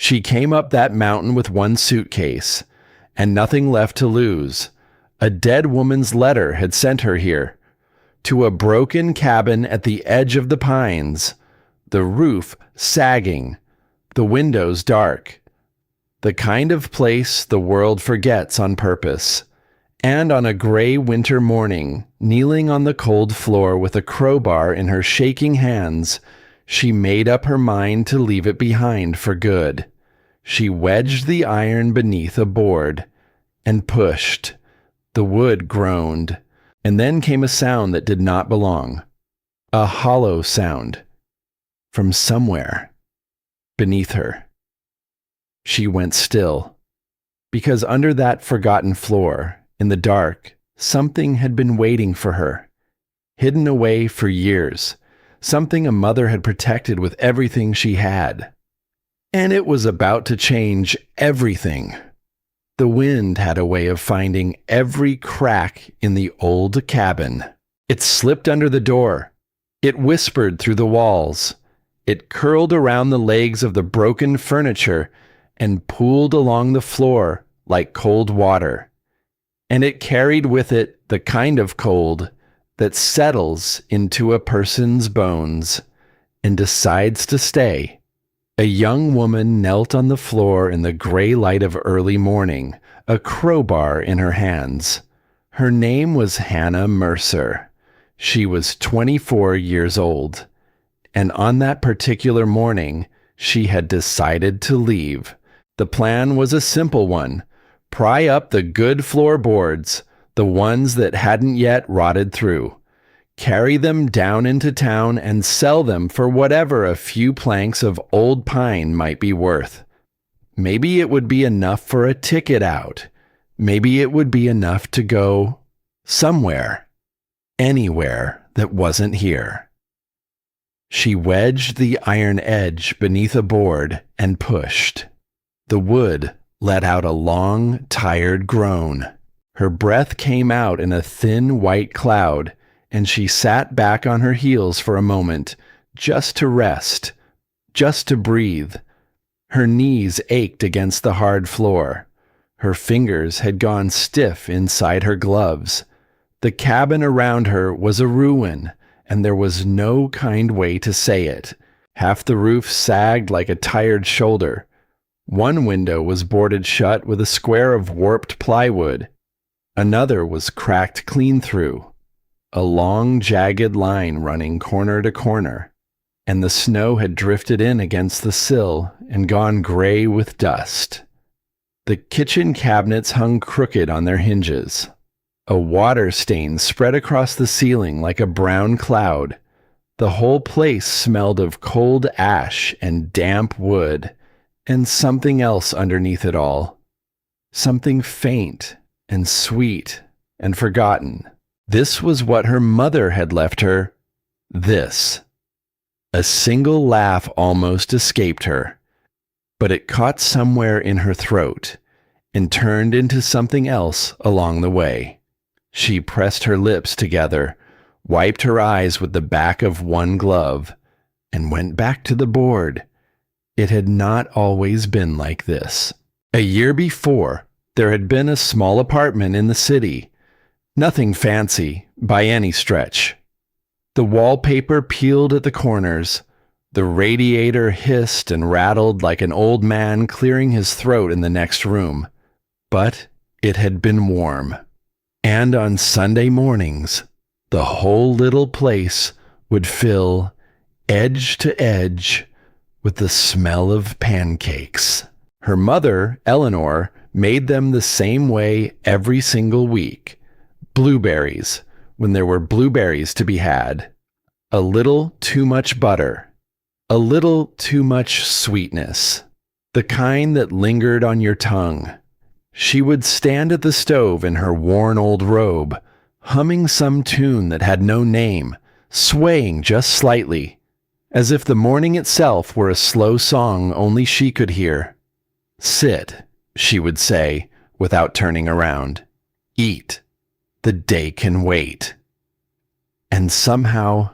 She came up that mountain with one suitcase, and nothing left to lose. A dead woman's letter had sent her here, to a broken cabin at the edge of the pines, the roof sagging, the windows dark. The kind of place the world forgets on purpose. And on a gray winter morning, kneeling on the cold floor with a crowbar in her shaking hands, she made up her mind to leave it behind for good. She wedged the iron beneath a board and pushed. The wood groaned, and then came a sound that did not belong. A hollow sound from somewhere beneath her. She went still, because under that forgotten floor, in the dark, something had been waiting for her, hidden away for years, something a mother had protected with everything she had. And it was about to change everything. The wind had a way of finding every crack in the old cabin. It slipped under the door. It whispered through the walls. It curled around the legs of the broken furniture and pooled along the floor like cold water. And it carried with it the kind of cold that settles into a person's bones and decides to stay. A young woman knelt on the floor in the gray light of early morning, a crowbar in her hands. Her name was Hannah Mercer. She was 24 years old. And on that particular morning, she had decided to leave. The plan was a simple one. Pry up the good floorboards, the ones that hadn't yet rotted through. Carry them down into town and sell them for whatever a few planks of old pine might be worth. Maybe it would be enough for a ticket out. Maybe it would be enough to go somewhere, anywhere that wasn't here. She wedged the iron edge beneath a board and pushed. The wood let out a long, tired groan. Her breath came out in a thin white cloud, and she sat back on her heels for a moment, just to rest, just to breathe. Her knees ached against the hard floor. Her fingers had gone stiff inside her gloves. The cabin around her was a ruin, and there was no kind way to say it. Half the roof sagged like a tired shoulder. One window was boarded shut with a square of warped plywood. Another was cracked clean through, a long, jagged line running corner to corner, and the snow had drifted in against the sill and gone gray with dust. The kitchen cabinets hung crooked on their hinges. A water stain spread across the ceiling like a brown cloud. The whole place smelled of cold ash and damp wood, and something else underneath it all. Something faint and sweet and forgotten. This was what her mother had left her. This. A single laugh almost escaped her, but it caught somewhere in her throat and turned into something else along the way. She pressed her lips together, wiped her eyes with the back of one glove, and went back to the board. It had not always been like this. A year before, there had been a small apartment in the city. Nothing fancy, by any stretch. The wallpaper peeled at the corners. The radiator hissed and rattled like an old man clearing his throat in the next room. But it had been warm. And on Sunday mornings, the whole little place would fill, edge to edge, with the smell of pancakes. Her mother, Eleanor, made them the same way every single week. Blueberries, when there were blueberries to be had. A little too much butter. A little too much sweetness. The kind that lingered on your tongue. She would stand at the stove in her worn old robe, humming some tune that had no name, swaying just slightly, as if the morning itself were a slow song only she could hear. "Sit," she would say, without turning around. "Eat. The day can wait." And somehow,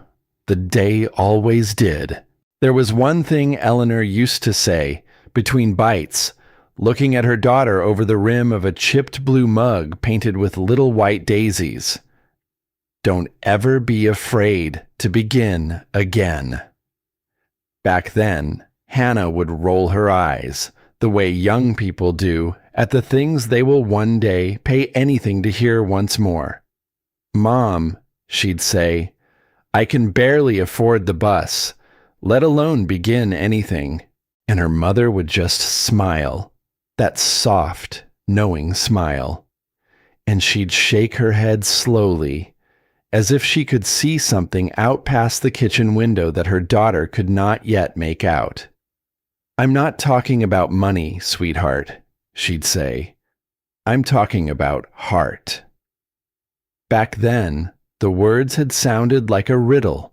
the day always did. There was one thing Eleanor used to say, between bites, looking at her daughter over the rim of a chipped blue mug painted with little white daisies. Don't ever be afraid to begin again. Back then, Hannah would roll her eyes, the way young people do, at the things they will one day pay anything to hear once more. "Mom," she'd say, "I can barely afford the bus, let alone begin anything." And her mother would just smile, that soft, knowing smile. And she'd shake her head slowly, as if she could see something out past the kitchen window that her daughter could not yet make out. "I'm not talking about money, sweetheart," she'd say. "I'm talking about heart." Back then, the words had sounded like a riddle,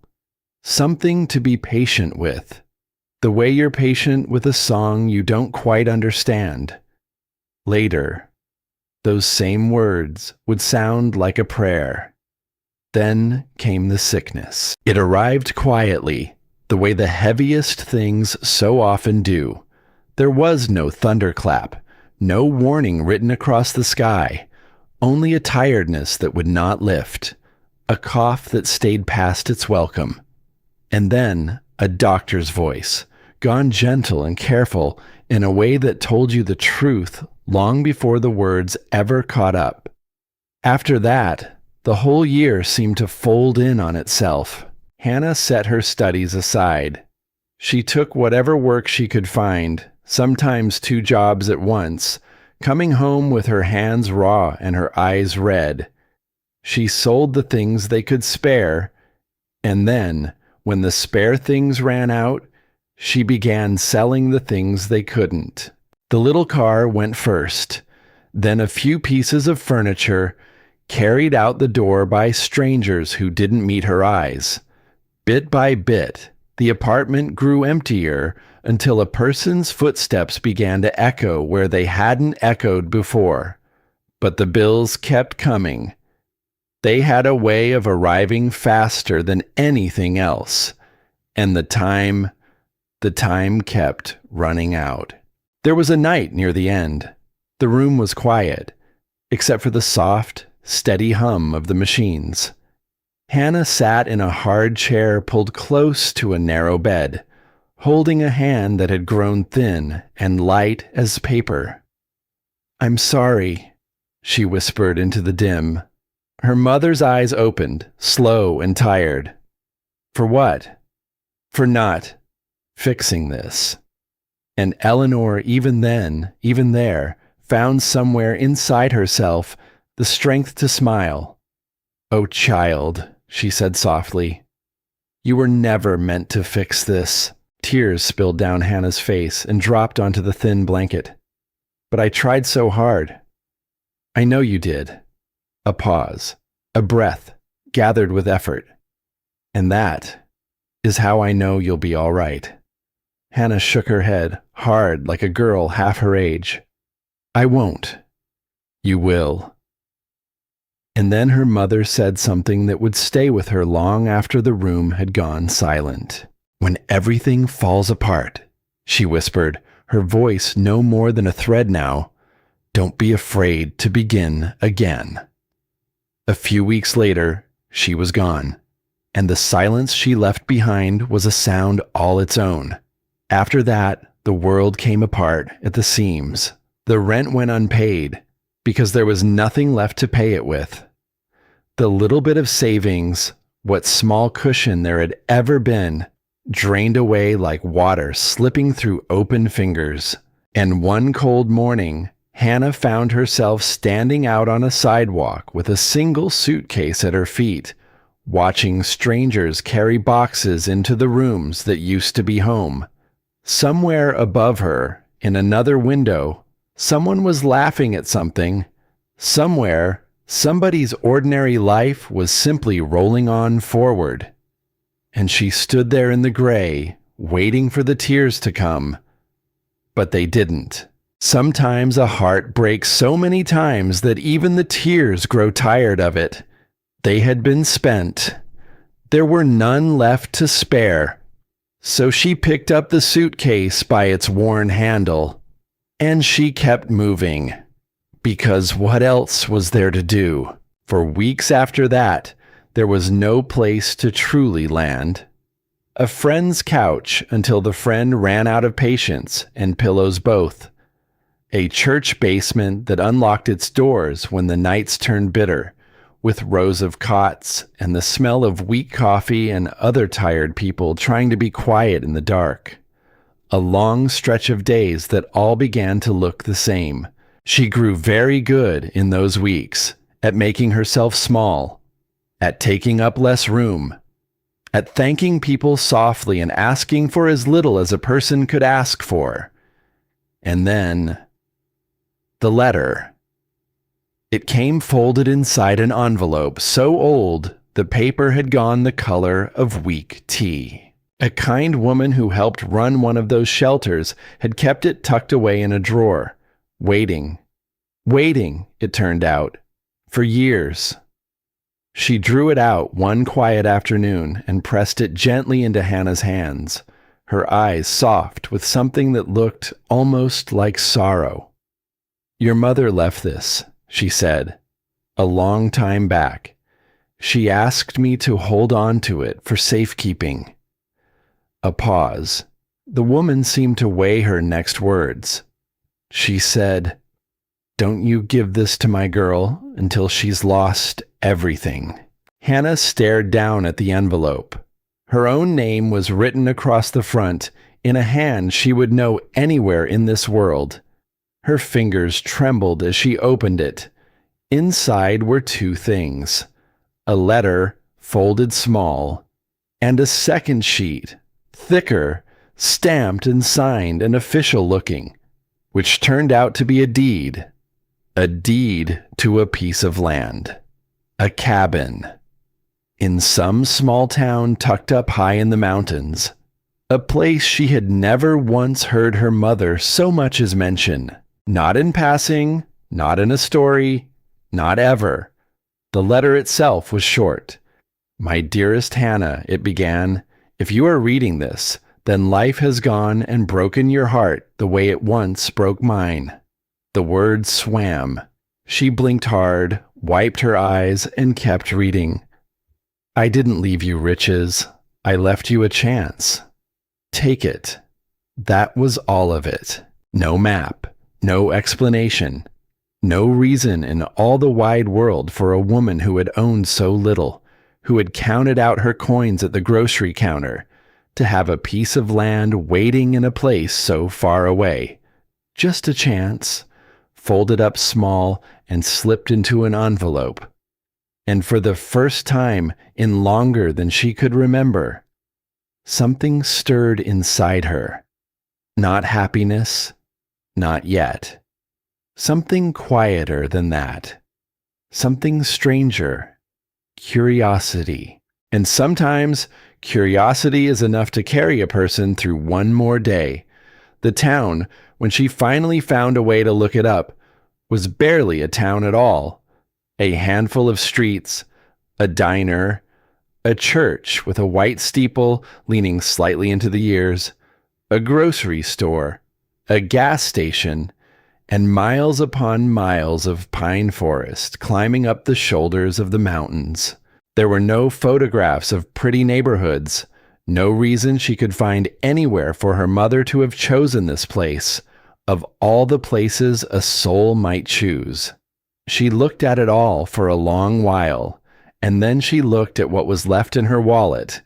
something to be patient with, the way you're patient with a song you don't quite understand. Later, those same words would sound like a prayer. Then came the sickness. It arrived quietly, the way the heaviest things so often do. There was no thunderclap, no warning written across the sky, only a tiredness that would not lift, a cough that stayed past its welcome. And then a doctor's voice, gone gentle and careful in a way that told you the truth long before the words ever caught up. After that, the whole year seemed to fold in on itself. Hannah set her studies aside. She took whatever work she could find, sometimes 2 jobs at once, coming home with her hands raw and her eyes red. She sold the things they could spare, and then, when the spare things ran out, she began selling the things they couldn't. The little car went first, then a few pieces of furniture, carried out the door by strangers who didn't meet her eyes. Bit by bit, the apartment grew emptier until a person's footsteps began to echo where they hadn't echoed before. But the bills kept coming. They had a way of arriving faster than anything else, and the time kept running out. There was a night near the end. The room was quiet, except for the soft, steady hum of the machines. Hannah sat in a hard chair pulled close to a narrow bed, holding a hand that had grown thin and light as paper. "I'm sorry," she whispered into the dim. Her mother's eyes opened, slow and tired. "For what?" "For not fixing this." And Eleanor, even then, even there, found somewhere inside herself the strength to smile. "Oh, child," she said softly, "you were never meant to fix this." Tears spilled down Hannah's face and dropped onto the thin blanket. "But I tried so hard." "I know you did." A pause, a breath, gathered with effort. "And that is how I know you'll be all right." Hannah shook her head, hard like a girl half her age. "I won't." "You will." And then her mother said something that would stay with her long after the room had gone silent. "When everything falls apart," she whispered, her voice no more than a thread now, "don't be afraid to begin again." A few weeks later, she was gone, and the silence she left behind was a sound all its own. After that, the world came apart at the seams. The rent went unpaid, because there was nothing left to pay it with. The little bit of savings, what small cushion there had ever been, drained away like water slipping through open fingers. And one cold morning, Hannah found herself standing out on a sidewalk with a single suitcase at her feet, watching strangers carry boxes into the rooms that used to be home. Somewhere above her, in another window, someone was laughing at something. Somewhere, somebody's ordinary life was simply rolling on forward. And she stood there in the gray, waiting for the tears to come. But they didn't. Sometimes a heart breaks so many times that even the tears grow tired of it. They had been spent. There were none left to spare. So she picked up the suitcase by its worn handle, and she kept moving. Because what else was there to do? For weeks after that, there was no place to truly land. A friend's couch until the friend ran out of patience and pillows both. A church basement that unlocked its doors when the nights turned bitter, with rows of cots and the smell of weak coffee and other tired people trying to be quiet in the dark. A long stretch of days that all began to look the same. She grew very good in those weeks at making herself small, at taking up less room, at thanking people softly and asking for as little as a person could ask for. And then, the letter. It came folded inside an envelope so old the paper had gone the color of weak tea. A kind woman who helped run one of those shelters had kept it tucked away in a drawer, waiting, it turned out, for years. She drew it out one quiet afternoon and pressed it gently into Hannah's hands, her eyes soft with something that looked almost like sorrow. "Your mother left this," she said, "a long time back. She asked me to hold on to it for safekeeping." A pause. The woman seemed to weigh her next words. She said, "Don't you give this to my girl until she's lost everything." Hannah stared down at the envelope. Her own name was written across the front in a hand she would know anywhere in this world. Her fingers trembled as she opened it. Inside were two things: a letter, folded small, and a second sheet, thicker, stamped and signed and official looking, which turned out to be a deed to a piece of land, a cabin, in some small town tucked up high in the mountains, a place she had never once heard her mother so much as mention, not in passing, not in a story, not ever. The letter itself was short. "My dearest Hannah," it began, "if you are reading this, then life has gone and broken your heart the way it once broke mine." The words swam. She blinked hard, wiped her eyes, and kept reading. "I didn't leave you riches. I left you a chance. Take it." That was all of it. No map, no explanation, no reason in all the wide world for a woman who had owned so little, who had counted out her coins at the grocery counter, to have a piece of land waiting in a place so far away. Just a chance, folded up small and slipped into an envelope. And for the first time in longer than she could remember, something stirred inside her. Not happiness, not yet. Something quieter than that. Something stranger. Curiosity. And sometimes curiosity is enough to carry a person through one more day. The town, when she finally found a way to look it up, was barely a town at all. A handful of streets, a diner, a church with a white steeple leaning slightly into the years, a grocery store, a gas station, and miles upon miles of pine forest climbing up the shoulders of the mountains. There were no photographs of pretty neighborhoods, no reason she could find anywhere for her mother to have chosen this place, of all the places a soul might choose. She looked at it all for a long while, and then she looked at what was left in her wallet.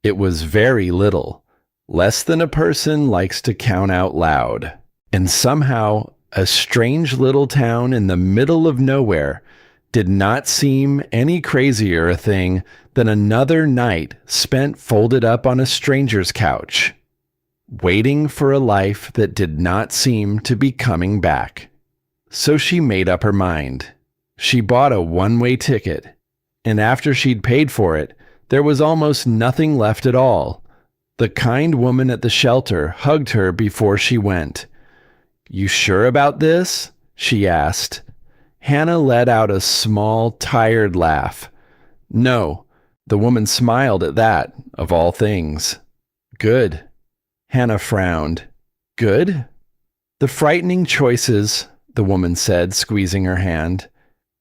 It was very little, less than a person likes to count out loud. And somehow, a strange little town in the middle of nowhere did not seem any crazier a thing than another night spent folded up on a stranger's couch, waiting for a life that did not seem to be coming back. So she made up her mind. She bought a one-way ticket, and after she'd paid for it, there was almost nothing left at all. The kind woman at the shelter hugged her before she went. "You sure about this?" she asked. Hannah let out a small, tired laugh. "No." The woman smiled at that, of all things. Good. Hannah frowned. Good? The frightening choices, the woman said, squeezing her hand,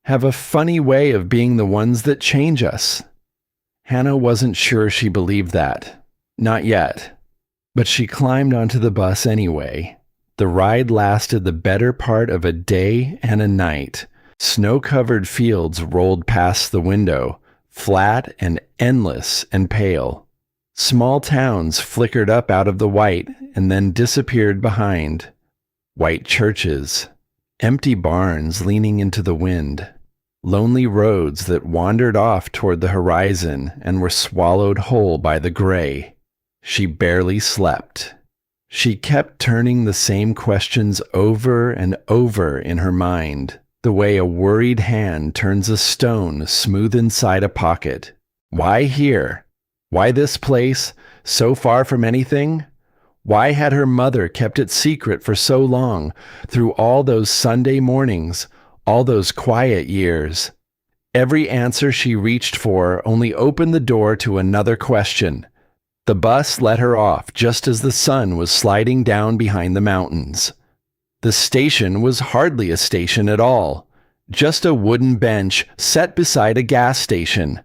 have a funny way of being the ones that change us. Hannah wasn't sure she believed that. Not yet. But she climbed onto the bus anyway. The ride lasted the better part of a day and a night. Snow-covered fields rolled past the window, flat and endless and pale. Small towns flickered up out of the white and then disappeared behind. White churches, empty barns leaning into the wind, lonely roads that wandered off toward the horizon and were swallowed whole by the gray. She barely slept. She kept turning the same questions over and over in her mind, the way a worried hand turns a stone smooth inside a pocket. Why here? Why this place, so far from anything? Why had her mother kept it secret for so long, through all those Sunday mornings, all those quiet years? Every answer she reached for only opened the door to another question. The bus let her off just as the sun was sliding down behind the mountains. The station was hardly a station at all, just a wooden bench set beside a gas station,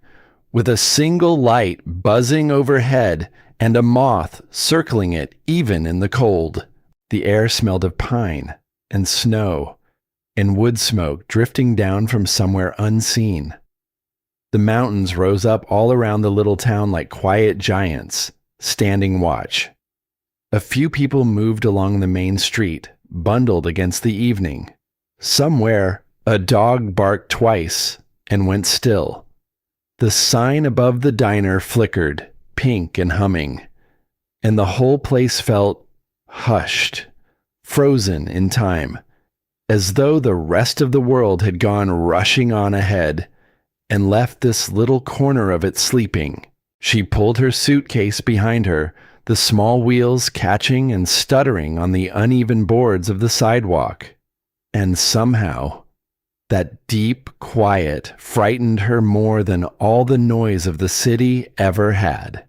with a single light buzzing overhead and a moth circling it even in the cold. The air smelled of pine and snow and wood smoke drifting down from somewhere unseen. The mountains rose up all around the little town like quiet giants, standing watch. A few people moved along the main street, bundled against the evening. Somewhere, a dog barked twice and went still. The sign above the diner flickered, pink and humming, and the whole place felt hushed, frozen in time, as though the rest of the world had gone rushing on ahead and left this little corner of it sleeping. She pulled her suitcase behind her, the small wheels catching and stuttering on the uneven boards of the sidewalk. And somehow, that deep quiet frightened her more than all the noise of the city ever had.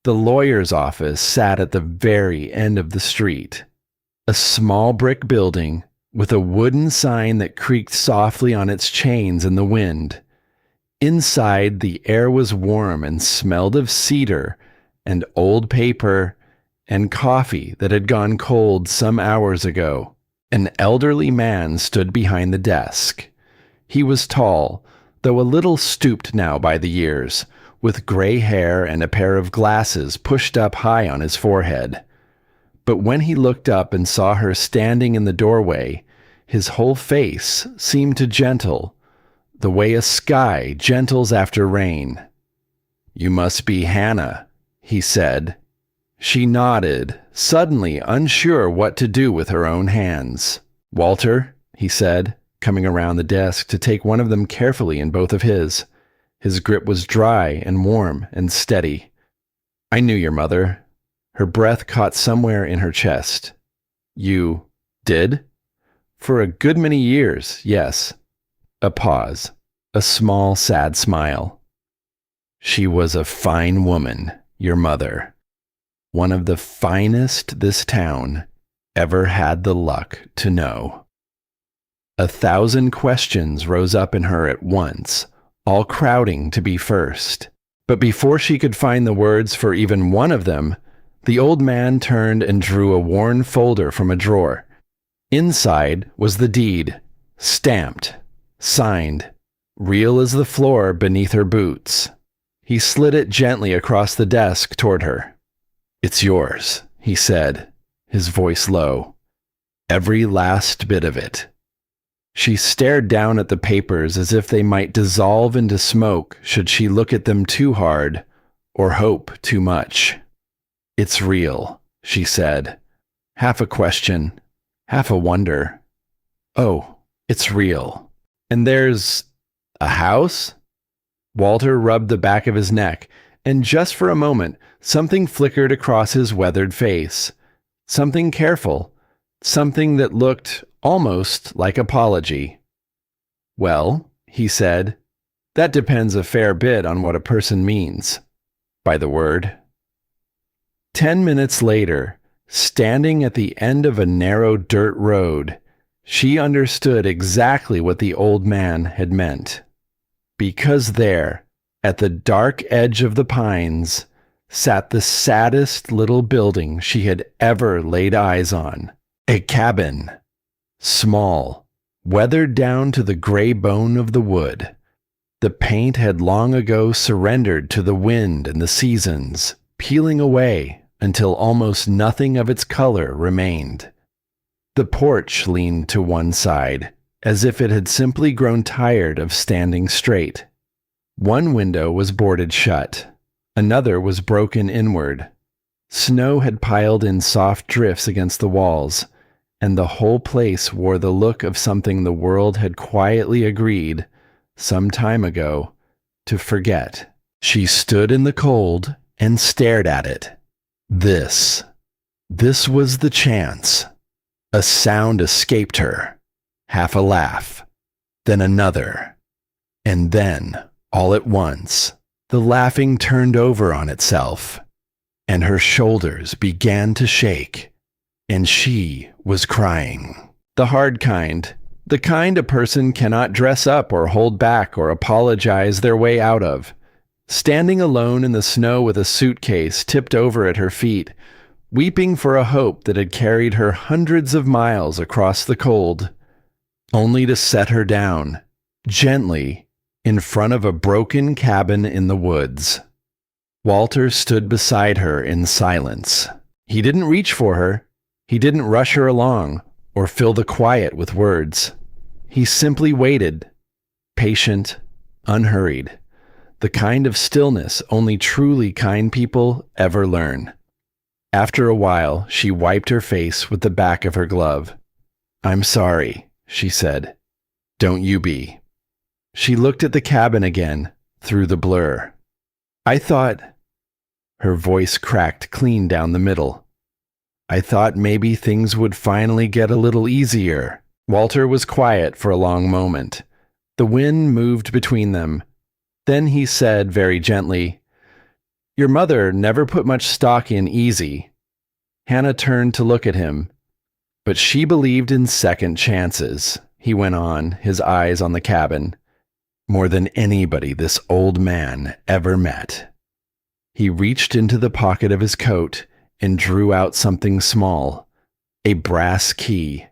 The lawyer's office sat at the very end of the street. A small brick building with a wooden sign that creaked softly on its chains in the wind. Inside, the air was warm and smelled of cedar and old paper and coffee that had gone cold some hours ago. An elderly man stood behind the desk. He was tall, though a little stooped now by the years, with gray hair and a pair of glasses pushed up high on his forehead. But when he looked up and saw her standing in the doorway, his whole face seemed to gentle, the way a sky gentles after rain. "You must be Hannah," he said. She nodded, suddenly unsure what to do with her own hands. "Walter," he said, coming around the desk to take one of them carefully in both of his. His grip was dry and warm and steady. "I knew your mother." Her breath caught somewhere in her chest. "You did?" "For a good many years, yes." A pause. A small, sad smile. "She was a fine woman, your mother. One of the finest this town ever had the luck to know." 1,000 questions rose up in her at once, all crowding to be first. But before she could find the words for even one of them, the old man turned and drew a worn folder from a drawer. Inside was the deed, stamped, signed, real as the floor beneath her boots. He slid it gently across the desk toward her. "It's yours," he said, his voice low. "Every last bit of it." She stared down at the papers as if they might dissolve into smoke should she look at them too hard or hope too much. "It's real," she said, half a question, half a wonder. "Oh, it's real. And there's a house?" Walter rubbed the back of his neck, and just for a moment, something flickered across his weathered face. Something careful, something that looked almost like apology. "Well," he said, "that depends a fair bit on what a person means by the word." 10 minutes later, standing at the end of a narrow dirt road, she understood exactly what the old man had meant. Because there, at the dark edge of the pines, sat the saddest little building she had ever laid eyes on. A cabin. Small, weathered down to the gray bone of the wood. The paint had long ago surrendered to the wind and the seasons, peeling away until almost nothing of its color remained. The porch leaned to one side, as if it had simply grown tired of standing straight. One window was boarded shut. Another was broken inward. Snow had piled in soft drifts against the walls, and the whole place wore the look of something the world had quietly agreed, some time ago, to forget. She stood in the cold and stared at it. This was the chance. A sound escaped her, half a laugh, then another, and then, all at once, the laughing turned over on itself, and her shoulders began to shake, and she was crying. The hard kind, the kind a person cannot dress up or hold back or apologize their way out of. Standing alone in the snow with a suitcase tipped over at her feet, weeping for a hope that had carried her hundreds of miles across the cold, only to set her down, gently, in front of a broken cabin in the woods. Walter stood beside her in silence. He didn't reach for her. He didn't rush her along or fill the quiet with words. He simply waited, patient, unhurried, the kind of stillness only truly kind people ever learn. After a while, she wiped her face with the back of her glove. "I'm sorry," she said. "Don't you be." She looked at the cabin again, through the blur. "I thought—" Her voice cracked clean down the middle. "I thought maybe things would finally get a little easier." Walter was quiet for a long moment. The wind moved between them. Then he said very gently, "Your mother never put much stock in easy." Hannah turned to look at him. "But she believed in second chances," he went on, his eyes on the cabin, "more than anybody this old man ever met." He reached into the pocket of his coat and drew out something small, a brass key,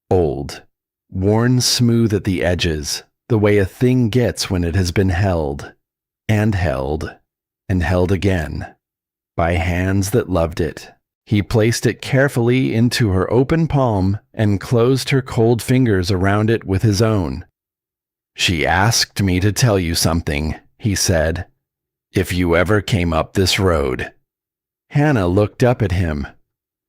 old, worn smooth at the edges, the way a thing gets when it has been held, and held, and held again, by hands that loved it. He placed it carefully into her open palm and closed her cold fingers around it with his own. "She asked me to tell you something," he said, "if you ever came up this road." Hannah looked up at him.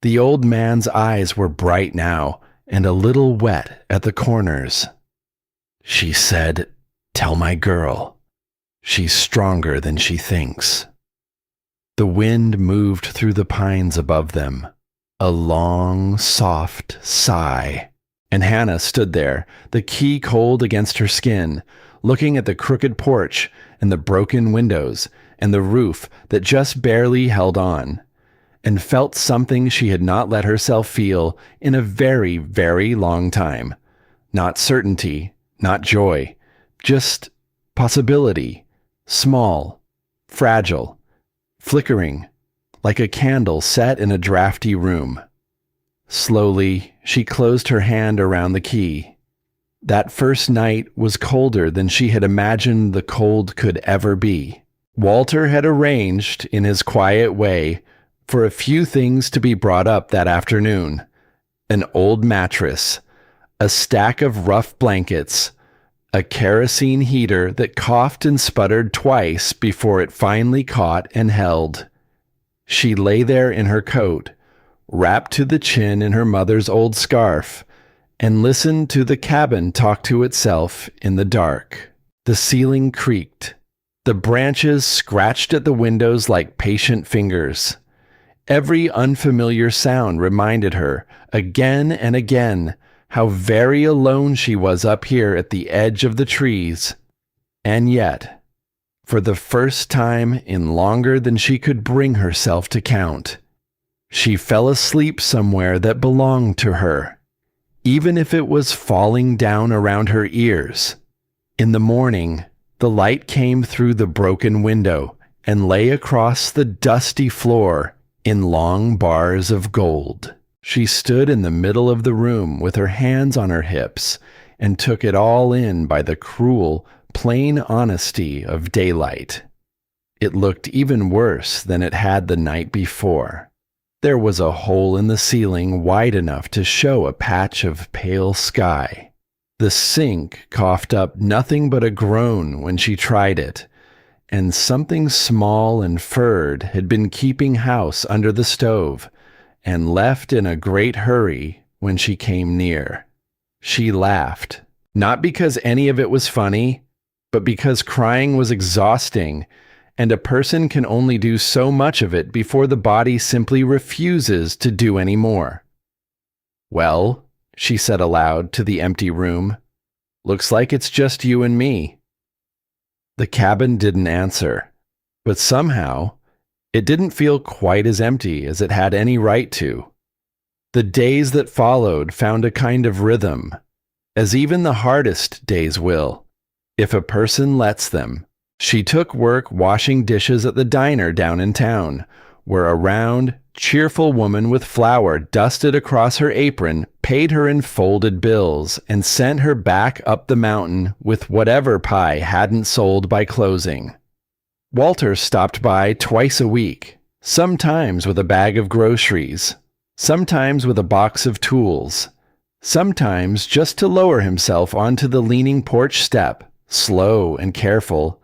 The old man's eyes were bright now and a little wet at the corners. "She said, 'Tell my girl. She's stronger than she thinks.'" The wind moved through the pines above them, a long, soft sigh, and Hannah stood there, the key cold against her skin, looking at the crooked porch and the broken windows and the roof that just barely held on, and felt something she had not let herself feel in a very, very long time. Not certainty, not joy, just possibility, small, fragile, flickering, like a candle set in a drafty room. Slowly, she closed her hand around the key. That first night was colder than she had imagined the cold could ever be. Walter had arranged, in his quiet way, for a few things to be brought up that afternoon. An old mattress, a stack of rough blankets, a kerosene heater that coughed and sputtered twice before it finally caught and held. She lay there in her coat, wrapped to the chin in her mother's old scarf, and listened to the cabin talk to itself in the dark. The ceiling creaked. The branches scratched at the windows like patient fingers. Every unfamiliar sound reminded her, again and again, how very alone she was up here at the edge of the trees. And yet, for the first time in longer than she could bring herself to count, She fell asleep somewhere that belonged to her, even if it was falling down around her ears. In the morning, the light came through the broken window and lay across the dusty floor in long bars of gold. She stood in the middle of the room with her hands on her hips and took it all in by the cruel, plain honesty of daylight. It looked even worse than it had the night before. There was a hole in the ceiling wide enough to show a patch of pale sky. The sink coughed up nothing but a groan when she tried it, and something small and furred had been keeping house under the stove and left in a great hurry when she came near. She laughed, not because any of it was funny, but because crying was exhausting, and a person can only do so much of it before the body simply refuses to do any more. "Well," she said aloud to the empty room, "looks like it's just you and me." The cabin didn't answer, but somehow it didn't feel quite as empty as it had any right to. The days that followed found a kind of rhythm, as even the hardest days will, if a person lets them. She took work washing dishes at the diner down in town, where a round, cheerful woman with flour dusted across her apron paid her in folded bills and sent her back up the mountain with whatever pie hadn't sold by closing. Walter stopped by twice a week, sometimes with a bag of groceries, sometimes with a box of tools, sometimes just to lower himself onto the leaning porch step, slow and careful,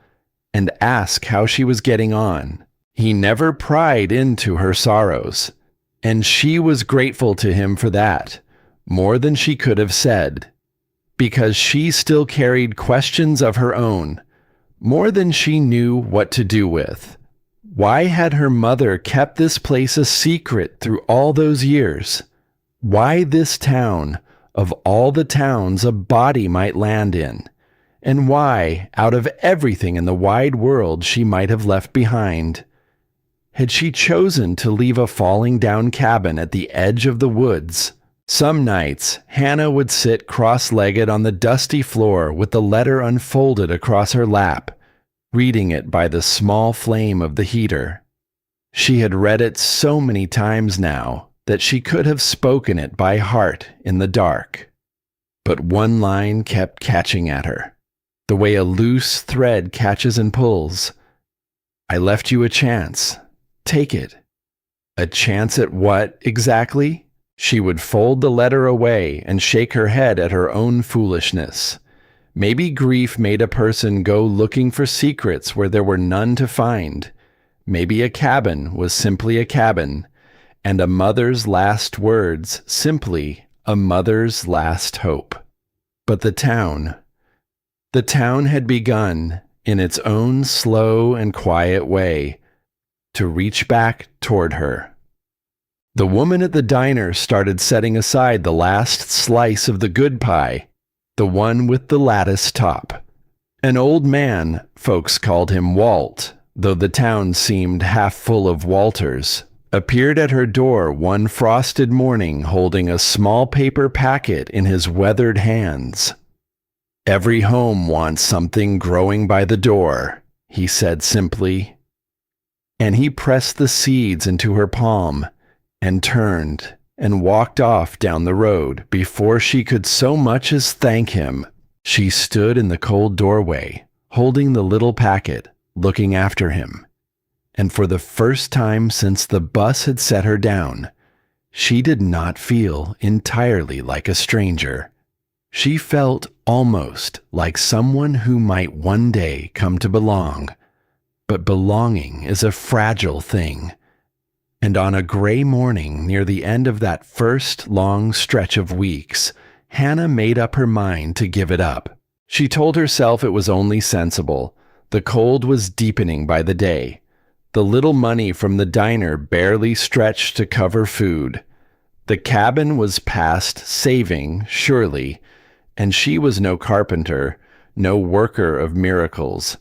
and ask how she was getting on. He never pried into her sorrows, and she was grateful to him for that, more than she could have said, because she still carried questions of her own, more than she knew what to do with. Why had her mother kept this place a secret through all those years? Why this town, of all the towns a body might land in? And why, out of everything in the wide world she might have left behind, had she chosen to leave a falling down cabin at the edge of the woods? Some nights, Hannah would sit cross-legged on the dusty floor with the letter unfolded across her lap, reading it by the small flame of the heater. She had read it so many times now that she could have spoken it by heart in the dark. But one line kept catching at her, the way a loose thread catches and pulls. "I left you a chance. Take it." A chance at what, exactly? She would fold the letter away and shake her head at her own foolishness. Maybe grief made a person go looking for secrets where there were none to find. Maybe a cabin was simply a cabin, and a mother's last words simply a mother's last hope. But the town had begun, in its own slow and quiet way, to reach back toward her. The woman at the diner started setting aside the last slice of the good pie, the one with the lattice top. An old man, folks called him Walt, though the town seemed half full of Walters, appeared at her door one frosted morning holding a small paper packet in his weathered hands. "Every home wants something growing by the door," he said simply. And he pressed the seeds into her palm and turned and walked off down the road before she could so much as thank him. She stood in the cold doorway, holding the little packet, looking after him. And for the first time since the bus had set her down, she did not feel entirely like a stranger. She felt almost like someone who might one day come to belong. But belonging is a fragile thing. And on a gray morning near the end of that first long stretch of weeks, Hannah made up her mind to give it up. She told herself it was only sensible. The cold was deepening by the day. The little money from the diner barely stretched to cover food. The cabin was past saving, surely, and she was no carpenter, no worker of miracles.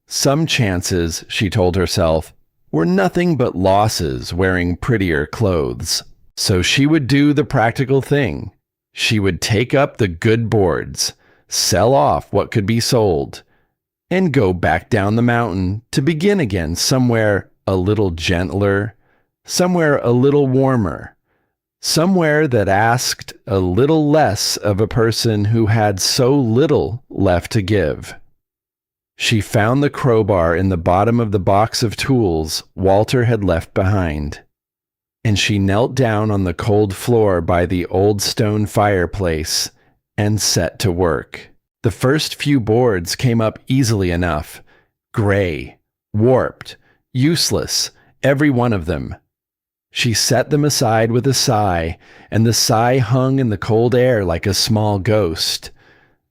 Some chances, she told herself, were nothing but losses wearing prettier clothes. So she would do the practical thing. She would take up the good boards, sell off what could be sold, and go back down the mountain to begin again somewhere a little gentler, somewhere a little warmer, somewhere that asked a little less of a person who had so little left to give. She found the crowbar in the bottom of the box of tools Walter had left behind, and she knelt down on the cold floor by the old stone fireplace and set to work. The first few boards came up easily enough, gray, warped, useless, every one of them. She set them aside with a sigh, and the sigh hung in the cold air like a small ghost.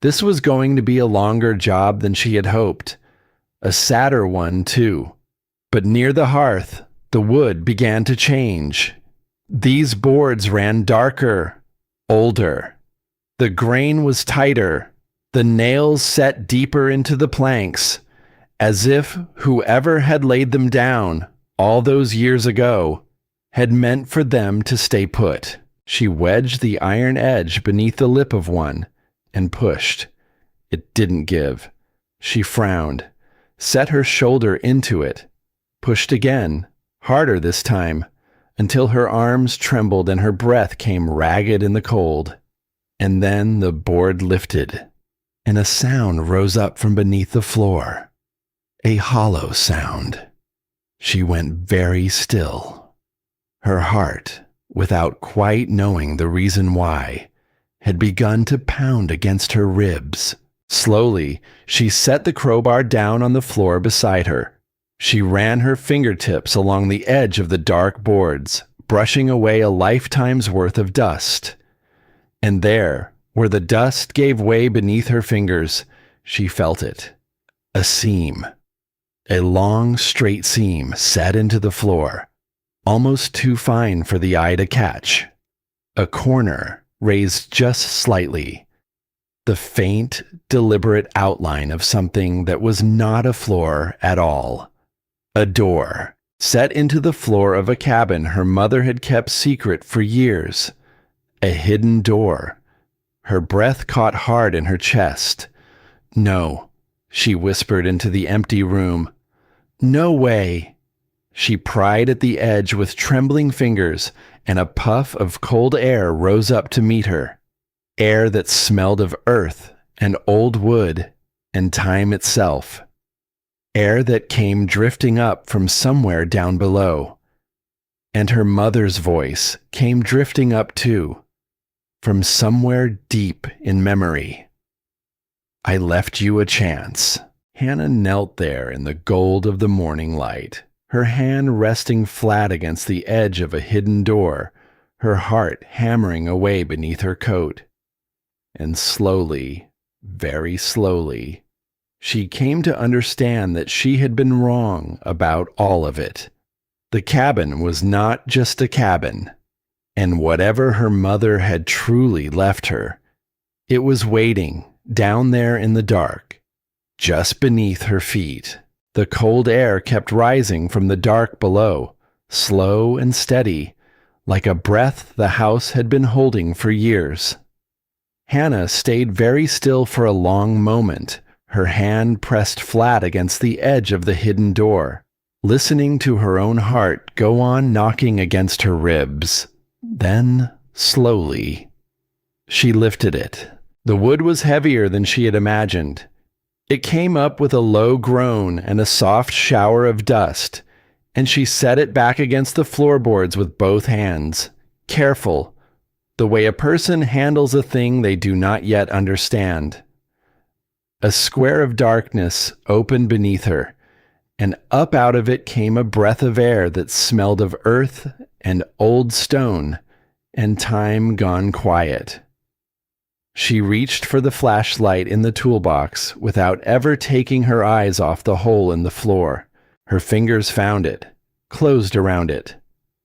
This was going to be a longer job than she had hoped, a sadder one too. But near the hearth, the wood began to change. These boards ran darker, older. The grain was tighter, the nails set deeper into the planks, as if whoever had laid them down all those years ago had meant for them to stay put. She wedged the iron edge beneath the lip of one and pushed. It didn't give. She frowned, set her shoulder into it, pushed again, harder this time, until her arms trembled and her breath came ragged in the cold. And then the board lifted, and a sound rose up from beneath the floor, a hollow sound. She went very still. Her heart, without quite knowing the reason why, had begun to pound against her ribs. Slowly, she set the crowbar down on the floor beside her. She ran her fingertips along the edge of the dark boards, brushing away a lifetime's worth of dust. And there, where the dust gave way beneath her fingers, she felt it. A seam. A long, straight seam set into the floor, almost too fine for the eye to catch. A corner raised just slightly. The faint, deliberate outline of something that was not a floor at all. A door, set into the floor of a cabin her mother had kept secret for years. A hidden door. Her breath caught hard in her chest. No, she whispered into the empty room. No way. She pried at the edge with trembling fingers, and a puff of cold air rose up to meet her. Air that smelled of earth and old wood and time itself. Air that came drifting up from somewhere down below. And her mother's voice came drifting up too, from somewhere deep in memory. I left you a chance. Hannah knelt there in the gold of the morning light, her hand resting flat against the edge of a hidden door, her heart hammering away beneath her coat. And slowly, very slowly, she came to understand that she had been wrong about all of it. The cabin was not just a cabin, and whatever her mother had truly left her, it was waiting down there in the dark, just beneath her feet. The cold air kept rising from the dark below, slow and steady, like a breath the house had been holding for years. Hannah stayed very still for a long moment, her hand pressed flat against the edge of the hidden door, listening to her own heart go on knocking against her ribs. Then, slowly, she lifted it. The wood was heavier than she had imagined. It came up with a low groan and a soft shower of dust, and she set it back against the floorboards with both hands, careful, the way a person handles a thing they do not yet understand. A square of darkness opened beneath her, and up out of it came a breath of air that smelled of earth and old stone and time gone quiet. She reached for the flashlight in the toolbox without ever taking her eyes off the hole in the floor. Her fingers found it, closed around it.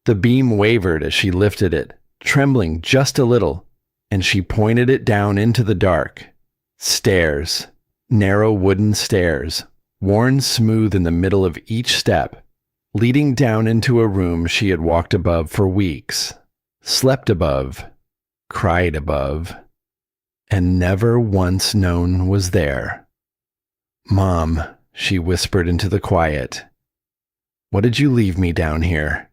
The beam wavered as she lifted it, trembling just a little, and she pointed it down into the dark. Stairs, narrow wooden stairs, worn smooth in the middle of each step, leading down into a room she had walked above for weeks, slept above, cried above, and never once known was there. "Mom," she whispered into the quiet, "what did you leave me down here?"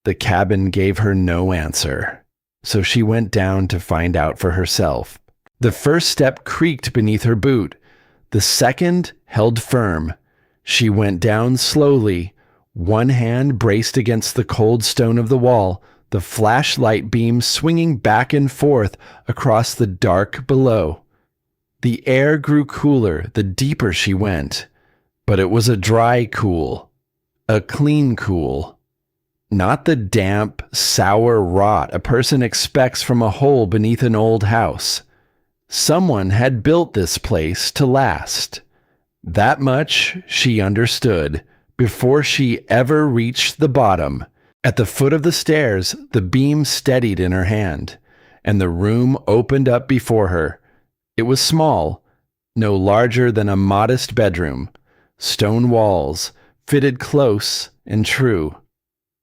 The cabin gave her no answer, so she went down to find out for herself. The first step creaked beneath her boot. The second held firm. She went down slowly, one hand braced against the cold stone of the wall, the flashlight beam swinging back and forth across the dark below. The air grew cooler the deeper she went, but it was a dry cool, a clean cool. Not the damp, sour rot a person expects from a hole beneath an old house. Someone had built this place to last. That much she understood before she ever reached the bottom. At the foot of the stairs, the beam steadied in her hand, and the room opened up before her. It was small, no larger than a modest bedroom. Stone walls, fitted close and true.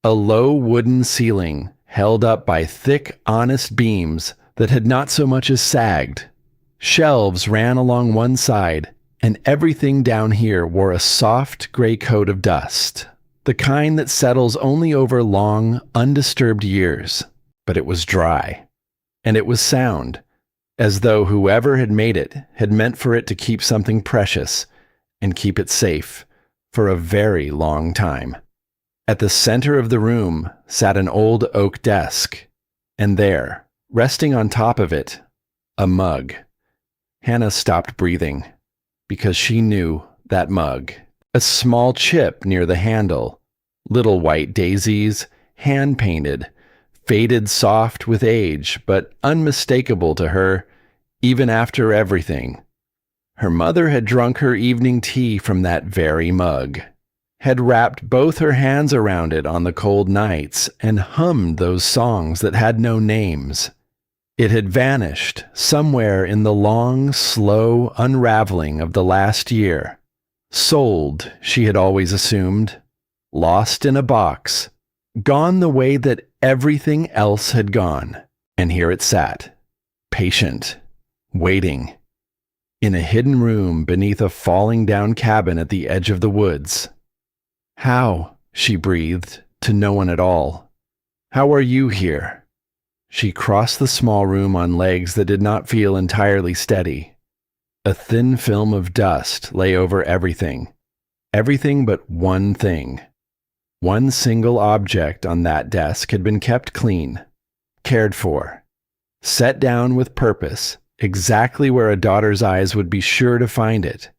A low wooden ceiling, held up by thick, honest beams that had not so much as sagged. Shelves ran along one side, and everything down here wore a soft gray coat of dust, the kind that settles only over long, undisturbed years. But it was dry, and it was sound, as though whoever had made it had meant for it to keep something precious and keep it safe for a very long time. At the center of the room sat an old oak desk, and there, resting on top of it, a mug. Hannah stopped breathing, because she knew that mug. A small chip near the handle, little white daisies, hand-painted, faded soft with age, but unmistakable to her, even after everything. Her mother had drunk her evening tea from that very mug, had wrapped both her hands around it on the cold nights, and hummed those songs that had no names. It had vanished somewhere in the long, slow unraveling of the last year. Sold, she had always assumed. Lost in a box. Gone the way that everything else had gone. And here it sat, patient, waiting, in a hidden room beneath a falling down cabin at the edge of the woods. "How?" she breathed, to no one at all. "How are you here?" She crossed the small room on legs that did not feel entirely steady. A thin film of dust lay over everything. Everything but one thing. One single object on that desk had been kept clean, cared for, set down with purpose, exactly where a daughter's eyes would be sure to find it.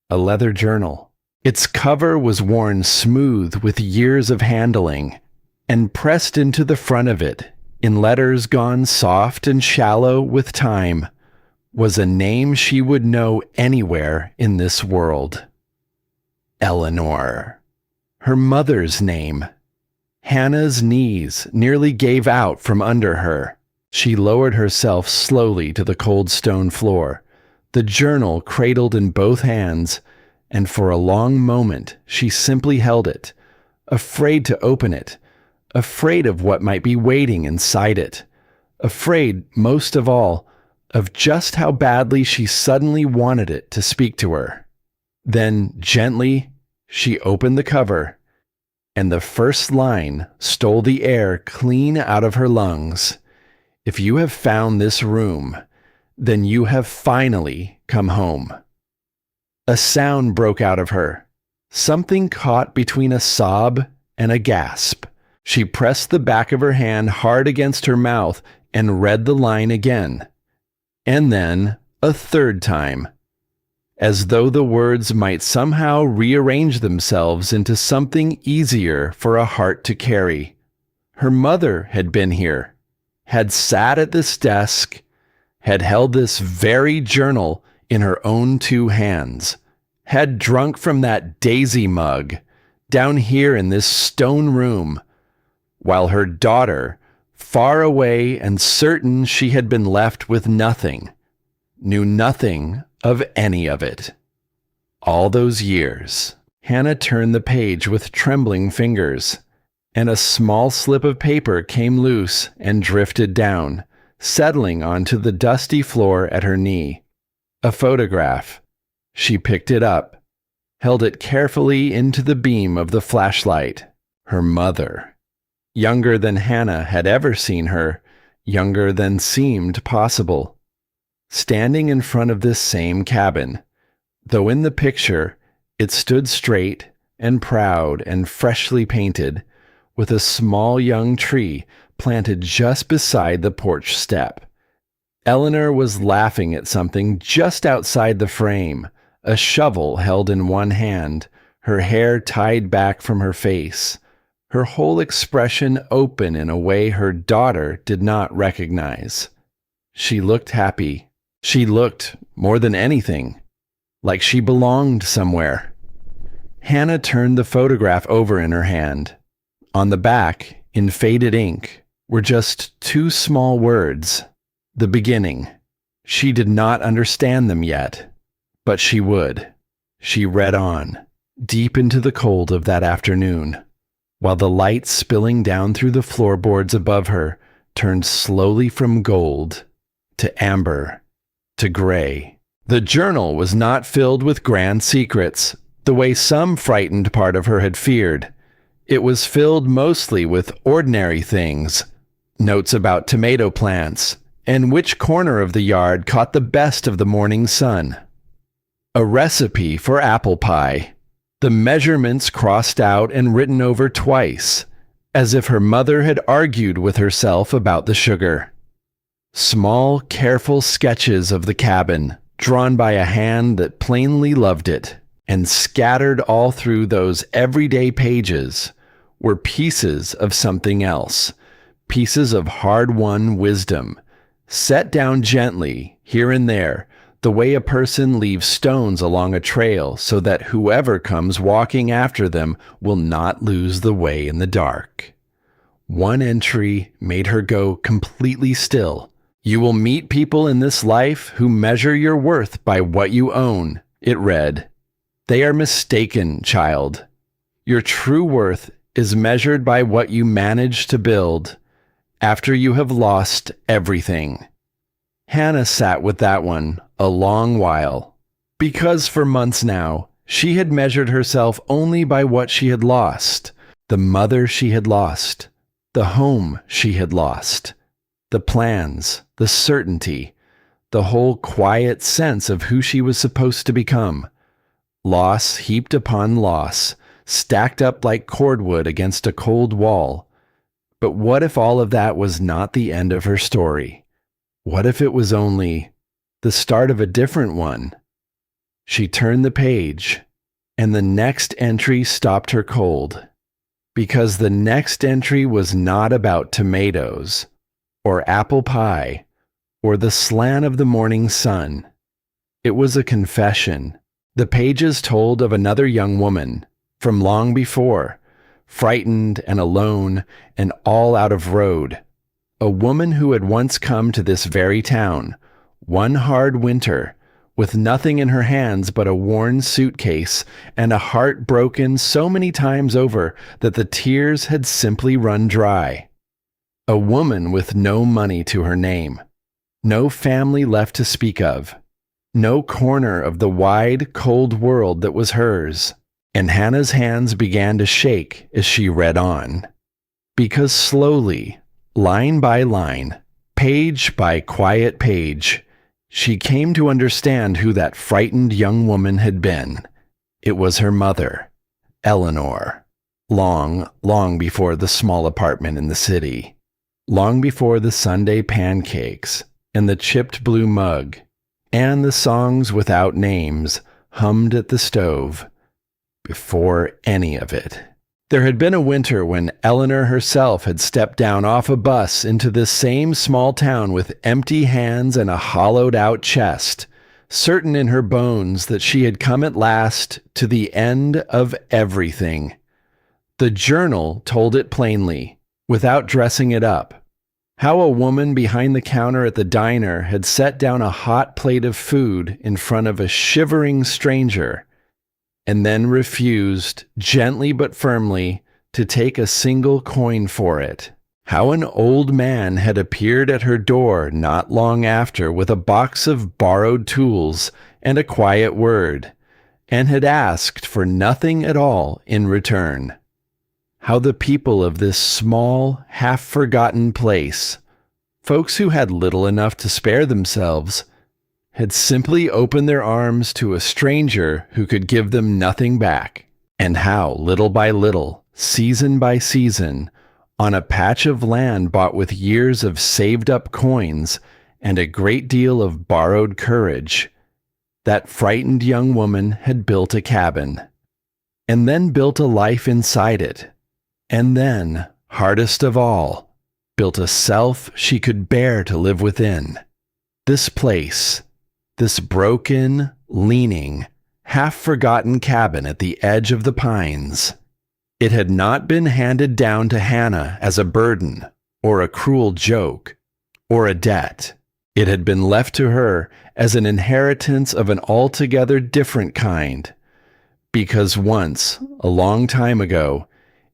A leather journal. Its cover was worn smooth with years of handling, and pressed into the front of it, in letters gone soft and shallow with time, was a name she would know anywhere in this world. Eleanor. Her mother's name. Hannah's knees nearly gave out from under her. She lowered herself slowly to the cold stone floor, the journal cradled in both hands, and for a long moment she simply held it, afraid to open it, afraid of what might be waiting inside it, afraid, most of all, of just how badly she suddenly wanted it to speak to her. Then, gently, she opened the cover, and the first line stole the air clean out of her lungs. "If you have found this room, then you have finally come home." A sound broke out of her, something caught between a sob and a gasp. She pressed the back of her hand hard against her mouth and read the line again. And then a third time, as though the words might somehow rearrange themselves into something easier for a heart to carry. Her mother had been here, had sat at this desk, had held this very journal in her own two hands, had drunk from that daisy mug down here in this stone room, while her daughter, far away and certain she had been left with nothing, knew nothing of any of it. All those years. Hannah turned the page with trembling fingers, and a small slip of paper came loose and drifted down, settling onto the dusty floor at her knee. A photograph. She picked it up, held it carefully into the beam of the flashlight. Her mother. Younger than Hannah had ever seen her, younger than seemed possible. Standing in front of this same cabin, though in the picture it stood straight and proud and freshly painted, with a small young tree planted just beside the porch step. Eleanor was laughing at something just outside the frame, a shovel held in one hand, her hair tied back from her face, her whole expression open in a way her daughter did not recognize. She looked happy. She looked, more than anything, like she belonged somewhere. Hannah turned the photograph over in her hand. On the back, in faded ink, were just two small words. The beginning. She did not understand them yet, but she would. She read on, deep into the cold of that afternoon, while the light spilling down through the floorboards above her turned slowly from gold to amber to gray. The journal was not filled with grand secrets, the way some frightened part of her had feared. It was filled mostly with ordinary things, notes about tomato plants, and which corner of the yard caught the best of the morning sun. A recipe for apple pie, the measurements crossed out and written over twice, as if her mother had argued with herself about the sugar. Small, careful sketches of the cabin, drawn by a hand that plainly loved it, and scattered all through those everyday pages, were pieces of something else, pieces of hard-won wisdom, set down gently, here and there, the way a person leaves stones along a trail so that whoever comes walking after them will not lose the way in the dark. One entry made her go completely still. "You will meet people in this life who measure your worth by what you own," it read. "They are mistaken, child. Your true worth is measured by what you manage to build after you have lost everything." Hannah sat with that one a long while, because for months now she had measured herself only by what she had lost, the mother she had lost, the home she had lost, the plans, the certainty, the whole quiet sense of who she was supposed to become. Loss heaped upon loss, stacked up like cordwood against a cold wall. But what if all of that was not the end of her story? What if it was only the start of a different one? She turned the page, and the next entry stopped her cold, because the next entry was not about tomatoes, or apple pie, or the slant of the morning sun. It was a confession. The pages told of another young woman, from long before, frightened and alone and all out of road. A woman who had once come to this very town, one hard winter, with nothing in her hands but a worn suitcase and a heart broken so many times over that the tears had simply run dry. A woman with no money to her name, no family left to speak of, no corner of the wide, cold world that was hers. And Hannah's hands began to shake as she read on, because slowly, line by line, page by quiet page, she came to understand who that frightened young woman had been. It was her mother, Eleanor, long, long before the small apartment in the city, long before the Sunday pancakes and the chipped blue mug, and the songs without names hummed at the stove. Before any of it. There had been a winter when Eleanor herself had stepped down off a bus into this same small town with empty hands and a hollowed-out chest, certain in her bones that she had come at last to the end of everything. The journal told it plainly, without dressing it up, how a woman behind the counter at the diner had set down a hot plate of food in front of a shivering stranger, and then refused, gently but firmly, to take a single coin for it. How an old man had appeared at her door not long after with a box of borrowed tools and a quiet word, and had asked for nothing at all in return. How the people of this small, half-forgotten place, folks who had little enough to spare themselves, had simply opened their arms to a stranger who could give them nothing back, and how, little by little, season by season, on a patch of land bought with years of saved-up coins and a great deal of borrowed courage, that frightened young woman had built a cabin, and then built a life inside it, and then, hardest of all, built a self she could bear to live within. This place, this broken, leaning, half-forgotten cabin at the edge of the pines. It had not been handed down to Hannah as a burden, or a cruel joke, or a debt. It had been left to her as an inheritance of an altogether different kind, because once, a long time ago,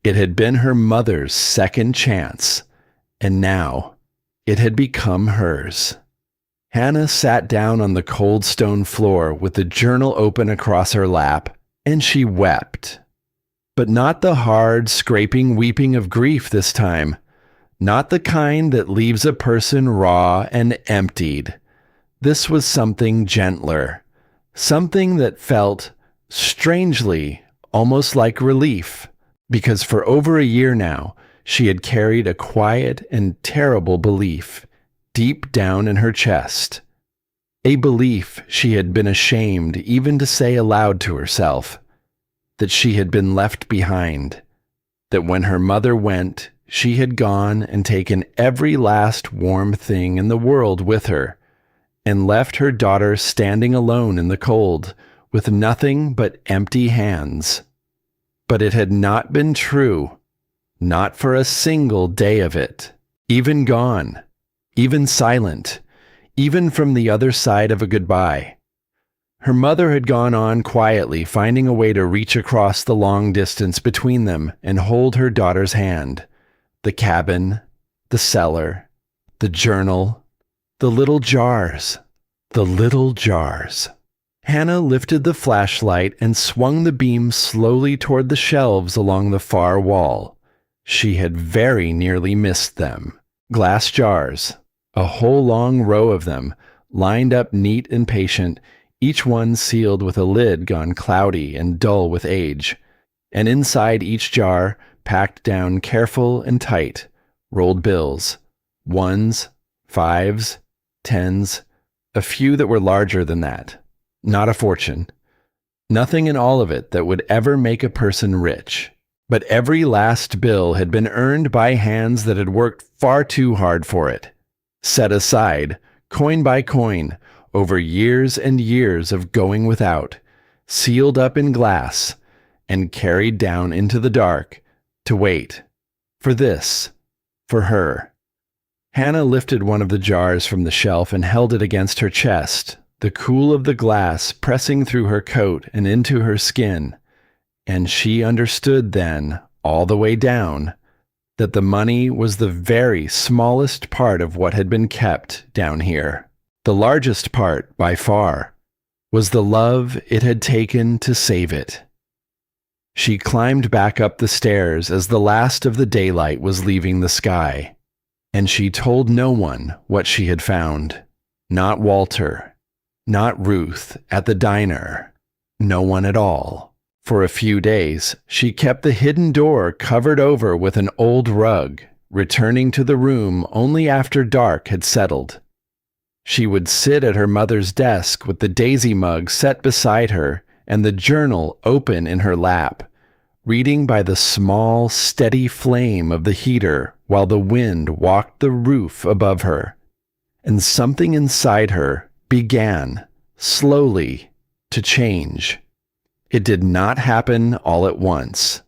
it had been her mother's second chance, and now it had become hers. Hannah sat down on the cold stone floor with the journal open across her lap, and she wept. But not the hard, scraping weeping of grief this time, not the kind that leaves a person raw and emptied. This was something gentler, something that felt, strangely, almost like relief, because for over a year now, she had carried a quiet and terrible belief deep down in her chest, a belief she had been ashamed even to say aloud to herself, that she had been left behind, that when her mother went, she had gone and taken every last warm thing in the world with her, and left her daughter standing alone in the cold, with nothing but empty hands. But it had not been true, not for a single day of it, even gone, even silent, even from the other side of a goodbye. Her mother had gone on quietly, finding a way to reach across the long distance between them and hold her daughter's hand. The cabin, the cellar, the journal, the little jars, the little jars. Hannah lifted the flashlight and swung the beam slowly toward the shelves along the far wall. She had very nearly missed them. Glass jars, a whole long row of them, lined up neat and patient, each one sealed with a lid gone cloudy and dull with age, and inside each jar, packed down careful and tight, rolled bills, ones, fives, tens, a few that were larger than that. Not a fortune. Nothing in all of it that would ever make a person rich. But every last bill had been earned by hands that had worked far too hard for it. Set aside, coin by coin, over years and years of going without, sealed up in glass, and carried down into the dark to wait. For this. For her. Hannah lifted one of the jars from the shelf and held it against her chest, the cool of the glass pressing through her coat and into her skin. And she understood then, all the way down, that the money was the very smallest part of what had been kept down here. The largest part, by far, was the love it had taken to save it. She climbed back up the stairs as the last of the daylight was leaving the sky, and she told no one what she had found. Not Walter, not Ruth at the diner, no one at all. For a few days, she kept the hidden door covered over with an old rug, returning to the room only after dark had settled. She would sit at her mother's desk with the daisy mug set beside her and the journal open in her lap, reading by the small, steady flame of the heater while the wind walked the roof above her. And something inside her began, slowly, to change. It did not happen all at once.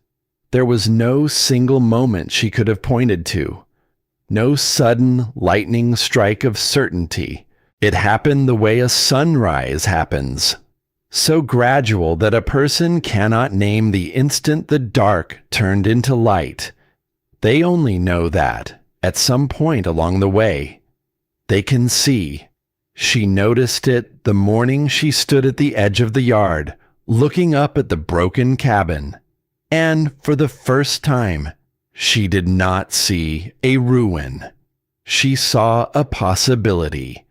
There was no single moment she could have pointed to. No sudden lightning strike of certainty. It happened the way a sunrise happens. so gradual that a person cannot name the instant the dark turned into light. They only know that, at some point along the way, they can see. She noticed it the morning she stood at the edge of the yard, looking up at the broken cabin. And for the first time, she did not see a ruin. She saw a possibility.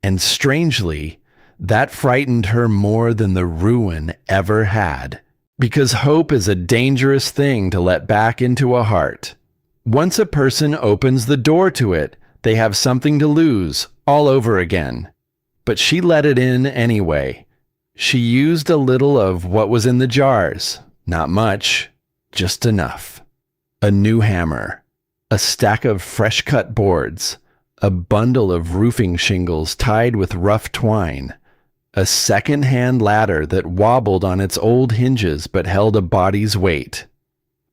And strangely, that frightened her more than the ruin ever had. Because hope is a dangerous thing to let back into a heart. Once a person opens the door to it, they have something to lose all over again. But she let it in anyway. She used a little of what was in the jars. Not much, just enough. A new hammer, a stack of fresh-cut boards, a bundle of roofing shingles tied with rough twine, a second-hand ladder that wobbled on its old hinges but held a body's weight.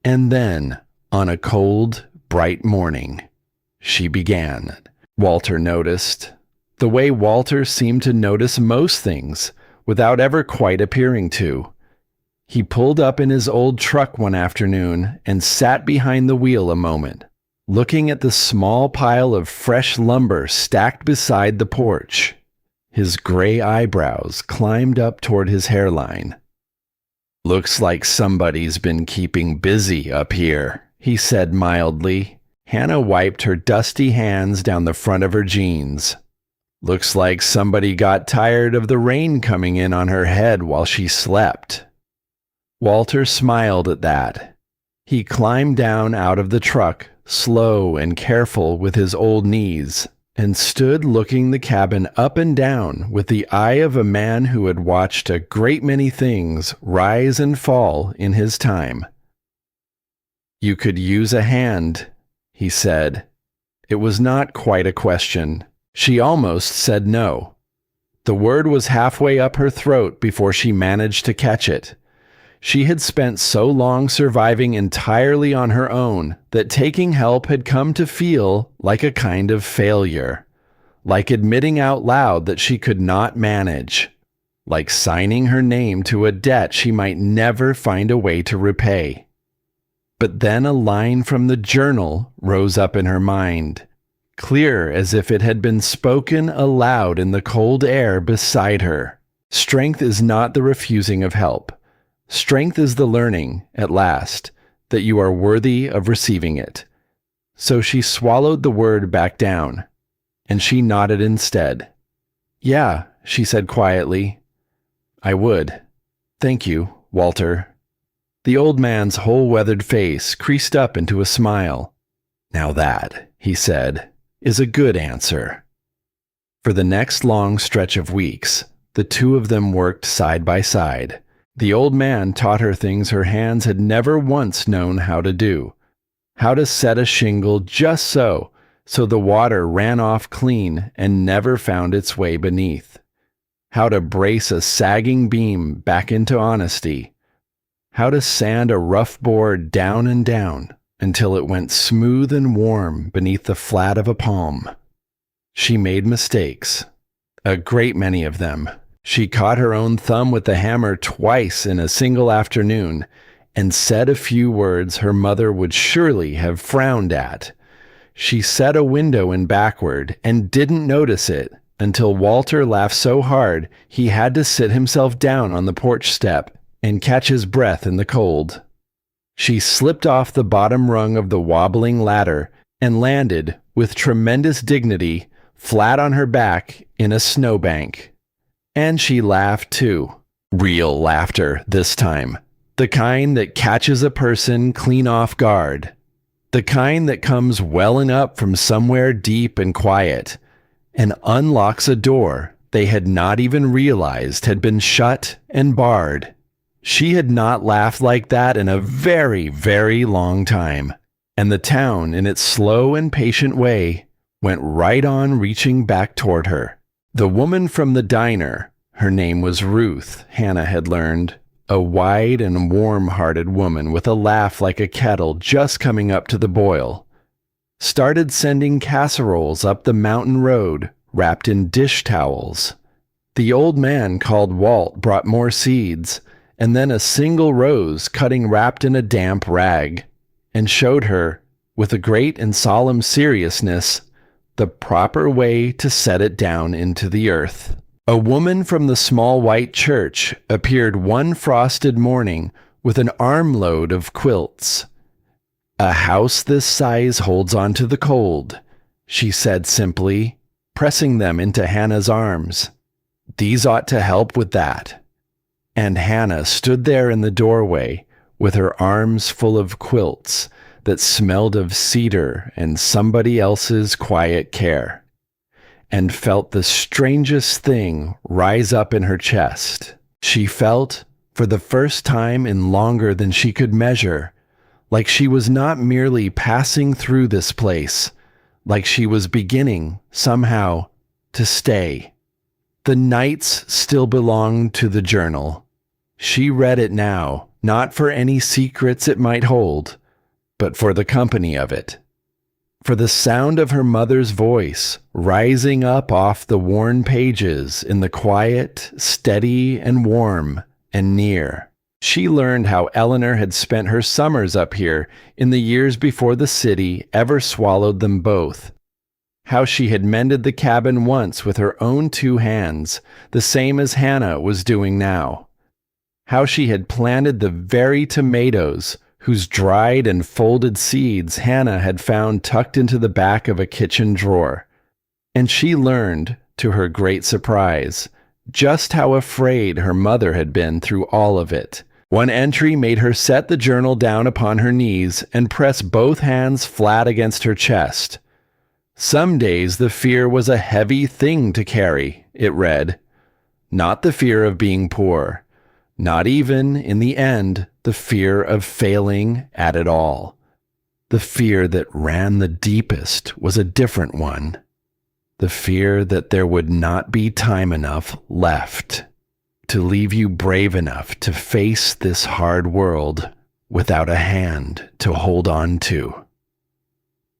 And then, on a cold, bright morning, she began. Walter noticed. The way Walter seemed to notice most things, without ever quite appearing to. He pulled up in his old truck one afternoon and sat behind the wheel a moment, looking at the small pile of fresh lumber stacked beside the porch. His gray eyebrows climbed up toward his hairline. "Looks like somebody's been keeping busy up here," he said mildly. Hannah wiped her dusty hands down the front of her jeans. "Looks like somebody got tired of the rain coming in on her head while she slept." Walter smiled at that. He climbed down out of the truck, slow and careful with his old knees, and stood looking the cabin up and down with the eye of a man who had watched a great many things rise and fall in his time. "You could use a hand," he said. It was not quite a question. She almost said no. The word was halfway up her throat before she managed to catch it. She had spent so long surviving entirely on her own that taking help had come to feel like a kind of failure, like admitting out loud that she could not manage, like signing her name to a debt she might never find a way to repay. But then a line from the journal rose up in her mind, clear as if it had been spoken aloud in the cold air beside her. Strength is not the refusing of help. Strength is the learning, at last, that you are worthy of receiving it. So she swallowed the word back down, and she nodded instead. "Yeah," she said quietly. "I would. Thank you, Walter." The old man's whole weathered face creased up into a smile. "Now that," he said, "is a good answer." For the next long stretch of weeks, the two of them worked side by side. The old man taught her things her hands had never once known how to do. How to set a shingle just so the water ran off clean and never found its way beneath. How to brace a sagging beam back into honesty. How to sand a rough board down and down until it went smooth and warm beneath the flat of a palm. She made mistakes, a great many of them. She caught her own thumb with the hammer twice in a single afternoon and said a few words her mother would surely have frowned at. She set a window in backward and didn't notice it until Walter laughed so hard he had to sit himself down on the porch step and catch his breath in the cold. She slipped off the bottom rung of the wobbling ladder and landed, with tremendous dignity, flat on her back in a snowbank. And she laughed too. Real laughter this time. The kind that catches a person clean off guard. The kind that comes welling up from somewhere deep and quiet and unlocks a door they had not even realized had been shut and barred. She had not laughed like that in a very, very long time, and the town, in its slow and patient way, went right on reaching back toward her. The woman from the diner, her name was Ruth, Hannah had learned, a wide and warm-hearted woman with a laugh like a kettle just coming up to the boil, started sending casseroles up the mountain road wrapped in dish towels. The old man called Walt brought more seeds, and then a single rose cutting wrapped in a damp rag, and showed her, with a great and solemn seriousness, the proper way to set it down into the earth. A woman from the small white church appeared one frosted morning with an armload of quilts. "A house this size holds on to the cold," she said simply, pressing them into Hannah's arms. "These ought to help with that." And Hannah stood there in the doorway with her arms full of quilts that smelled of cedar and somebody else's quiet care, and felt the strangest thing rise up in her chest. She felt, for the first time in longer than she could measure, like she was not merely passing through this place, like she was beginning, somehow, to stay. The nights still belonged to the journal. She read it now, not for any secrets it might hold, but for the company of it, for the sound of her mother's voice rising up off the worn pages in the quiet, steady and warm and near. She learned how Eleanor had spent her summers up here in the years before the city ever swallowed them both. How she had mended the cabin once with her own 2 hands, the same as Hannah was doing now. How she had planted the very tomatoes whose dried and folded seeds Hannah had found tucked into the back of a kitchen drawer. And she learned, to her great surprise, just how afraid her mother had been through all of it. One entry made her set the journal down upon her knees and press both hands flat against her chest. Some days the fear was a heavy thing to carry, it read. Not the fear of being poor. Not even, in the end, the fear of failing at it all. The fear that ran the deepest was a different one. The fear that there would not be time enough left to leave you brave enough to face this hard world without a hand to hold on to.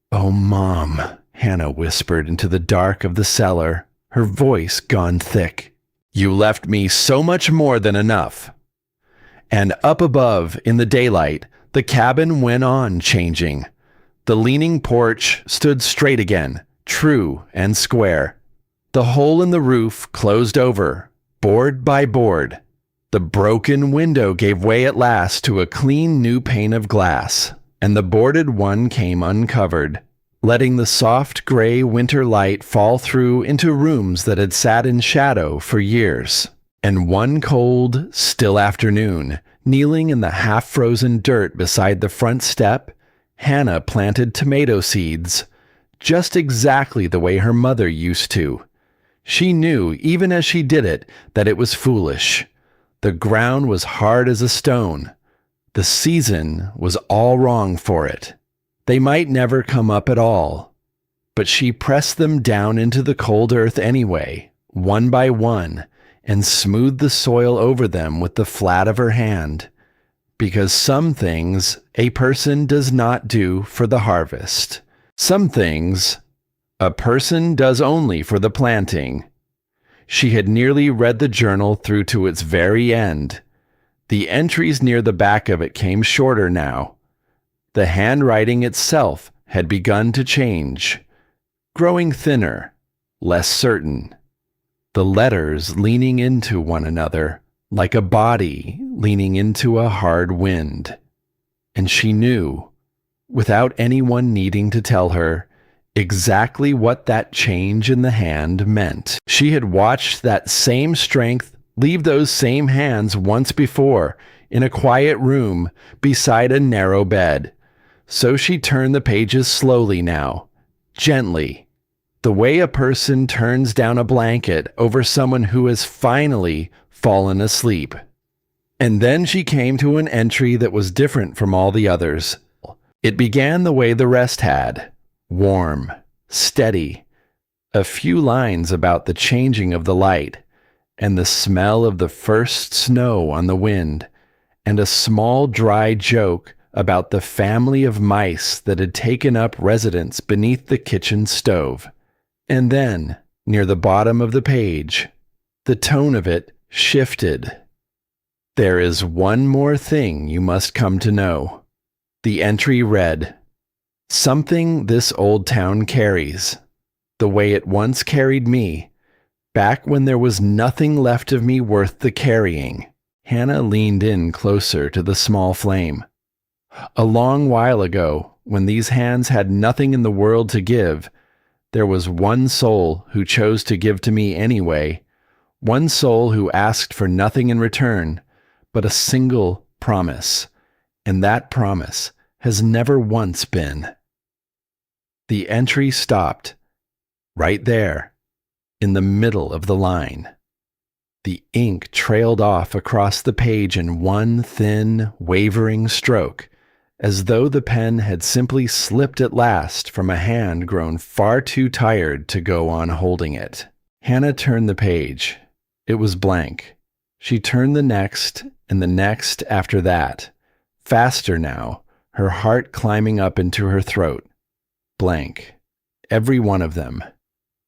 "Oh, Mom," Hannah whispered into the dark of the cellar, her voice gone thick. "You left me so much more than enough." And up above, in the daylight, the cabin went on changing. The leaning porch stood straight again, true and square. The hole in the roof closed over, board by board. The broken window gave way at last to a clean new pane of glass, and the boarded one came uncovered, letting the soft gray winter light fall through into rooms that had sat in shadow for years. And one cold, still afternoon, kneeling in the half-frozen dirt beside the front step, Hannah planted tomato seeds, just exactly the way her mother used to. She knew, even as she did it, that it was foolish. The ground was hard as a stone. The season was all wrong for it. They might never come up at all. But she pressed them down into the cold earth anyway, one by one, and smoothed the soil over them with the flat of her hand, because some things a person does not do for the harvest. Some things a person does only for the planting. She had nearly read the journal through to its very end. The entries near the back of it came shorter now. The handwriting itself had begun to change, growing thinner, less certain. The letters leaning into one another, like a body leaning into a hard wind. And she knew, without anyone needing to tell her, exactly what that change in the hand meant. She had watched that same strength leave those same hands once before, in a quiet room beside a narrow bed. So she turned the pages slowly now, gently, the way a person turns down a blanket over someone who has finally fallen asleep. And then she came to an entry that was different from all the others. It began the way the rest had, warm, steady, a few lines about the changing of the light, and the smell of the first snow on the wind, and a small dry joke about the family of mice that had taken up residence beneath the kitchen stove. And then, near the bottom of the page, The tone of it shifted. "There is one more thing you must come to know." The entry read, "Something this old town carries, the way it once carried me, back when there was nothing left of me worth the carrying." Hannah leaned in closer to the small flame. "A long while ago, when these hands had nothing in the world to give, there was one soul who chose to give to me anyway, one soul who asked for nothing in return, but a single promise, and that promise has never once been." The entry stopped, right there, in the middle of the line. The ink trailed off across the page in one thin, wavering stroke, as though the pen had simply slipped at last from a hand grown far too tired to go on holding it. Hannah turned the page. It was blank. She turned the next and the next after that, faster now, her heart climbing up into her throat. Blank. Every one of them.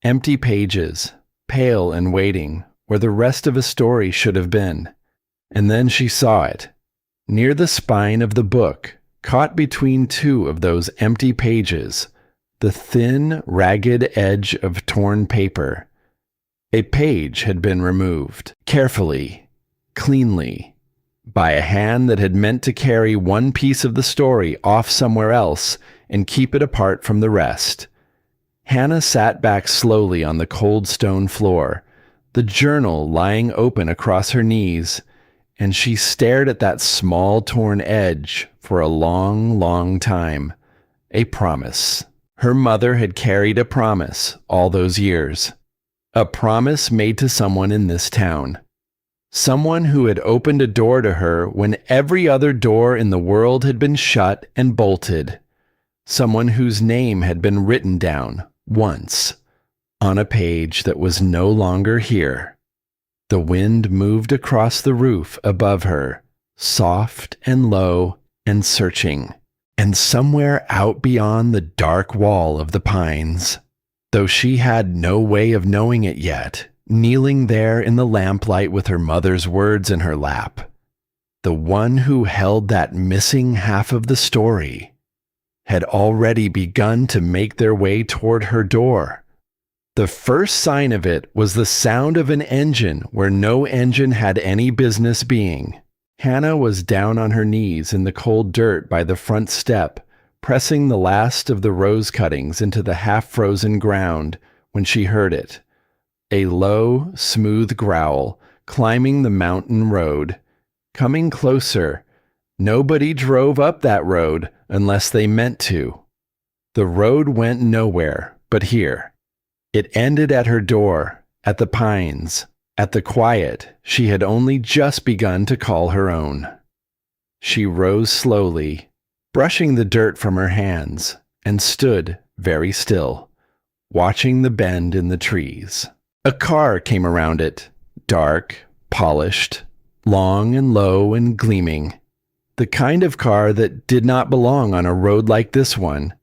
Empty pages, pale and waiting, where the rest of a story should have been. And then she saw it. Near the spine of the book, caught between two of those empty pages, the thin, ragged edge of torn paper. A page had been removed, carefully, cleanly, by a hand that had meant to carry one piece of the story off somewhere else and keep it apart from the rest. Hannah sat back slowly on the cold stone floor, the journal lying open across her knees, and she stared at that small torn edge for a long, long time. A promise. Her mother had carried a promise all those years. A promise made to someone in this town. Someone who had opened a door to her when every other door in the world had been shut and bolted. Someone whose name had been written down, once, on a page that was no longer here. The wind moved across the roof above her, soft and low and searching, and somewhere out beyond the dark wall of the pines, though she had no way of knowing it yet, kneeling there in the lamplight with her mother's words in her lap, the one who held that missing half of the story had already begun to make their way toward her door. The first sign of it was the sound of an engine where no engine had any business being. Hannah was down on her knees in the cold dirt by the front step, pressing the last of the rose cuttings into the half-frozen ground when she heard it. A low, smooth growl climbing the mountain road. Coming closer. Nobody drove up that road unless they meant to. The road went nowhere but here. It ended at her door, at the pines, at the quiet she had only just begun to call her own. She rose slowly, brushing the dirt from her hands, and stood very still, watching the bend in the trees. A car came around it, dark, polished, long and low and gleaming. The kind of car that did not belong on a road like this one,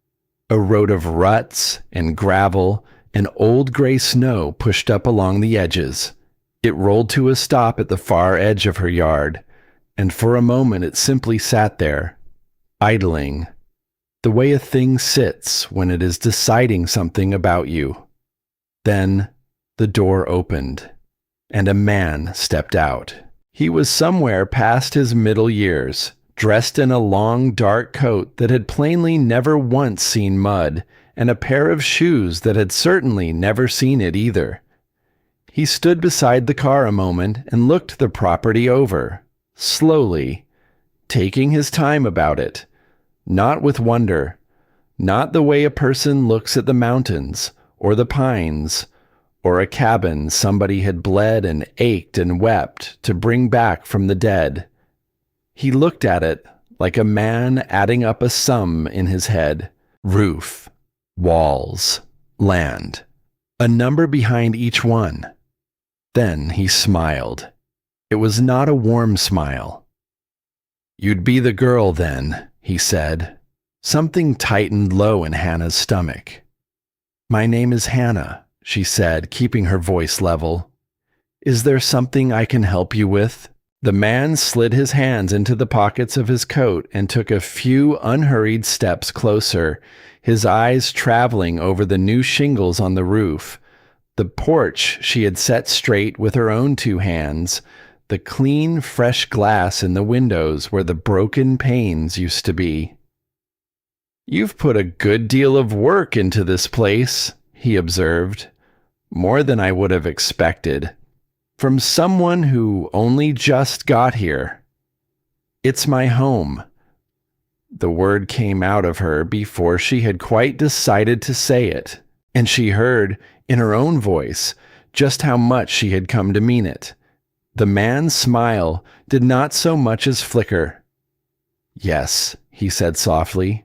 a road of ruts and gravel and old gray snow pushed up along the edges. It rolled to a stop at the far edge of her yard, and for a moment it simply sat there, idling, the way a thing sits when it is deciding something about you. Then the door opened, and a man stepped out. He was somewhere past his middle years, dressed in a long dark coat that had plainly never once seen mud, and a pair of shoes that had certainly never seen it either. He stood beside the car a moment and looked the property over, slowly, taking his time about it, not with wonder, not the way a person looks at the mountains, or the pines, or a cabin somebody had bled and ached and wept to bring back from the dead. He looked at it like a man adding up a sum in his head. Roof, walls, land, a number behind each one. Then he smiled. It was not a warm smile. "You'd be the girl then," he said. Something tightened low in Hannah's stomach. "My name is Hannah," she said, keeping her voice level. Is there something I can help you with? The man slid his hands into the pockets of his coat and took a few unhurried steps closer, his eyes traveling over the new shingles on the roof, the porch she had set straight with her own two hands, the clean, fresh glass in the windows where the broken panes used to be. "You've put a good deal of work into this place," he observed. "More than I would have expected. From someone who only just got here." "It's my home." The word came out of her before she had quite decided to say it, and she heard, in her own voice, just how much she had come to mean it. The man's smile did not so much as flicker. "Yes," he said softly.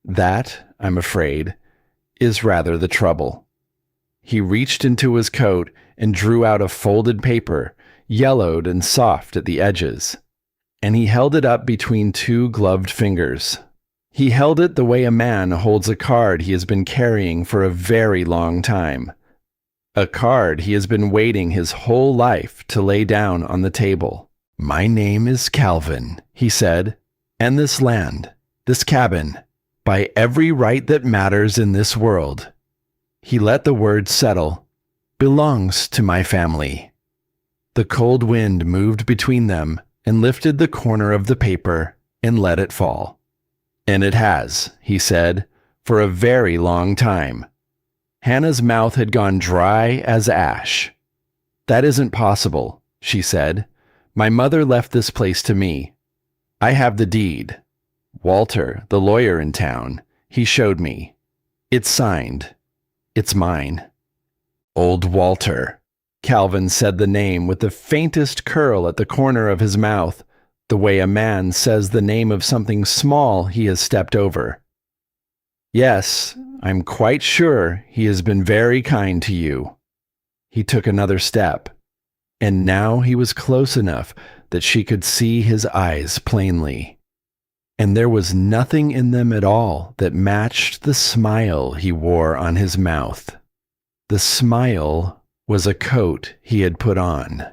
"That, I'm afraid, is rather the trouble." He reached into his coat and drew out a folded paper, yellowed and soft at the edges, and he held it up between two gloved fingers. He held it the way a man holds a card he has been carrying for a very long time, a card he has been waiting his whole life to lay down on the table. "My name is Calvin," he said, "and this land, this cabin, by every right that matters in this world," he let the words settle, "belongs to my family." The cold wind moved between them and lifted the corner of the paper and let it fall. "And it has," he said, "for a very long time." Hannah's mouth had gone dry as ash. "That isn't possible," she said. "My mother left this place to me. I have the deed. Walter, the lawyer in town, he showed me. It's signed. It's mine." "Old Walter." Calvin said the name with the faintest curl at the corner of his mouth, the way a man says the name of something small he has stepped over. "Yes, I'm quite sure he has been very kind to you." He took another step, and now he was close enough that she could see his eyes plainly. And there was nothing in them at all that matched the smile he wore on his mouth. The smile was a coat he had put on.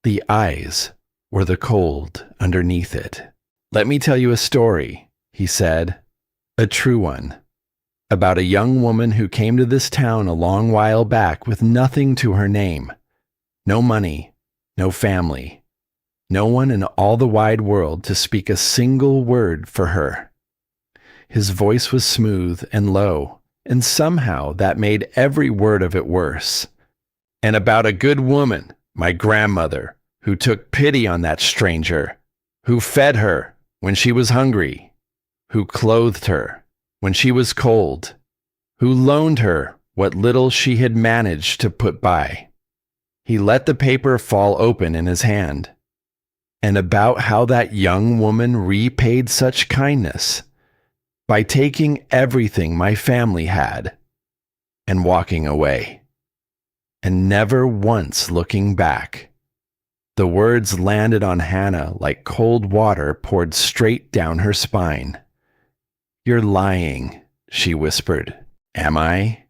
The eyes were the cold underneath it. "Let me tell you a story," he said, "a true one, about a young woman who came to this town a long while back with nothing to her name. No money, no family, no one in all the wide world to speak a single word for her." His voice was smooth and low, and somehow that made every word of it worse. "And about a good woman, my grandmother, who took pity on that stranger, who fed her when she was hungry, who clothed her when she was cold, who loaned her what little she had managed to put by." He let the paper fall open in his hand. "And about how that young woman repaid such kindness by taking everything my family had and walking away, and never once looking back." The words landed on Hannah like cold water poured straight down her spine. "You're lying," she whispered. "Am I?"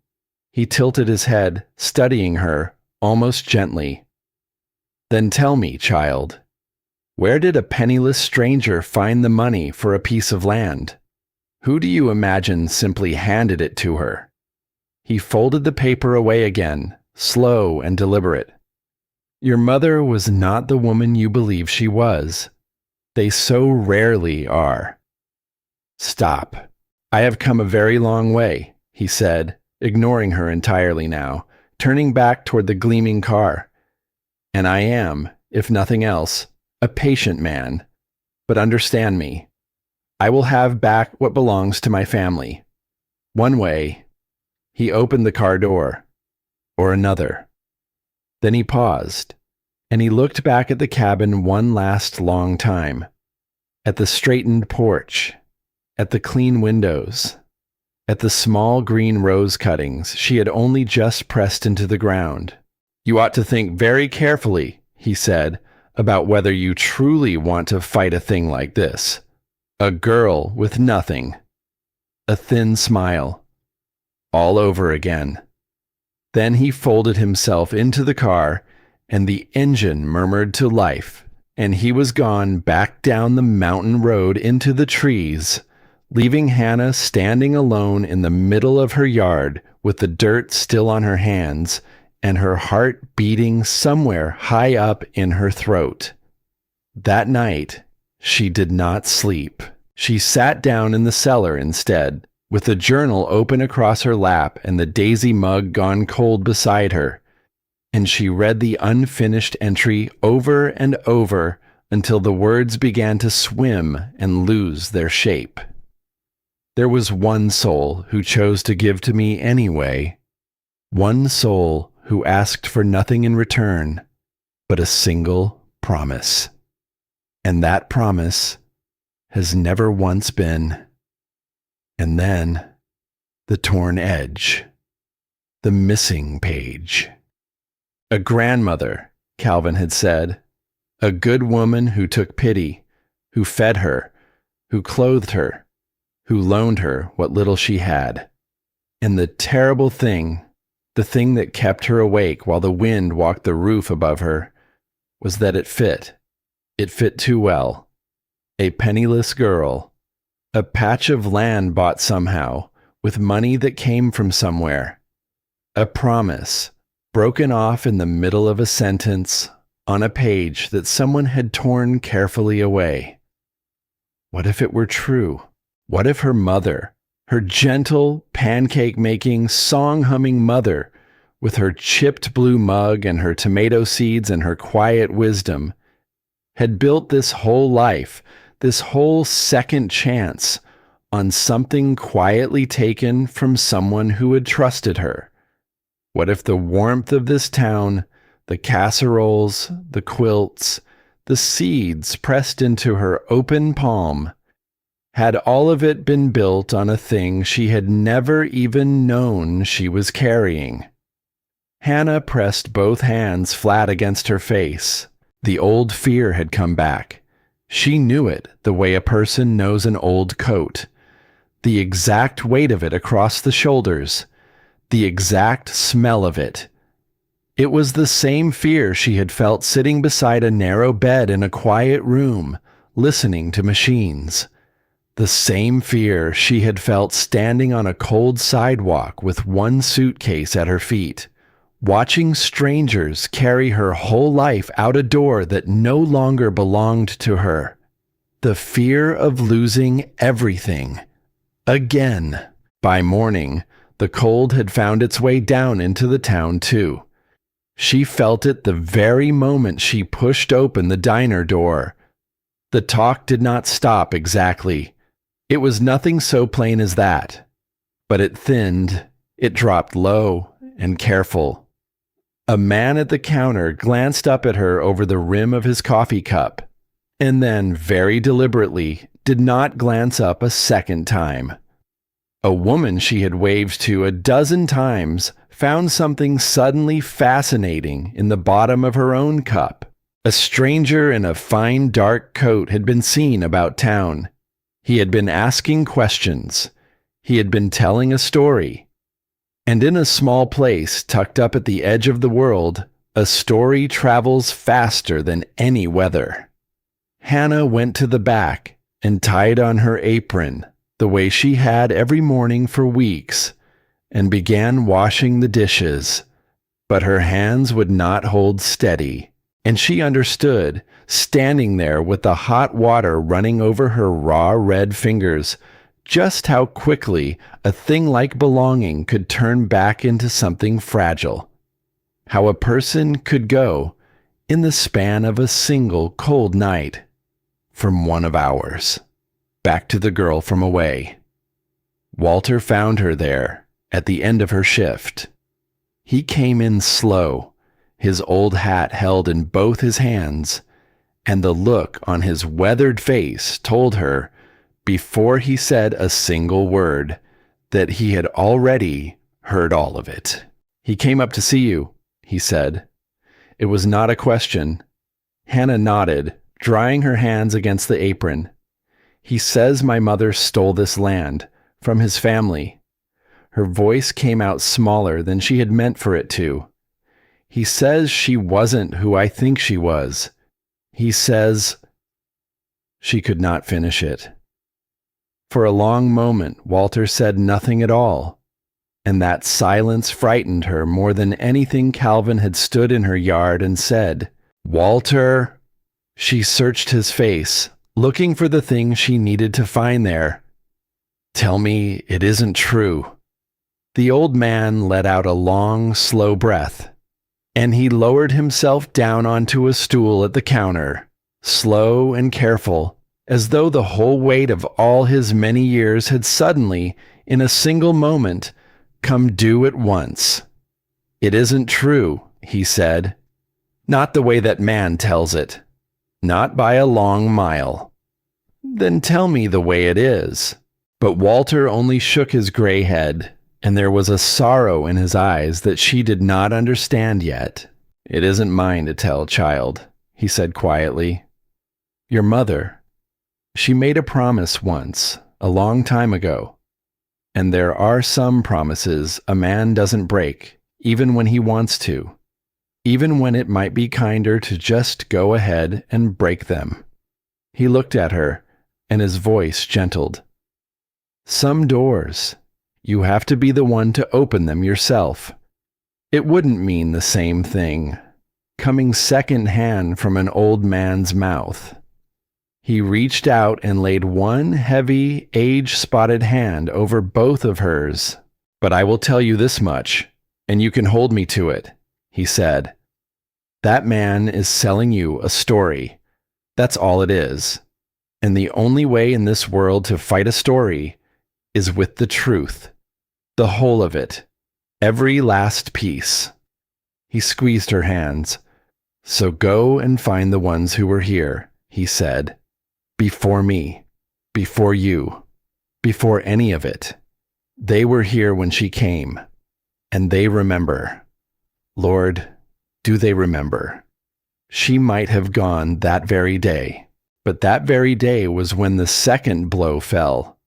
He tilted his head, studying her, almost gently. "Then tell me, child, where did a penniless stranger find the money for a piece of land? Who do you imagine simply handed it to her?" He folded the paper away again, slow and deliberate. "Your mother was not the woman you believe she was. They so rarely are." "Stop. I have come a very long way," he said, ignoring her entirely now, turning back toward the gleaming car. "And I am, if nothing else, a patient man. But understand me. I will have back what belongs to my family. One way." He opened the car door. "Or another." Then he paused, and he looked back at the cabin one last long time, at the straightened porch, at the clean windows, at the small green rose cuttings she had only just pressed into the ground. "You ought to think very carefully," he said, "about whether you truly want to fight a thing like this. A girl with nothing." A thin smile. All over again. Then he folded himself into the car and the engine murmured to life, and he was gone back down the mountain road into the trees, leaving Hannah standing alone in the middle of her yard with the dirt still on her hands and her heart beating somewhere high up in her throat. That night, she did not sleep. She sat down in the cellar instead, with the journal open across her lap and the daisy mug gone cold beside her, and she read the unfinished entry over and over until the words began to swim and lose their shape. There was one soul who chose to give to me anyway, one soul who asked for nothing in return but a single promise. And that promise has never once been. And then the torn edge, the missing page. A grandmother, Calvin had said, a good woman who took pity, who fed her, who clothed her, who loaned her what little she had. And the terrible thing, the thing that kept her awake while the wind walked the roof above her, was that it fit. It fit too well. A penniless girl, a patch of land bought somehow, with money that came from somewhere. A promise, broken off in the middle of a sentence, on a page that someone had torn carefully away. What if it were true? What if her mother, her gentle, pancake-making, song-humming mother, with her chipped blue mug and her tomato seeds and her quiet wisdom, had built this whole life, this whole second chance, on something quietly taken from someone who had trusted her? What if the warmth of this town, the casseroles, the quilts, the seeds pressed into her open palm, had all of it been built on a thing she had never even known she was carrying? Hannah pressed both hands flat against her face. The old fear had come back. She knew it the way a person knows an old coat. The exact weight of it across the shoulders. The exact smell of it. It was the same fear she had felt sitting beside a narrow bed in a quiet room, listening to machines. The same fear she had felt standing on a cold sidewalk with one suitcase at her feet, watching strangers carry her whole life out a door that no longer belonged to her. The fear of losing everything. Again. By morning, the cold had found its way down into the town too. She felt it the very moment she pushed open the diner door. The talk did not stop exactly. It was nothing so plain as that. But it thinned, it dropped low and careful. A man at the counter glanced up at her over the rim of his coffee cup, and then, very deliberately, did not glance up a second time. A woman she had waved to a dozen times found something suddenly fascinating in the bottom of her own cup. A stranger in a fine dark coat had been seen about town. He had been asking questions. He had been telling a story. And in a small place tucked up at the edge of the world, a story travels faster than any weather. Hannah went to the back and tied on her apron the way she had every morning for weeks, and began washing the dishes. But her hands would not hold steady, and she understood, standing there with the hot water running over her raw red fingers, just how quickly a thing like belonging could turn back into something fragile. How a person could go, in the span of a single cold night, from one of ours, back to the girl from away. Walter found her there, at the end of her shift. He came in slow, his old hat held in both his hands, and the look on his weathered face told her, before he said a single word, that he had already heard all of it. "He came up to see you," he said. It was not a question. Hannah nodded, drying her hands against the apron. "He says my mother stole this land, from his family." Her voice came out smaller than she had meant for it to. He says she wasn't who I think she was. He says—" She could not finish it. For a long moment, Walter said nothing at all, and that silence frightened her more than anything. Calvin had stood in her yard and said, "Walter!" She searched his face, looking for the thing she needed to find there. "Tell me it isn't true." The old man let out a long, slow breath, and he lowered himself down onto a stool at the counter, slow and careful, as though the whole weight of all his many years had suddenly, in a single moment, come due at once. "It isn't true," he said. "Not the way that man tells it. Not by a long mile." "Then tell me the way it is." But Walter only shook his gray head, and there was a sorrow in his eyes that she did not understand yet. "It isn't mine to tell, child," he said quietly. "Your mother, she made a promise once, a long time ago. And there are some promises a man doesn't break, even when he wants to, even when it might be kinder to just go ahead and break them." He looked at her, and his voice gentled. "Some doors, you have to be the one to open them yourself. It wouldn't mean the same thing, coming second-hand from an old man's mouth." He reached out and laid one heavy, age-spotted hand over both of hers. "But I will tell you this much, and you can hold me to it," he said. "That man is selling you a story. That's all it is. And the only way in this world to fight a story is with the truth. The whole of it. Every last piece." He squeezed her hands. "So go and find the ones who were here," he said. "Before me. Before you. Before any of it. They were here when she came. And they remember. Lord, do they remember? She might have gone that very day. But that very day was when the second blow fell.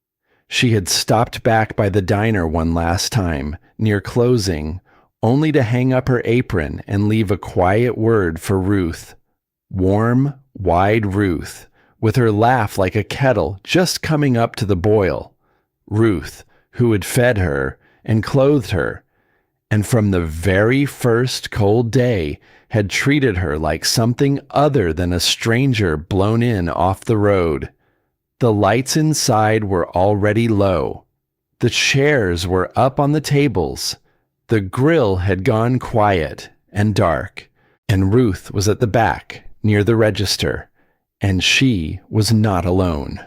She had stopped back by the diner one last time, near closing, only to hang up her apron and leave a quiet word for Ruth. Warm, wide Ruth, with her laugh like a kettle just coming up to the boil. Ruth, who had fed her and clothed her, and from the very first cold day had treated her like something other than a stranger blown in off the road. The lights inside were already low. The chairs were up on the tables. The grill had gone quiet and dark, and Ruth was at the back, near the register, and she was not alone.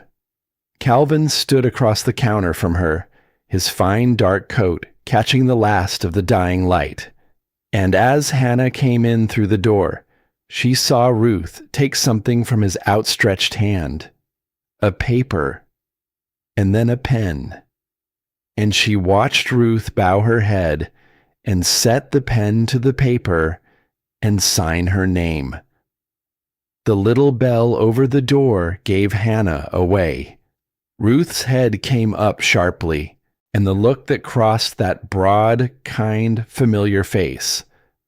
Calvin stood across the counter from her, his fine dark coat catching the last of the dying light. And as Hannah came in through the door, she saw Ruth take something from his outstretched hand. A paper, and then a pen. And she watched Ruth bow her head and set the pen to the paper and sign her name. The little bell over the door gave Hannah away. Ruth's head came up sharply, and the look that crossed that broad, kind, familiar face,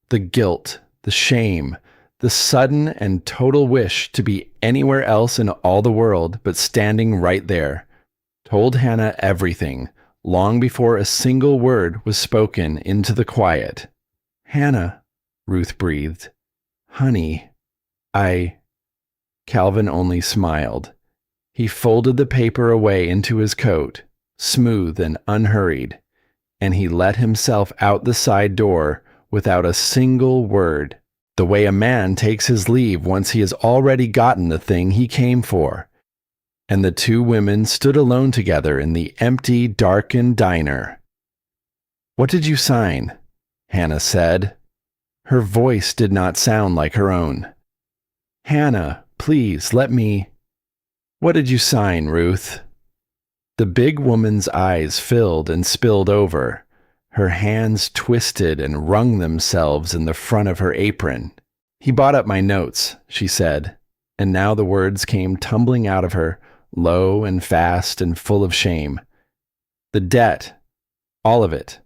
the guilt, the shame, the sudden and total wish to be anywhere else in all the world but standing right there, told Hannah everything, long before a single word was spoken into the quiet. "Hannah," Ruth breathed. "Honey, Calvin only smiled. He folded the paper away into his coat, smooth and unhurried, and he let himself out the side door without a single word, the way a man takes his leave once he has already gotten the thing he came for. And the two women stood alone together in the empty, darkened diner. "What did you sign?" Hannah said. Her voice did not sound like her own. "Hannah, please, let me—" "What did you sign, Ruth?" The big woman's eyes filled and spilled over. Her hands twisted and wrung themselves in the front of her apron. "He bought up my notes," she said, and now the words came tumbling out of her, low and fast and full of shame. "The debt. All of it.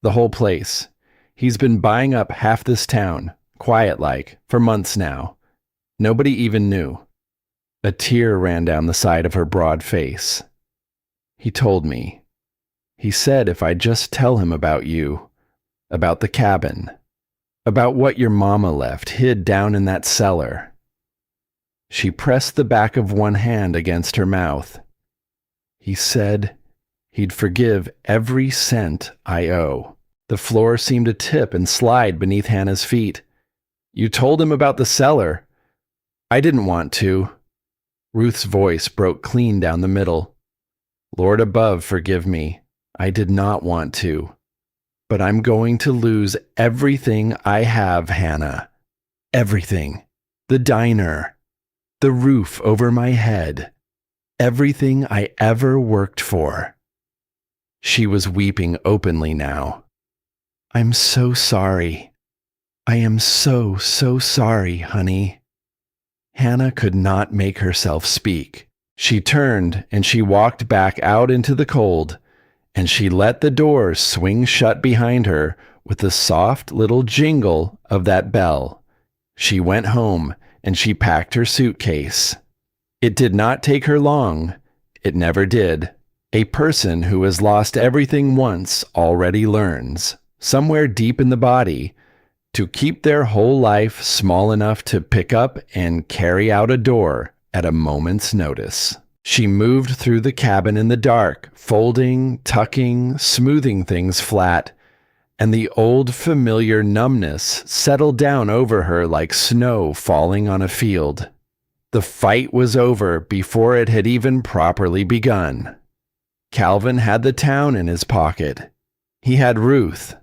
The whole place. He's been buying up half this town, quiet-like, for months now. Nobody even knew. A tear ran down the side of her broad face. He told me. He said if I'd just tell him about you, about the cabin, about what your mama left hid down in that cellar. She pressed the back of one hand against her mouth. He said he'd forgive every cent I owe. The floor seemed to tip and slide beneath Hannah's feet. You told him about the cellar. I didn't want to. Ruth's voice broke clean down the middle. Lord above, forgive me. I did not want to. But I'm going to lose everything I have, Hannah. Everything. The diner. The roof over my head. Everything I ever worked for. She was weeping openly now. I'm so sorry. I am so sorry, honey. Hannah could not make herself speak. She turned and she walked back out into the cold, and she let the door swing shut behind her with the soft little jingle of that bell. She went home and she packed her suitcase. It did not take her long. It never did. A person who has lost everything once already learns, somewhere deep in the body, to keep their whole life small enough to pick up and carry out a door at a moment's notice. She moved through the cabin in the dark, folding, tucking, smoothing things flat, and the old familiar numbness settled down over her like snow falling on a field. The fight was over before it had even properly begun. Calvin had the town in his pocket. He had Ruth.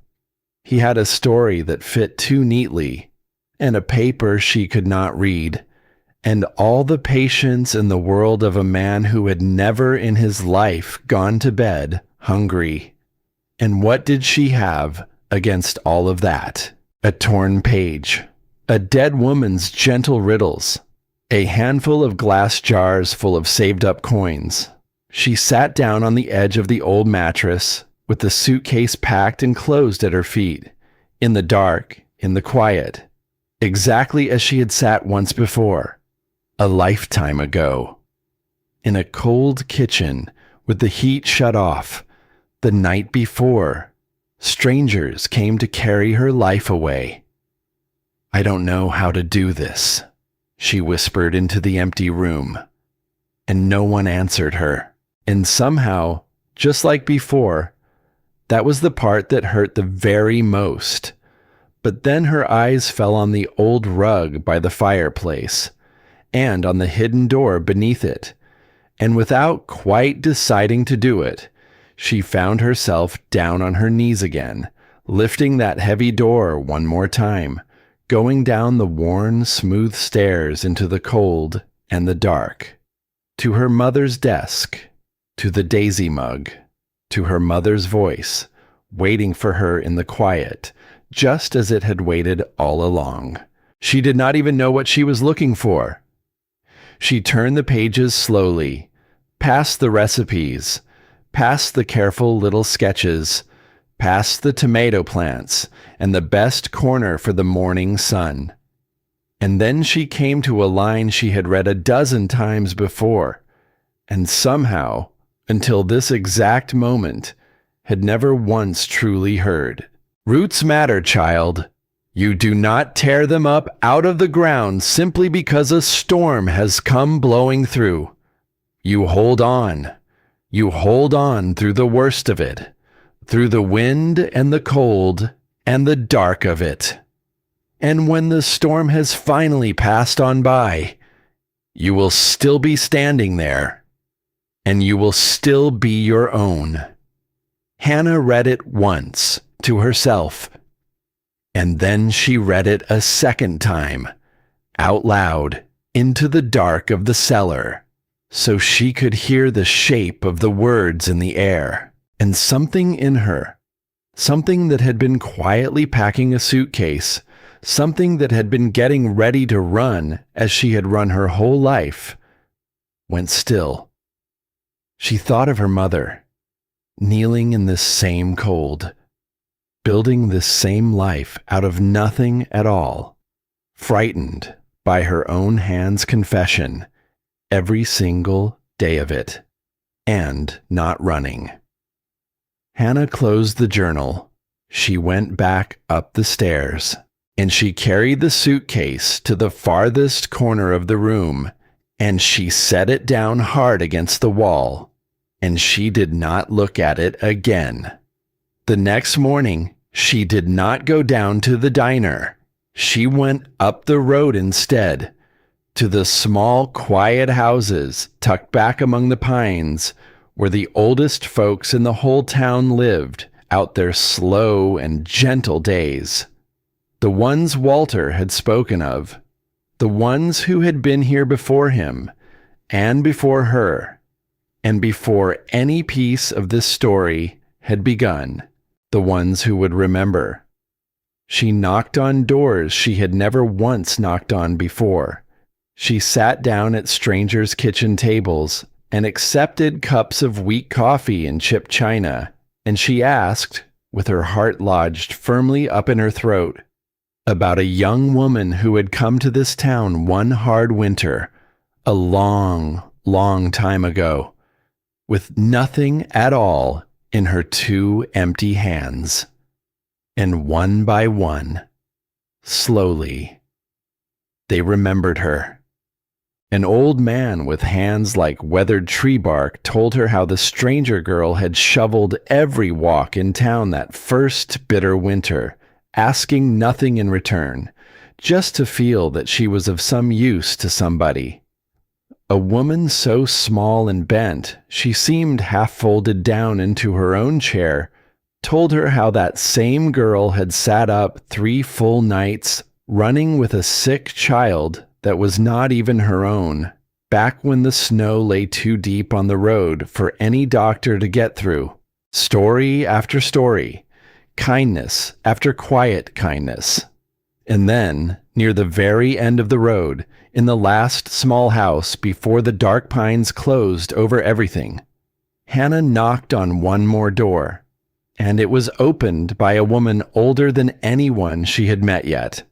He had a story that fit too neatly, and a paper she could not read, and all the patience in the world of a man who had never in his life gone to bed hungry. And what did she have against all of that? A torn page, a dead woman's gentle riddles, a handful of glass jars full of saved-up coins. She sat down on the edge of the old mattress, with the suitcase packed and closed at her feet, in the dark, in the quiet, exactly as she had sat once before, a lifetime ago. In a cold kitchen, with the heat shut off, the night before, strangers came to carry her life away. I don't know how to do this, she whispered into the empty room, and no one answered her. And somehow, just like before, that was the part that hurt the very most. But then her eyes fell on the old rug by the fireplace, and on the hidden door beneath it, and without quite deciding to do it, she found herself down on her knees again, lifting that heavy door one more time, going down the worn, smooth stairs into the cold and the dark, to her mother's desk, to the daisy mug, to her mother's voice, waiting for her in the quiet, just as it had waited all along. She did not even know what she was looking for. She turned the pages slowly, past the recipes, past the careful little sketches, past the tomato plants, and the best corner for the morning sun. And then she came to a line she had read a dozen times before, and somehow, until this exact moment, had never once truly heard. Roots matter, child. You do not tear them up out of the ground simply because a storm has come blowing through. You hold on. You hold on through the worst of it, through the wind and the cold and the dark of it. And when the storm has finally passed on by, you will still be standing there, and you will still be your own. Hannah read it once to herself, and then she read it a second time, out loud, into the dark of the cellar, so she could hear the shape of the words in the air. And something in her, something that had been quietly packing a suitcase, something that had been getting ready to run as she had run her whole life, went still. She thought of her mother, kneeling in this same cold, building this same life out of nothing at all, frightened by her own hand's confession every single day of it, and not running. Hannah closed the journal. She went back up the stairs, and she carried the suitcase to the farthest corner of the room, and she set it down hard against the wall, and she did not look at it again. The next morning, she did not go down to the diner. She went up the road instead, to the small, quiet houses tucked back among the pines, where the oldest folks in the whole town lived out their slow and gentle days. The ones Walter had spoken of, the ones who had been here before him, and before her, and before any piece of this story had begun, the ones who would remember. She knocked on doors she had never once knocked on before. She sat down at strangers' kitchen tables and accepted cups of weak coffee and chipped china, and she asked, with her heart lodged firmly up in her throat, about a young woman who had come to this town one hard winter, a long, long time ago, with nothing at all in her two empty hands. And one by one, slowly, they remembered her. An old man with hands like weathered tree bark told her how the stranger girl had shoveled every walk in town that first bitter winter, asking nothing in return, just to feel that she was of some use to somebody. A woman so small and bent she seemed half folded down into her own chair told her how that same girl had sat up 3 full nights running with a sick child that was not even her own, back when the snow lay too deep on the road for any doctor to get through. Story after story, kindness after quiet kindness. And then, near the very end of the road, in the last small house before the dark pines closed over everything, Hannah knocked on one more door, and it was opened by a woman older than anyone she had met yet.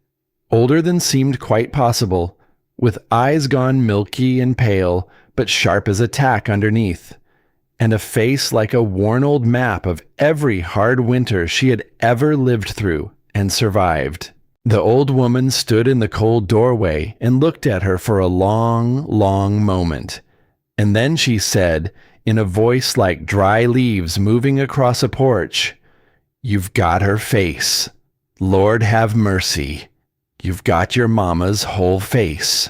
Older than seemed quite possible, with eyes gone milky and pale, but sharp as a tack underneath, and a face like a worn old map of every hard winter she had ever lived through and survived. The old woman stood in the cold doorway and looked at her for a long, long moment, and then she said, in a voice like dry leaves moving across a porch, "You've got her face. Lord have mercy. You've got your mama's whole face."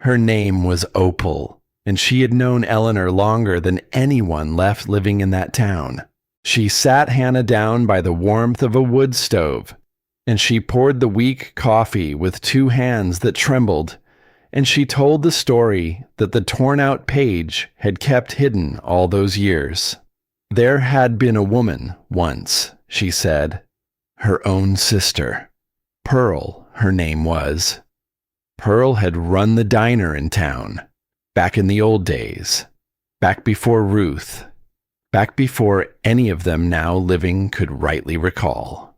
Her name was Opal, and she had known Eleanor longer than anyone left living in that town. She sat Hannah down by the warmth of a wood stove, and she poured the weak coffee with 2 hands that trembled, and she told the story that the torn-out page had kept hidden all those years. There had been a woman once, she said, her own sister. Pearl, her name was. Pearl had run the diner in town, back in the old days, back before Ruth, back before any of them now living could rightly recall.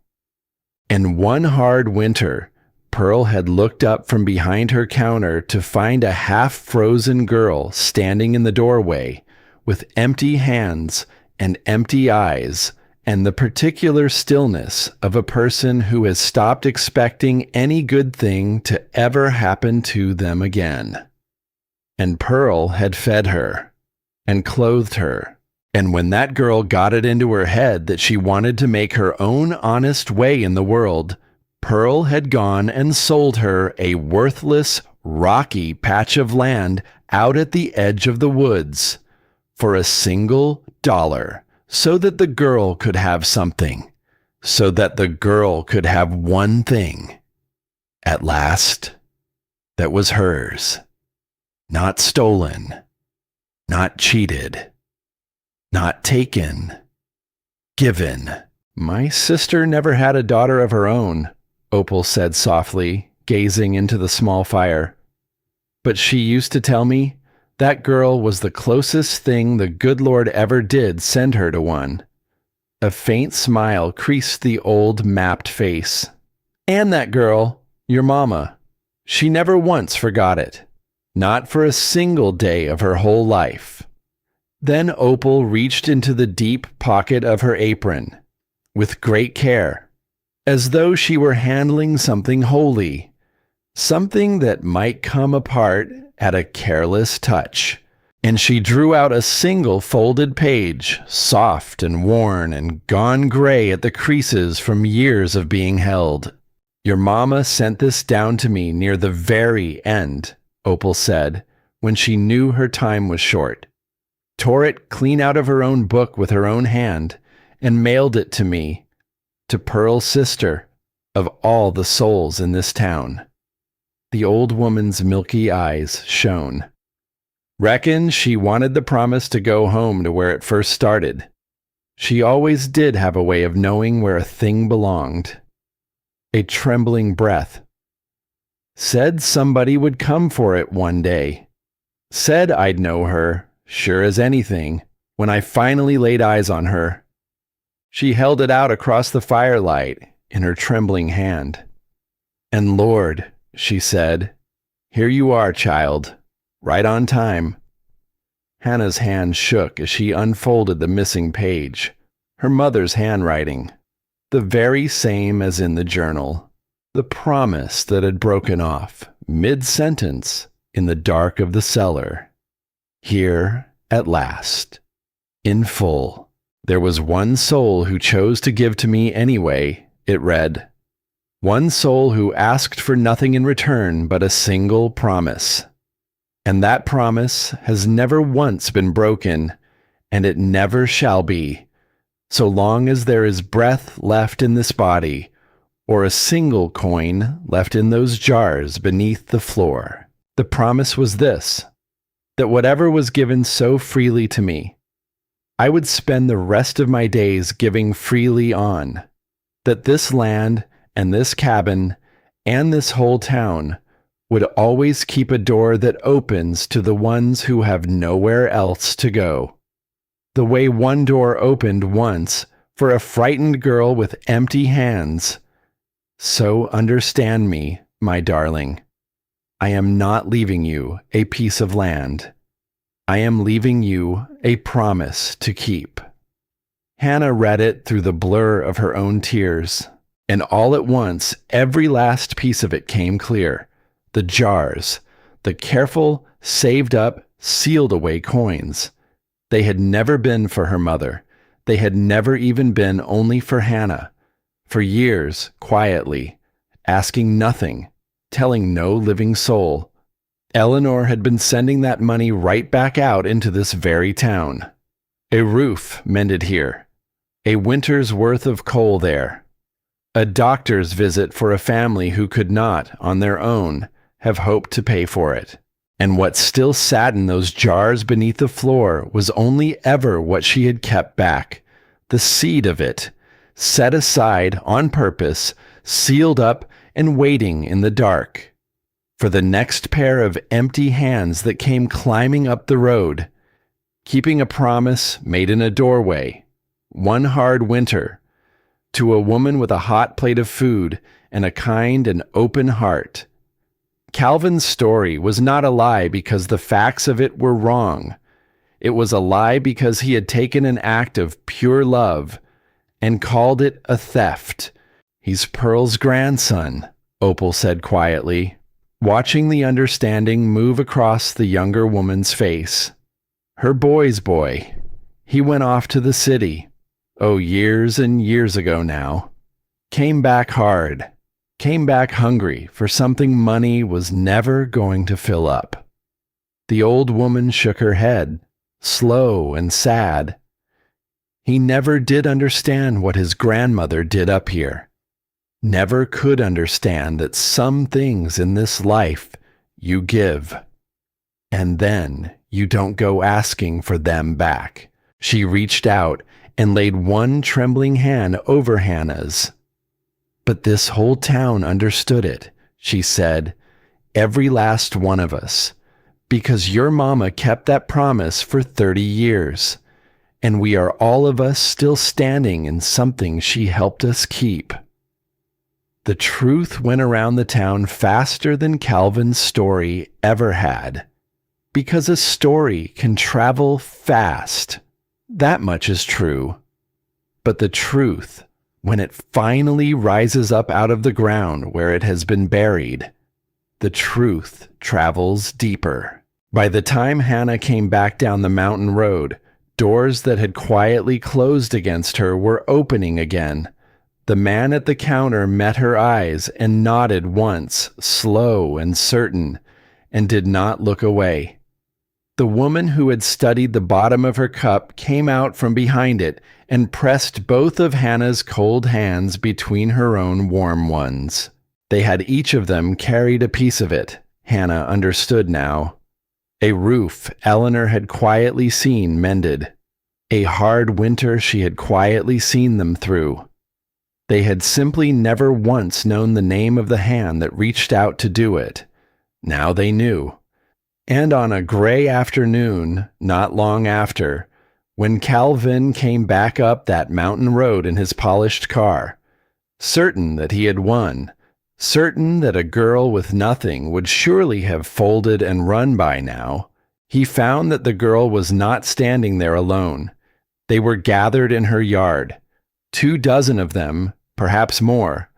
And one hard winter, Pearl had looked up from behind her counter to find a half-frozen girl standing in the doorway with empty hands and empty eyes and the particular stillness of a person who has stopped expecting any good thing to ever happen to them again. And Pearl had fed her and clothed her, and when that girl got it into her head that she wanted to make her own honest way in the world, Pearl had gone and sold her a worthless, rocky patch of land out at the edge of the woods for $1, so that the girl could have something, so that the girl could have one thing, at last, that was hers, not stolen, not cheated, not taken, given. "My sister never had a daughter of her own," Opal said softly, gazing into the small fire. "But she used to tell me that girl was the closest thing the good Lord ever did send her to one. A faint smile creased the old mapped face. And that girl, your mama, she never once forgot it. Not for a single day of her whole life. Then Opal reached into the deep pocket of her apron, with great care, as though she were handling something holy, something that might come apart at a careless touch. And she drew out a single folded page, soft and worn and gone gray at the creases from years of being held. Your mama sent this down to me near the very end, Opal said, when she knew her time was short. Tore it clean out of her own book with her own hand, and mailed it to me, to Pearl's sister, of all the souls in this town. The old woman's milky eyes shone. Reckon she wanted the promise to go home to where it first started. She always did have a way of knowing where a thing belonged. A trembling breath. Said somebody would come for it one day. Said I'd know her, sure as anything, when I finally laid eyes on her. She held it out across the firelight in her trembling hand. And Lord, she said, here you are, child. Right on time. Hannah's hand shook as she unfolded the missing page, her mother's handwriting, the very same as in the journal, the promise that had broken off, mid-sentence, in the dark of the cellar. Here, at last, in full. There was one soul who chose to give to me anyway, it read. One soul who asked for nothing in return but a single promise. And that promise has never once been broken, and it never shall be, so long as there is breath left in this body, or a single coin left in those jars beneath the floor. The promise was this, that whatever was given so freely to me, I would spend the rest of my days giving freely on, that this land and this cabin and this whole town would always keep a door that opens to the ones who have nowhere else to go. The way one door opened once for a frightened girl with empty hands. So understand me, my darling. I am not leaving you a piece of land. I am leaving you a promise to keep. Hannah read it through the blur of her own tears, and all at once every last piece of it came clear. The jars, the careful, saved up, sealed away coins. They had never been for her mother. They had never even been only for Hannah. For years, quietly, asking nothing, telling no living soul. Eleanor had been sending that money right back out into this very town. A roof mended here. A winter's worth of coal there. A doctor's visit for a family who could not, on their own, have hoped to pay for it. And what still sat in those jars beneath the floor was only ever what she had kept back, the seed of it, set aside on purpose, sealed up and waiting in the dark, for the next pair of empty hands that came climbing up the road, keeping a promise made in a doorway, one hard winter, to a woman with a hot plate of food and a kind and open heart. Calvin's story was not a lie because the facts of it were wrong. It was a lie because he had taken an act of pure love and called it a theft. He's Pearl's grandson, Opal said quietly, watching the understanding move across the younger woman's face. Her boy's boy. He went off to the city. Oh, years and years ago now. Came back hard. Came back hungry for something money was never going to fill up. The old woman shook her head, slow and sad. He never did understand what his grandmother did up here. Never could understand that some things in this life you give, and then you don't go asking for them back. She reached out and laid one trembling hand over Hannah's. But this whole town understood it, she said, every last one of us, because your mama kept that promise for 30 years. and we are all of us still standing in something she helped us keep. The truth went around the town faster than Calvin's story ever had, because a story can travel fast. That much is true. But the truth, when it finally rises up out of the ground where it has been buried, the truth travels deeper. By the time Hannah came back down the mountain road, doors that had quietly closed against her were opening again. The man at the counter met her eyes and nodded once, slow and certain, and did not look away. The woman who had studied the bottom of her cup came out from behind it and pressed both of Hannah's cold hands between her own warm ones. They had each of them carried a piece of it, Hannah understood now. A roof Eleanor had quietly seen mended. A hard winter she had quietly seen them through. They had simply never once known the name of the hand that reached out to do it. Now they knew. And on a gray afternoon, not long after, when Calvin came back up that mountain road in his polished car, certain that he had won, certain that a girl with nothing would surely have folded and run by now, he found that the girl was not standing there alone. They were gathered in her yard, 24 of them, perhaps more.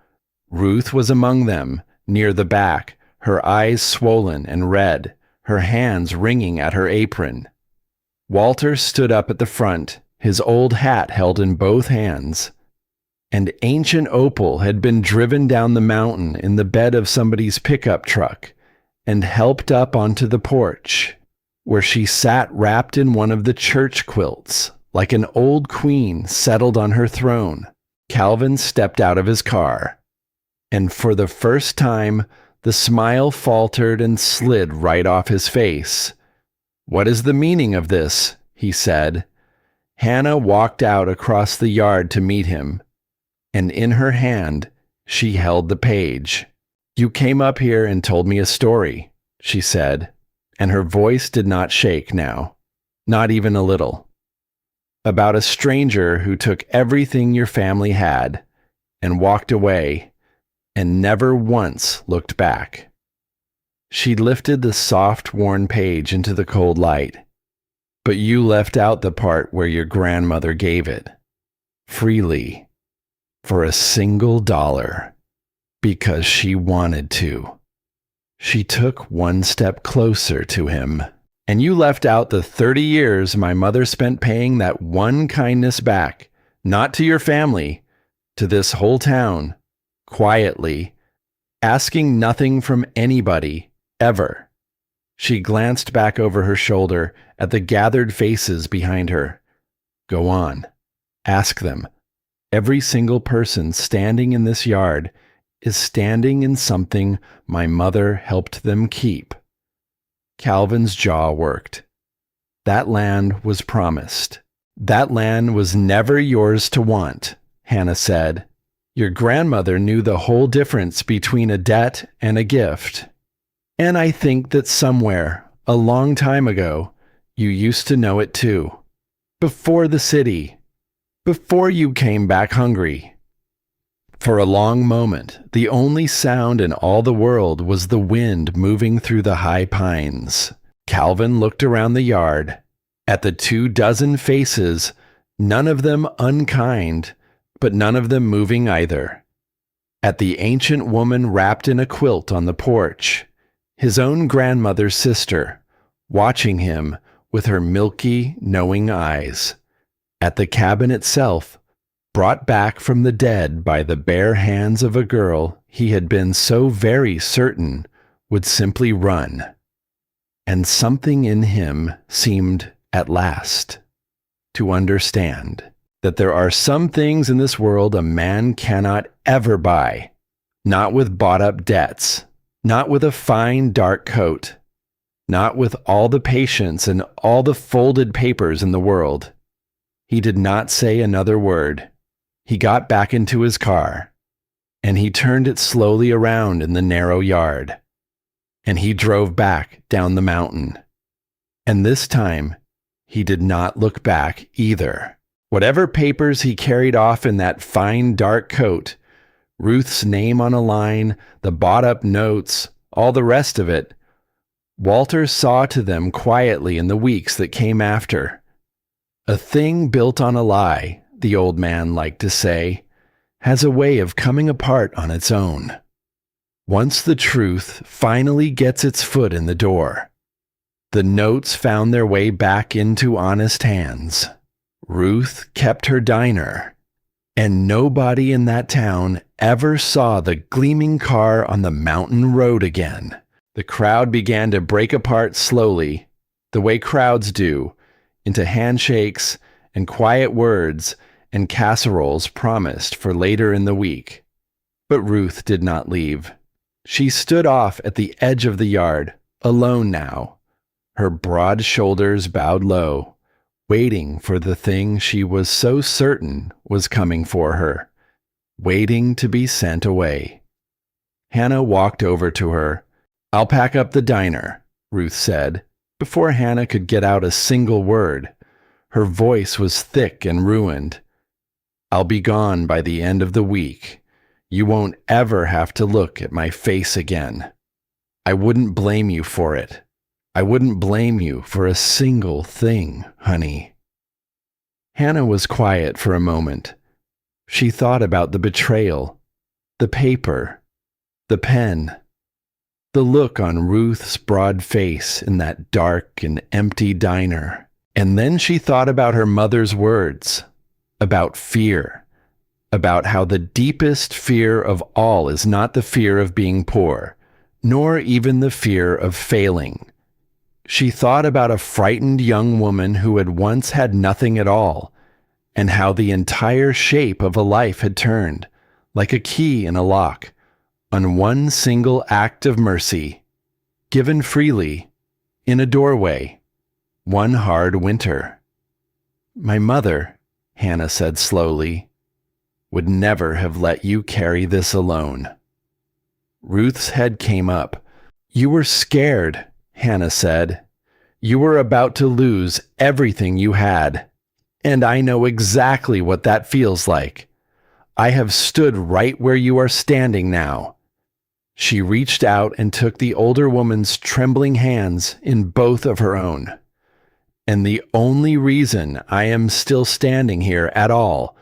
Ruth was among them, near the back, her eyes swollen and red, her hands wringing at her apron. Walter stood up at the front, his old hat held in both hands. And Ancient Opal had been driven down the mountain in the bed of somebody's pickup truck and helped up onto the porch, where she sat wrapped in one of the church quilts, like an old queen settled on her throne. Calvin stepped out of his car, and for the first time, the smile faltered and slid right off his face. "What is the meaning of this?" he said. Hannah walked out across the yard to meet him, and in her hand, she held the page. "You came up here and told me a story," she said, and her voice did not shake now, not even a little. "About a stranger who took everything your family had and walked away and never once looked back." She lifted the soft, worn page into the cold light. "But you left out the part where your grandmother gave it. Freely. For $1, because she wanted to." She took one step closer to him. "And you left out the 30 years my mother spent paying that one kindness back, not to your family, to this whole town, quietly, asking nothing from anybody, ever." She glanced back over her shoulder at the gathered faces behind her. "Go on. Ask them. Every single person standing in this yard is standing in something my mother helped them keep." Calvin's jaw worked. That land was promised. "That land was never yours to want," Hannah said. "Your grandmother knew the whole difference between a debt and a gift. And I think that somewhere, a long time ago, you used to know it too. Before the city. Before you came back hungry." For a long moment, the only sound in all the world was the wind moving through the high pines. Calvin looked around the yard, at the 24 faces, none of them unkind, but none of them moving either. At the ancient woman wrapped in a quilt on the porch, his own grandmother's sister, watching him with her milky, knowing eyes. At the cabin itself, brought back from the dead by the bare hands of a girl he had been so very certain would simply run. And something in him seemed, at last, to understand that there are some things in this world a man cannot ever buy, not with bought-up debts, not with a fine dark coat, not with all the patience and all the folded papers in the world. He did not say another word. He got back into his car, and he turned it slowly around in the narrow yard, and he drove back down the mountain. And this time, He did not look back either. Whatever papers he carried off in that fine dark coat, Ruth's name on a line, the bought-up notes, all the rest of it, Walter saw to them quietly in the weeks that came after. A thing built on a lie, the old man liked to say, has a way of coming apart on its own. Once the truth finally gets its foot in the door. The notes found their way back into honest hands. Ruth kept her diner, and nobody in that town ever saw the gleaming car on the mountain road again. The crowd began to break apart slowly, the way crowds do, into handshakes and quiet words and casseroles promised for later in the week. But Ruth did not leave. She stood off at the edge of the yard, alone now, her broad shoulders bowed low, waiting for the thing she was so certain was coming for her, waiting to be sent away. Hannah walked over to her. "I'll pack up the diner," Ruth said, before Hannah could get out a single word. Her voice was thick and ruined. "I'll be gone by the end of the week. You won't ever have to look at my face again. I wouldn't blame you for it. I wouldn't blame you for a single thing, honey." Hannah was quiet for a moment. She thought about the betrayal, the paper, the pen, the look on Ruth's broad face in that dark and empty diner. And then she thought about her mother's words, about fear, about how the deepest fear of all is not the fear of being poor, nor even the fear of failing. She thought about a frightened young woman who had once had nothing at all, and how the entire shape of a life had turned, like a key in a lock, on one single act of mercy, given freely, in a doorway, one hard winter. "My mother," Hannah said slowly, "would never have let you carry this alone." Ruth's head came up. "You were scared," Hannah said. "You were about to lose everything you had. And I know exactly what that feels like. I have stood right where you are standing now." She reached out and took the older woman's trembling hands in both of her own. "And the only reason I am still standing here at all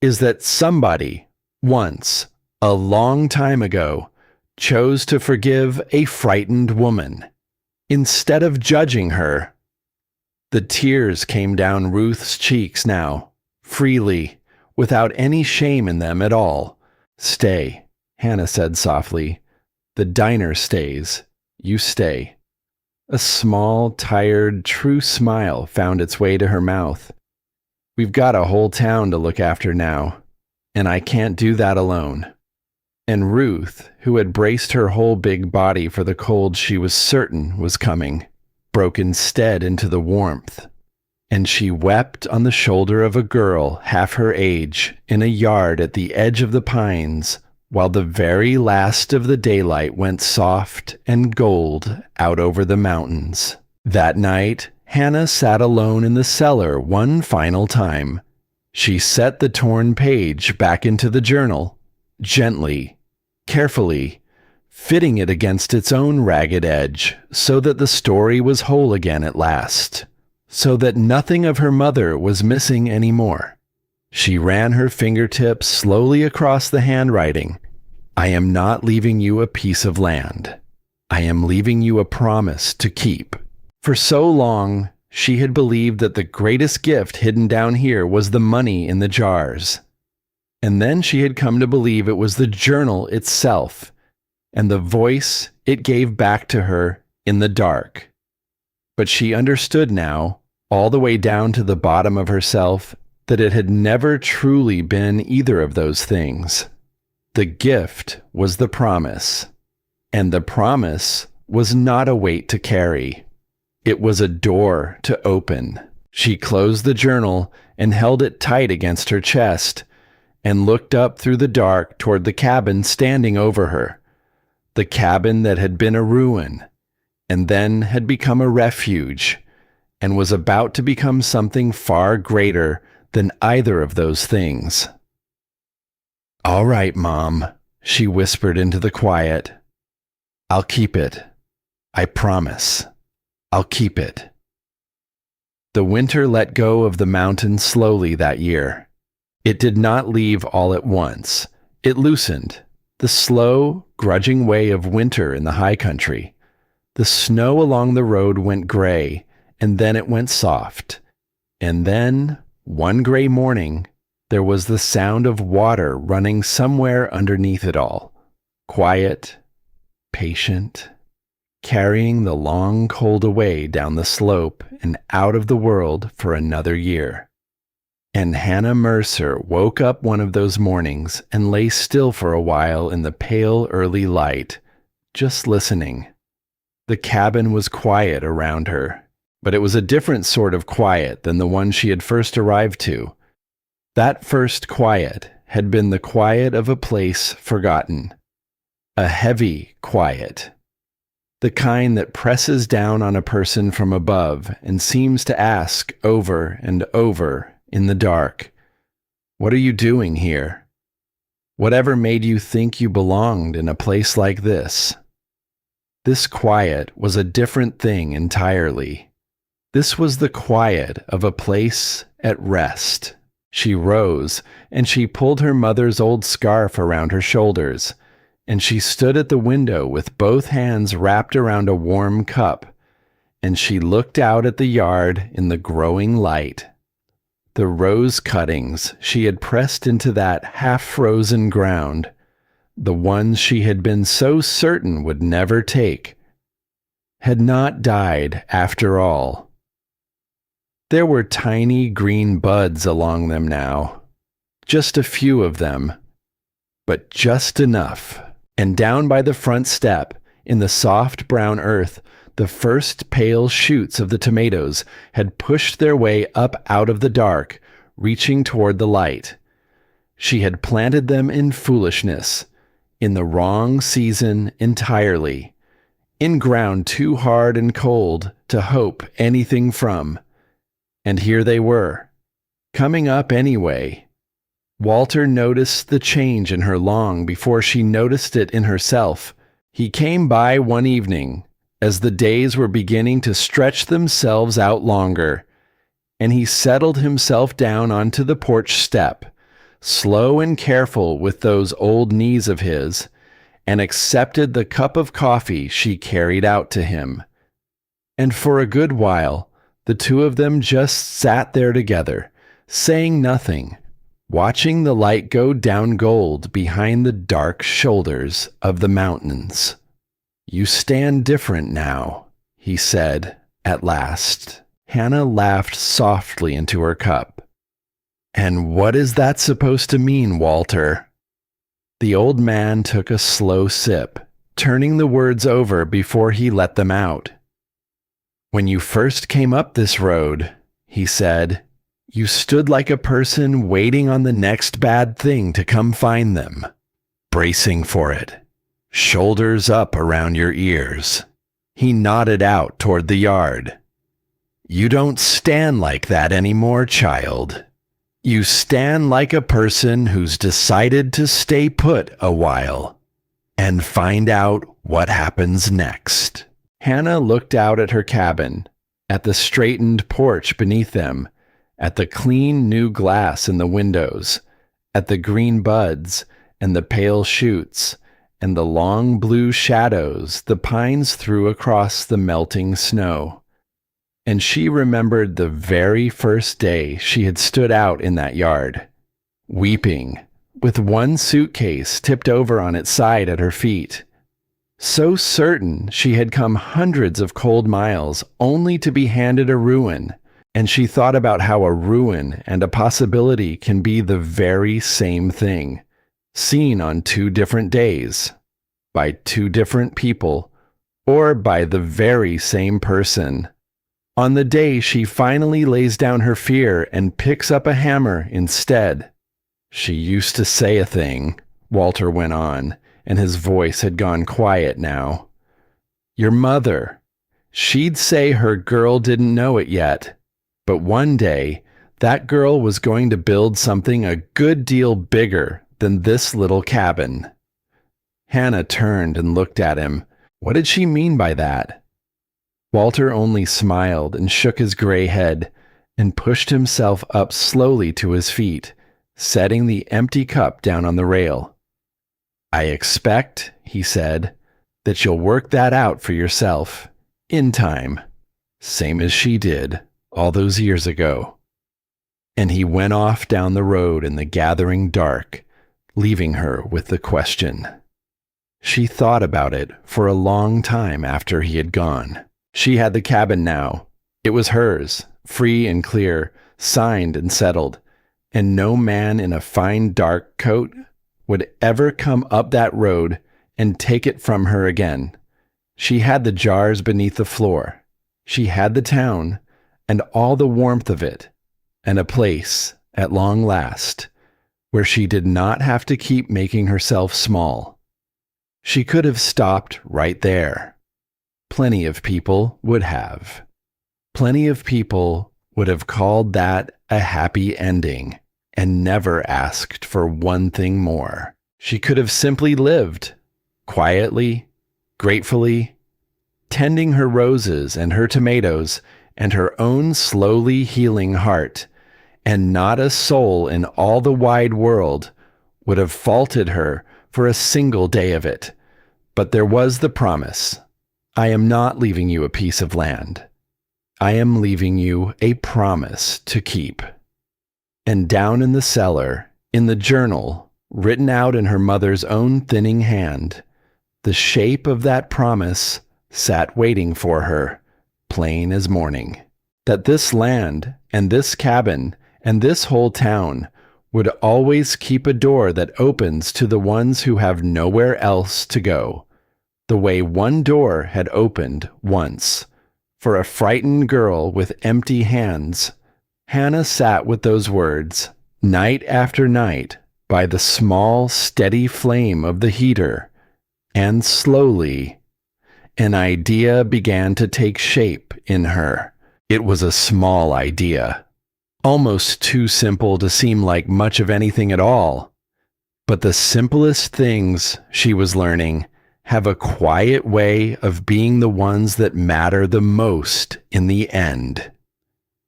is that somebody, once, a long time ago, chose to forgive a frightened woman. Instead of judging her." The tears came down Ruth's cheeks now, freely, without any shame in them at all. "Stay," Hannah said softly. "The diner stays. You stay." A small, tired, true smile found its way to her mouth. "We've got a whole town to look after now, and I can't do that alone." And Ruth, who had braced her whole big body for the cold she was certain was coming, broke instead into the warmth, and she wept on the shoulder of a girl half her age in a yard at the edge of the pines, while the very last of the daylight went soft and gold out over the mountains. That night, Hannah sat alone in the cellar one final time. She set the torn page back into the journal, gently, carefully, fitting it against its own ragged edge so that the story was whole again at last, so that nothing of her mother was missing anymore. She ran her fingertips slowly across the handwriting. "I am not leaving you a piece of land. I am leaving you a promise to keep." For so long, she had believed that the greatest gift hidden down here was the money in the jars. And then she had come to believe it was the journal itself, and the voice it gave back to her in the dark. But she understood now, all the way down to the bottom of herself, that it had never truly been either of those things. The gift was the promise, and the promise was not a weight to carry. It was a door to open. She closed the journal and held it tight against her chest, and looked up through the dark toward the cabin standing over her. The cabin that had been a ruin, and then had become a refuge, and was about to become something far greater than either of those things. "All right, Mom," she whispered into the quiet. "I'll keep it. I promise. I'll keep it." The winter let go of the mountain slowly that year. It did not leave all at once. It loosened, the slow, grudging way of winter in the high country. The snow along the road went gray, and then it went soft. And then, one gray morning, there was the sound of water running somewhere underneath it all. Quiet, patient, carrying the long cold away down the slope and out of the world for another year. And Hannah Mercer woke up one of those mornings and lay still for a while in the pale early light, just listening. The cabin was quiet around her, but it was a different sort of quiet than the one she had first arrived to. That first quiet had been the quiet of a place forgotten. A heavy quiet. The kind that presses down on a person from above and seems to ask over and over in the dark, "What are you doing here? Whatever made you think you belonged in a place like this?" This quiet was a different thing entirely. This was the quiet of a place at rest. She rose, and she pulled her mother's old scarf around her shoulders, and she stood at the window with both hands wrapped around a warm cup, and she looked out at the yard in the growing light. The rose cuttings she had pressed into that half-frozen ground, the ones she had been so certain would never take, had not died after all. There were tiny green buds along them now, just a few of them, but just enough. And down by the front step, in the soft brown earth, the first pale shoots of the tomatoes had pushed their way up out of the dark, reaching toward the light. She had planted them in foolishness, in the wrong season entirely, in ground too hard and cold to hope anything from. And here they were, coming up anyway. Walter noticed the change in her long before she noticed it in herself. He came by one evening, as the days were beginning to stretch themselves out longer, and he settled himself down onto the porch step, slow and careful with those old knees of his, and accepted the cup of coffee she carried out to him. And for a good while, the two of them just sat there together, saying nothing, watching the light go down gold behind the dark shoulders of the mountains. "You stand different now," he said, at last. Hannah laughed softly into her cup. "And what is that supposed to mean, Walter?" The old man took a slow sip, turning the words over before he let them out. "When you first came up this road," he said, "you stood like a person waiting on the next bad thing to come find them, bracing for it, shoulders up around your ears." He nodded out toward the yard. "You don't stand like that anymore, child. You stand like a person who's decided to stay put a while and find out what happens next." Hannah looked out at her cabin, at the straightened porch beneath them, at the clean new glass in the windows, at the green buds and the pale shoots, and the long blue shadows the pines threw across the melting snow. And she remembered the very first day she had stood out in that yard, weeping, with one suitcase tipped over on its side at her feet. So certain she had come hundreds of cold miles only to be handed a ruin, and she thought about how a ruin and a possibility can be the very same thing, seen on two different days, by two different people, or by the very same person. On the day she finally lays down her fear and picks up a hammer instead. "She used to say a thing," Walter went on, and his voice had gone quiet now. "Your mother. She'd say her girl didn't know it yet, but one day that girl was going to build something a good deal bigger than this little cabin. Hannah turned and looked at him. What did she mean by that? Walter only smiled and shook his gray head and pushed himself up slowly to his feet, setting the empty cup down on the rail. I expect, he said, that you'll work that out for yourself, in time, same as she did all those years ago. And he went off down the road in the gathering dark, leaving her with the question. She thought about it for a long time after he had gone. She had the cabin now. It was hers, free and clear, signed and settled, and no man in a fine dark coat would ever come up that road and take it from her again. She had the jars beneath the floor. She had the town and all the warmth of it, and a place, at long last, where she did not have to keep making herself small. She could have stopped right there. Plenty of people would have. Plenty of people would have called that a happy ending and never asked for one thing more. She could have simply lived, quietly, gratefully, tending her roses and her tomatoes and her own slowly healing heart, and not a soul in all the wide world would have faulted her for a single day of it. But there was the promise. I am not leaving you a piece of land. I am leaving you a promise to keep. And down in the cellar, in the journal, written out in her mother's own thinning hand, the shape of that promise sat waiting for her, plain as morning. That this land and this cabin and this whole town would always keep a door that opens to the ones who have nowhere else to go, the way one door had opened once. For a frightened girl with empty hands, Hannah sat with those words, night after night, by the small, steady flame of the heater, and slowly, an idea began to take shape in her. It was a small idea, almost too simple to seem like much of anything at all. But the simplest things, she was learning, have a quiet way of being the ones that matter the most in the end.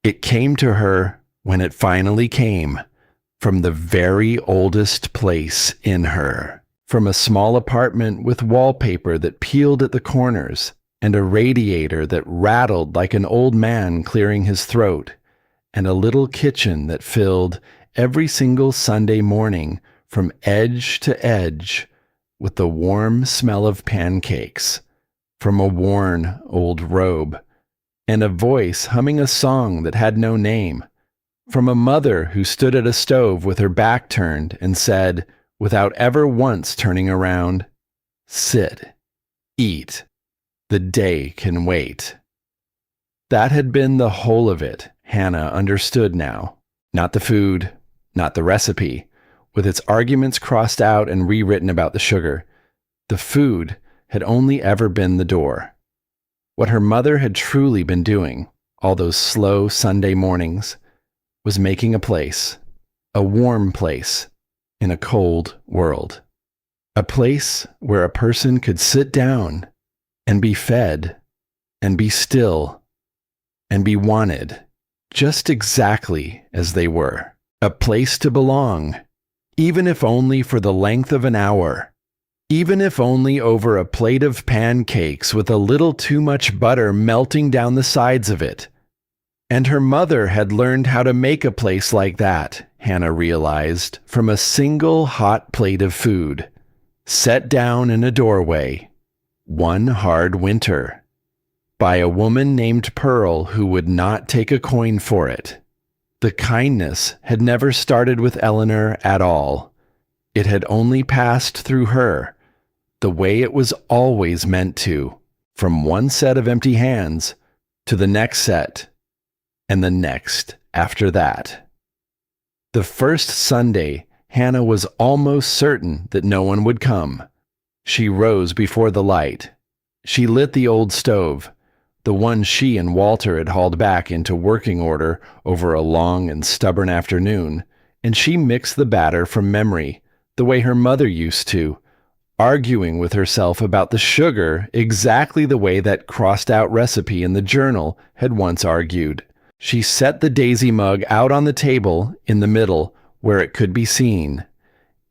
It came to her, when it finally came, from the very oldest place in her, from a small apartment with wallpaper that peeled at the corners, and a radiator that rattled like an old man clearing his throat, and a little kitchen that filled every single Sunday morning from edge to edge with the warm smell of pancakes from a worn old robe, and a voice humming a song that had no name, from a mother who stood at a stove with her back turned and said, without ever once turning around, "Sit, eat, the day can wait." That had been the whole of it, Hannah understood now. Not the food, not the recipe, with its arguments crossed out and rewritten about the sugar. The food had only ever been the door. What her mother had truly been doing, all those slow Sunday mornings, was making a place, a warm place, in a cold world. A place where a person could sit down and be fed and be still and be wanted just exactly as they were. A place to belong, even if only for the length of an hour, even if only over a plate of pancakes with a little too much butter melting down the sides of it. And her mother had learned how to make a place like that, Hannah realized, from a single hot plate of food, set down in a doorway, one hard winter, by a woman named Pearl who would not take a coin for it. The kindness had never started with Eleanor at all. It had only passed through her, the way it was always meant to, from one set of empty hands to the next set, and the next after that. The first Sunday, Hannah was almost certain that no one would come. She rose before the light. She lit the old stove, the one she and Walter had hauled back into working order over a long and stubborn afternoon, and she mixed the batter from memory, the way her mother used to, arguing with herself about the sugar exactly the way that crossed-out recipe in the journal had once argued. She set the daisy mug out on the table in the middle where it could be seen,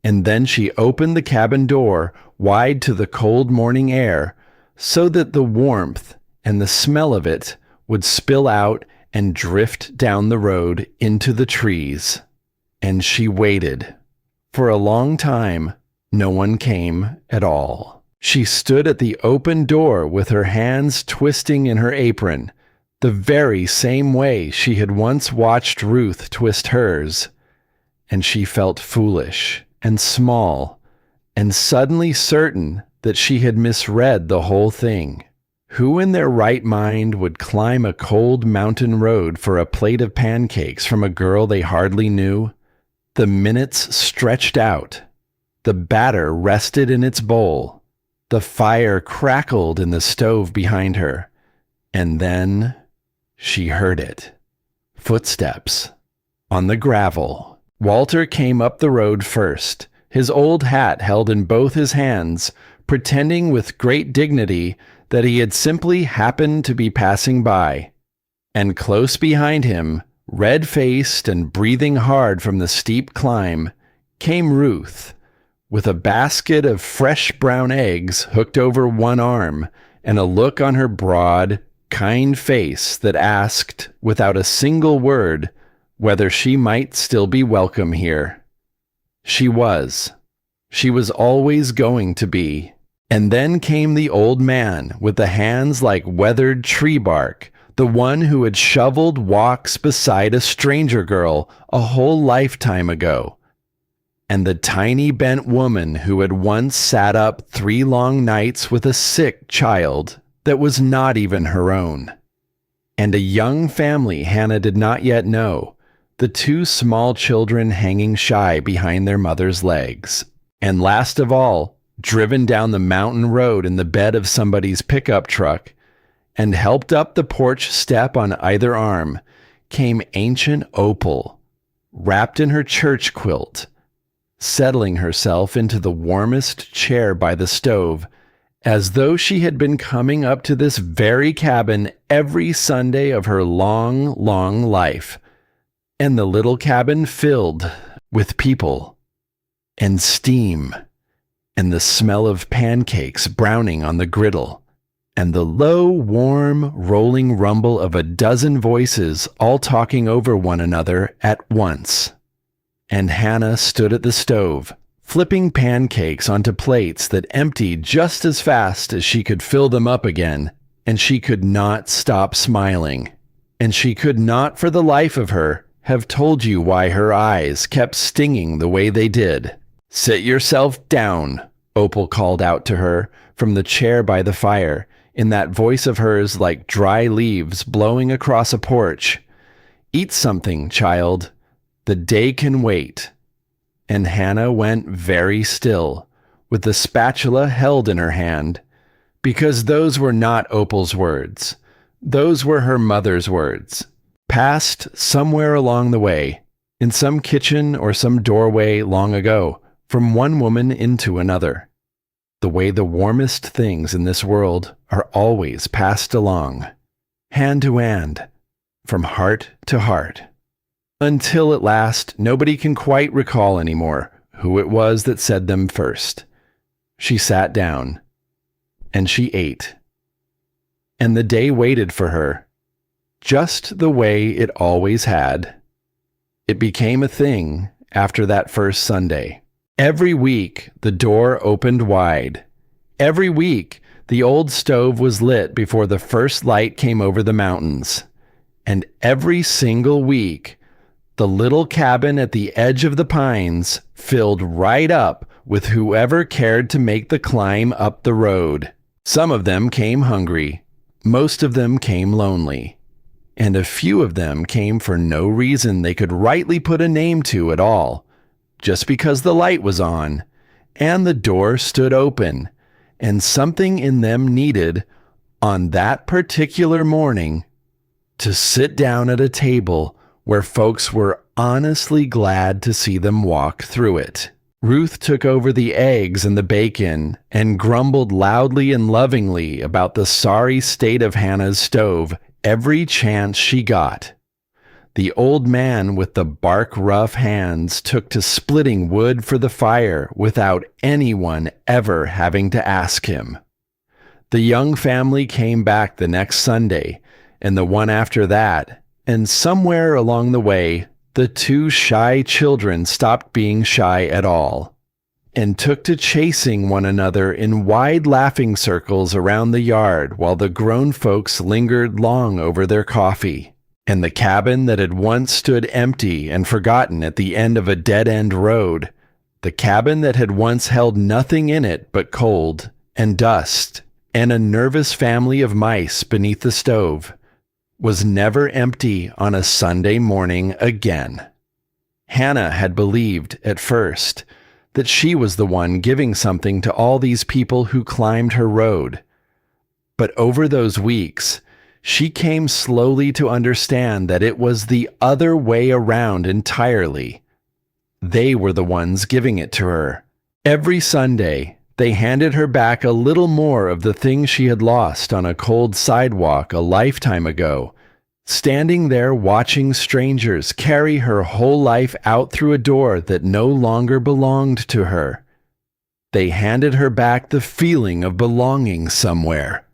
and then she opened the cabin door wide to the cold morning air so that the warmth and the smell of it would spill out and drift down the road into the trees. And she waited. For a long time, no one came at all. She stood at the open door with her hands twisting in her apron, the very same way she had once watched Ruth twist hers, and she felt foolish and small and suddenly certain that she had misread the whole thing. Who in their right mind would climb a cold mountain road for a plate of pancakes from a girl they hardly knew? The minutes stretched out. The batter rested in its bowl. The fire crackled in the stove behind her. And then she heard it. Footsteps. On the gravel. Walter came up the road first, his old hat held in both his hands, pretending with great dignity that he had simply happened to be passing by. And close behind him, red-faced and breathing hard from the steep climb, came Ruth, with a basket of fresh brown eggs hooked over one arm, and a look on her broad, kind face that asked, without a single word, whether she might still be welcome here. She was. She was always going to be. And then came the old man with the hands like weathered tree bark, the one who had shoveled walks beside a stranger girl a whole lifetime ago, and the tiny bent woman who had once sat up 3 long nights with a sick child that was not even her own, and a young family Hannah did not yet know, the 2 small children hanging shy behind their mother's legs. And last of all, driven down the mountain road in the bed of somebody's pickup truck, and helped up the porch step on either arm, came ancient Opal, wrapped in her church quilt, settling herself into the warmest chair by the stove, as though she had been coming up to this very cabin every Sunday of her long, long life, and the little cabin filled with people and steam, and the smell of pancakes browning on the griddle, and the low, warm, rolling rumble of a dozen voices all talking over one another at once. And Hannah stood at the stove, flipping pancakes onto plates that emptied just as fast as she could fill them up again, and she could not stop smiling. And she could not for the life of her have told you why her eyes kept stinging the way they did. "Sit yourself down," Opal called out to her from the chair by the fire, in that voice of hers like dry leaves blowing across a porch. "Eat something, child. The day can wait." And Hannah went very still, with the spatula held in her hand, because those were not Opal's words. Those were her mother's words, passed somewhere along the way, in some kitchen or some doorway long ago, from one woman into another, the way the warmest things in this world are always passed along, hand to hand, from heart to heart, until at last nobody can quite recall anymore who it was that said them first. She sat down, and she ate, and the day waited for her, just the way it always had. It became a thing after that first Sunday. Every week, the door opened wide. Every week, the old stove was lit before the first light came over the mountains. And every single week, the little cabin at the edge of the pines filled right up with whoever cared to make the climb up the road. Some of them came hungry. Most of them came lonely. And a few of them came for no reason they could rightly put a name to at all, just because the light was on, and the door stood open, and something in them needed, on that particular morning, to sit down at a table where folks were honestly glad to see them walk through it. Ruth took over the eggs and the bacon and grumbled loudly and lovingly about the sorry state of Hannah's stove every chance she got. The old man with the bark-rough hands took to splitting wood for the fire without anyone ever having to ask him. The young family came back the next Sunday, and the one after that, and somewhere along the way, the two shy children stopped being shy at all, and took to chasing one another in wide laughing circles around the yard while the grown folks lingered long over their coffee. And the cabin that had once stood empty and forgotten at the end of a dead-end road, the cabin that had once held nothing in it but cold and dust and a nervous family of mice beneath the stove, was never empty on a Sunday morning again. Hannah had believed at first that she was the one giving something to all these people who climbed her road. But over those weeks, she came slowly to understand that it was the other way around entirely. They were the ones giving it to her. Every Sunday, they handed her back a little more of the things she had lost on a cold sidewalk a lifetime ago, standing there watching strangers carry her whole life out through a door that no longer belonged to her. They handed her back the feeling of belonging somewhere,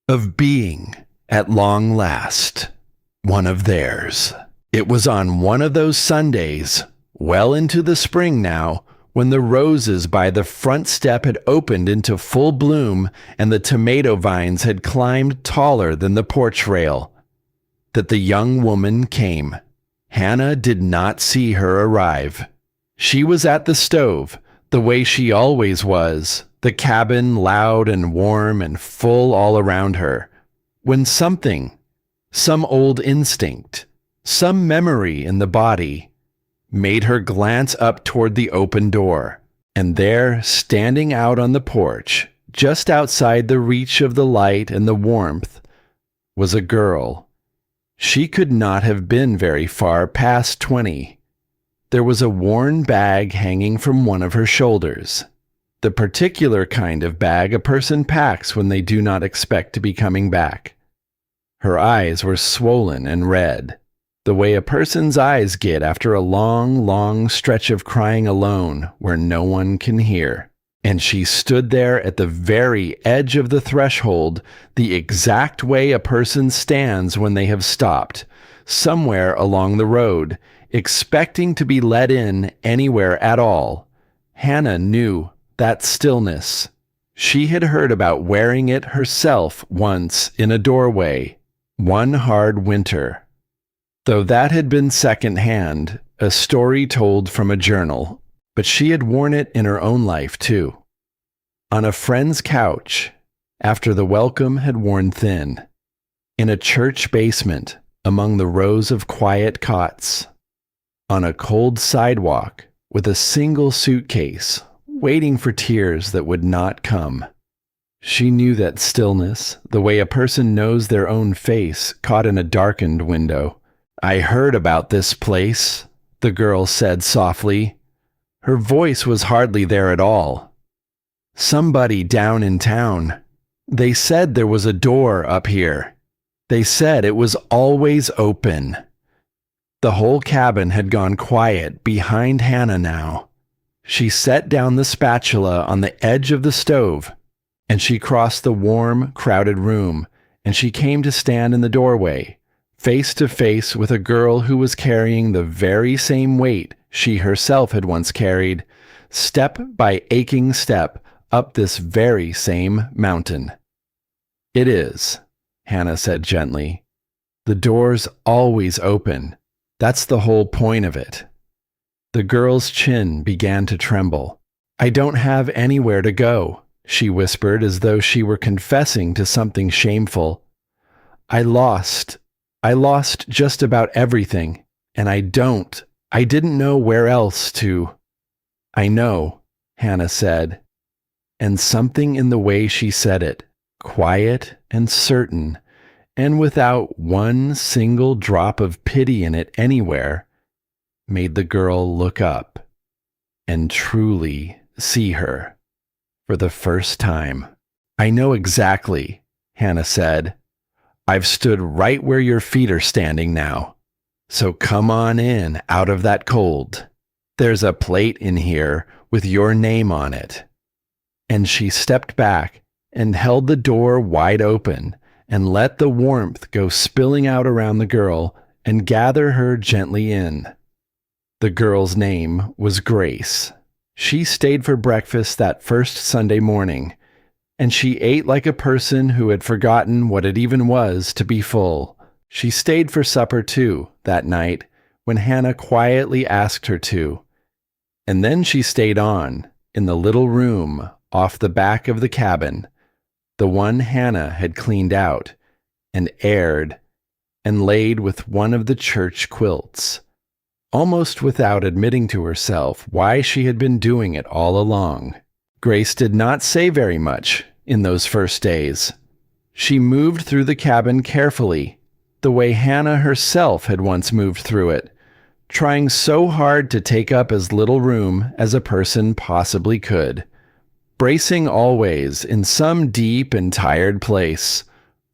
of being, at long last, one of theirs. It was on one of those Sundays, well into the spring now, when the roses by the front step had opened into full bloom and the tomato vines had climbed taller than the porch rail, that the young woman came. Hannah did not see her arrive. She was at the stove, the way she always was, the cabin loud and warm and full all around her, when something, some old instinct, some memory in the body, made her glance up toward the open door, and there, standing out on the porch, just outside the reach of the light and the warmth, was a girl. She could not have been very far past 20. There was a worn bag hanging from one of her shoulders, the particular kind of bag a person packs when they do not expect to be coming back. Her eyes were swollen and red, the way a person's eyes get after a long, long stretch of crying alone where no one can hear. And she stood there at the very edge of the threshold, the exact way a person stands when they have stopped, somewhere along the road, expecting to be let in anywhere at all. Hannah knew that stillness. She had heard about wearing it herself once in a doorway, one hard winter. Though that had been second-hand, a story told from a journal, but she had worn it in her own life too. On a friend's couch, after the welcome had worn thin, in a church basement among the rows of quiet cots, on a cold sidewalk with a single suitcase, waiting for tears that would not come. She knew that stillness, the way a person knows their own face caught in a darkened window. "I heard about this place," the girl said softly. Her voice was hardly there at all. "Somebody down in town. They said there was a door up here. They said it was always open." The whole cabin had gone quiet behind Hannah now. She set down the spatula on the edge of the stove, and she crossed the warm, crowded room, and she came to stand in the doorway, face to face with a girl who was carrying the very same weight she herself had once carried, step by aching step up this very same mountain. "It is," Hannah said gently. "The door's always open. That's the whole point of it." The girl's chin began to tremble. "I don't have anywhere to go," she whispered as though she were confessing to something shameful. I lost just about everything, and I didn't know where else to." "I know," Hannah said, and something in the way she said it, quiet and certain, and without one single drop of pity in it anywhere, made the girl look up and truly see her for the first time. "I know exactly," Hannah said. "I've stood right where your feet are standing now. So come on in out of that cold. There's a plate in here with your name on it." And she stepped back and held the door wide open and let the warmth go spilling out around the girl and gather her gently in. The girl's name was Grace. She stayed for breakfast that first Sunday morning, and she ate like a person who had forgotten what it even was to be full. She stayed for supper too that night when Hannah quietly asked her to, and then she stayed on in the little room off the back of the cabin, the one Hannah had cleaned out and aired and laid with one of the church quilts, almost without admitting to herself why she had been doing it all along. Grace did not say very much in those first days. She moved through the cabin carefully, the way Hannah herself had once moved through it, trying so hard to take up as little room as a person possibly could, bracing always in some deep and tired place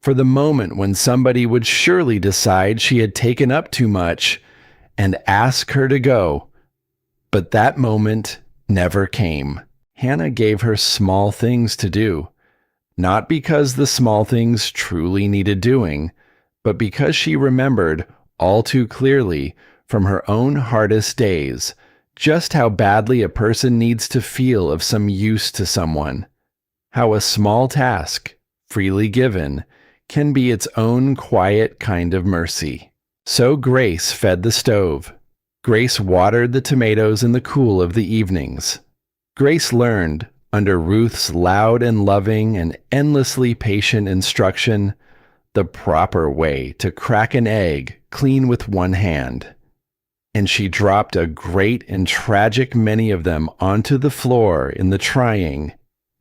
for the moment when somebody would surely decide she had taken up too much and ask her to go. But that moment never came. Hannah gave her small things to do, not because the small things truly needed doing, but because she remembered all too clearly from her own hardest days just how badly a person needs to feel of some use to someone, how a small task, freely given, can be its own quiet kind of mercy. So Grace fed the stove. Grace watered the tomatoes in the cool of the evenings. Grace learned, under Ruth's loud and loving and endlessly patient instruction, the proper way to crack an egg clean with one hand. And she dropped a great and tragic many of them onto the floor in the trying,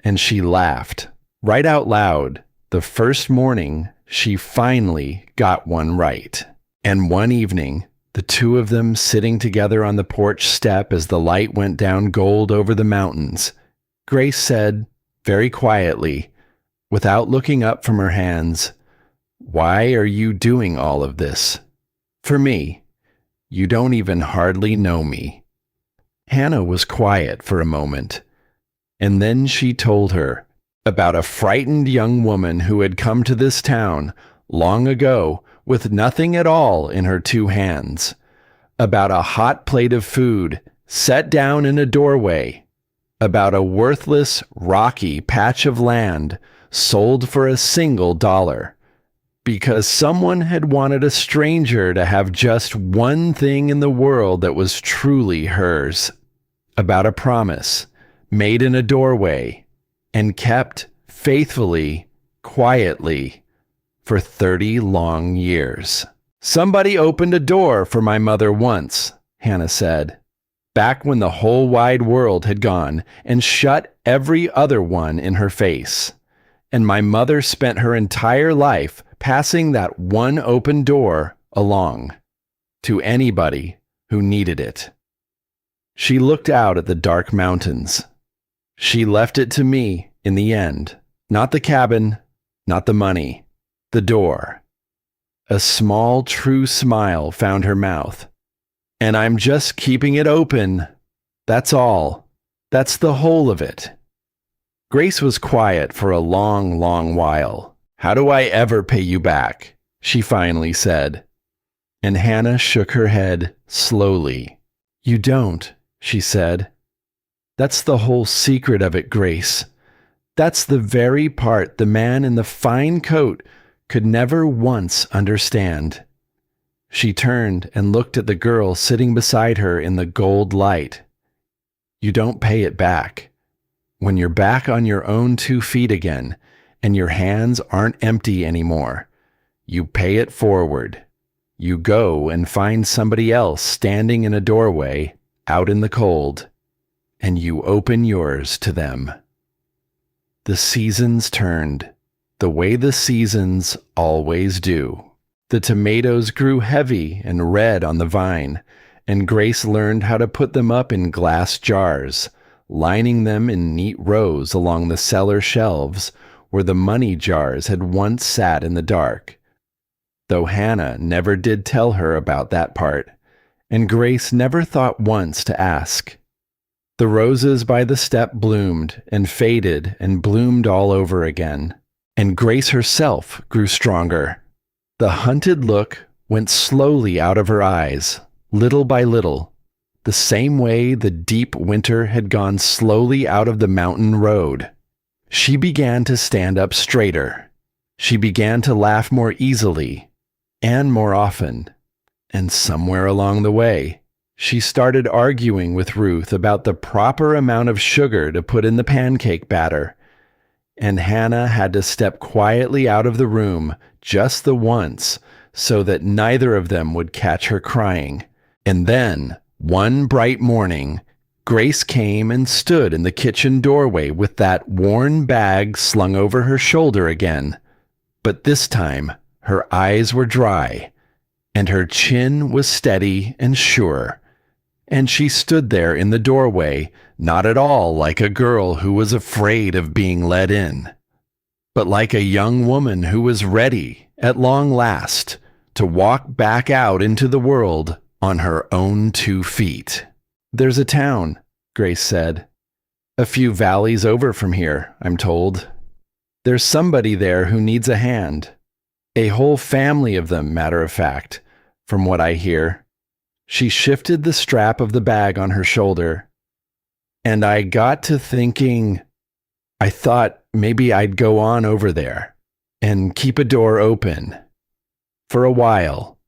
and she laughed, right out loud, the first morning she finally got one right. And one evening, the two of them sitting together on the porch step as the light went down gold over the mountains, Grace said, very quietly, without looking up from her hands, "Why are you doing all of this? For me. You don't even hardly know me." Hannah was quiet for a moment, and then she told her about a frightened young woman who had come to this town long ago with nothing at all in her two hands, about a hot plate of food set down in a doorway, about a worthless, rocky patch of land sold for $1, because someone had wanted a stranger to have just one thing in the world that was truly hers, about a promise made in a doorway and kept faithfully, quietly, for 30 long years. "Somebody opened a door for my mother once," Hannah said, "back when the whole wide world had gone and shut every other one in her face. And my mother spent her entire life passing that one open door along to anybody who needed it. She looked out at the dark mountains. She left it to me in the end. Not the cabin, not the money, the door." A small, true smile found her mouth. "And I'm just keeping it open. That's all. That's the whole of it." Grace was quiet for a long, long while. "How do I ever pay you back?" she finally said. And Hannah shook her head slowly. "You don't," she said. "That's the whole secret of it, Grace. That's the very part the man in the fine coat could never once understand." She turned and looked at the girl sitting beside her in the gold light. "You don't pay it back. When you're back on your own 2 feet again, and your hands aren't empty anymore, you pay it forward. You go and find somebody else standing in a doorway, out in the cold, and you open yours to them." The seasons turned. the way the seasons always do. The tomatoes grew heavy and red on the vine, and Grace learned how to put them up in glass jars, lining them in neat rows along the cellar shelves where the money jars had once sat in the dark. Though Hannah never did tell her about that part, and Grace never thought once to ask. The roses by the step bloomed and faded and bloomed all over again, and Grace herself grew stronger. The hunted look went slowly out of her eyes, little by little, the same way the deep winter had gone slowly out of the mountain road. She began to stand up straighter. She began to laugh more easily and more often. And somewhere along the way, she started arguing with Ruth about the proper amount of sugar to put in the pancake batter. And Hannah had to step quietly out of the room just the once so that neither of them would catch her crying. And then, one bright morning, Grace came and stood in the kitchen doorway with that worn bag slung over her shoulder again. But this time, her eyes were dry, and her chin was steady and sure. And she stood there in the doorway, not at all like a girl who was afraid of being let in, but like a young woman who was ready, at long last, to walk back out into the world on her own 2 feet. "There's a town," Grace said. "A few valleys over from here, I'm told. There's somebody there who needs a hand. A whole family of them, matter of fact, from what I hear." She shifted the strap of the bag on her shoulder. "And I got to thinking, I thought maybe I'd go on over there and keep a door open. For a while."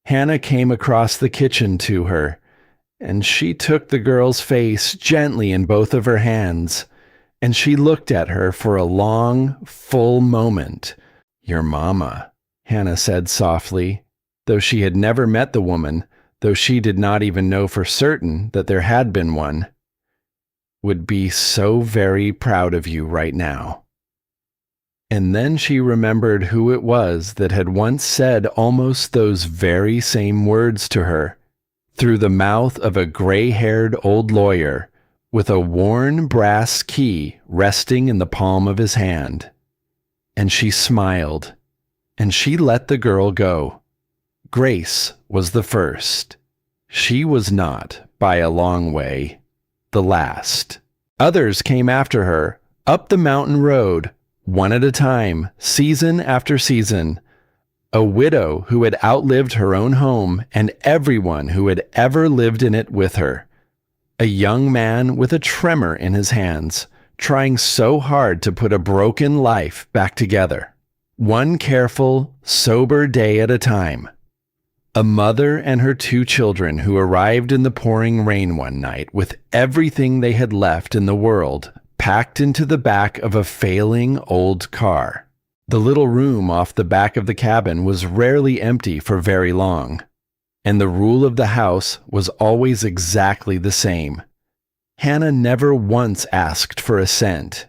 Hannah came across the kitchen to her, and she took the girl's face gently in both of her hands, and she looked at her for a long, full moment. "Your mama," Hannah said softly, though she had never met the woman, though she did not even know for certain that there had been one, "would be so very proud of you right now." And then she remembered who it was that had once said almost those very same words to her, through the mouth of a gray-haired old lawyer, with a worn brass key resting in the palm of his hand. And she smiled, and she let the girl go. Grace was the first. She was not, by a long way, the last. Others came after her, up the mountain road, one at a time, season after season. A widow who had outlived her own home and everyone who had ever lived in it with her. A young man with a tremor in his hands, trying so hard to put a broken life back together. One careful, sober day at a time. A mother and her 2 children who arrived in the pouring rain one night with everything they had left in the world packed into the back of a failing old car. The little room off the back of the cabin was rarely empty for very long, and the rule of the house was always exactly the same. Hannah never once asked for a cent.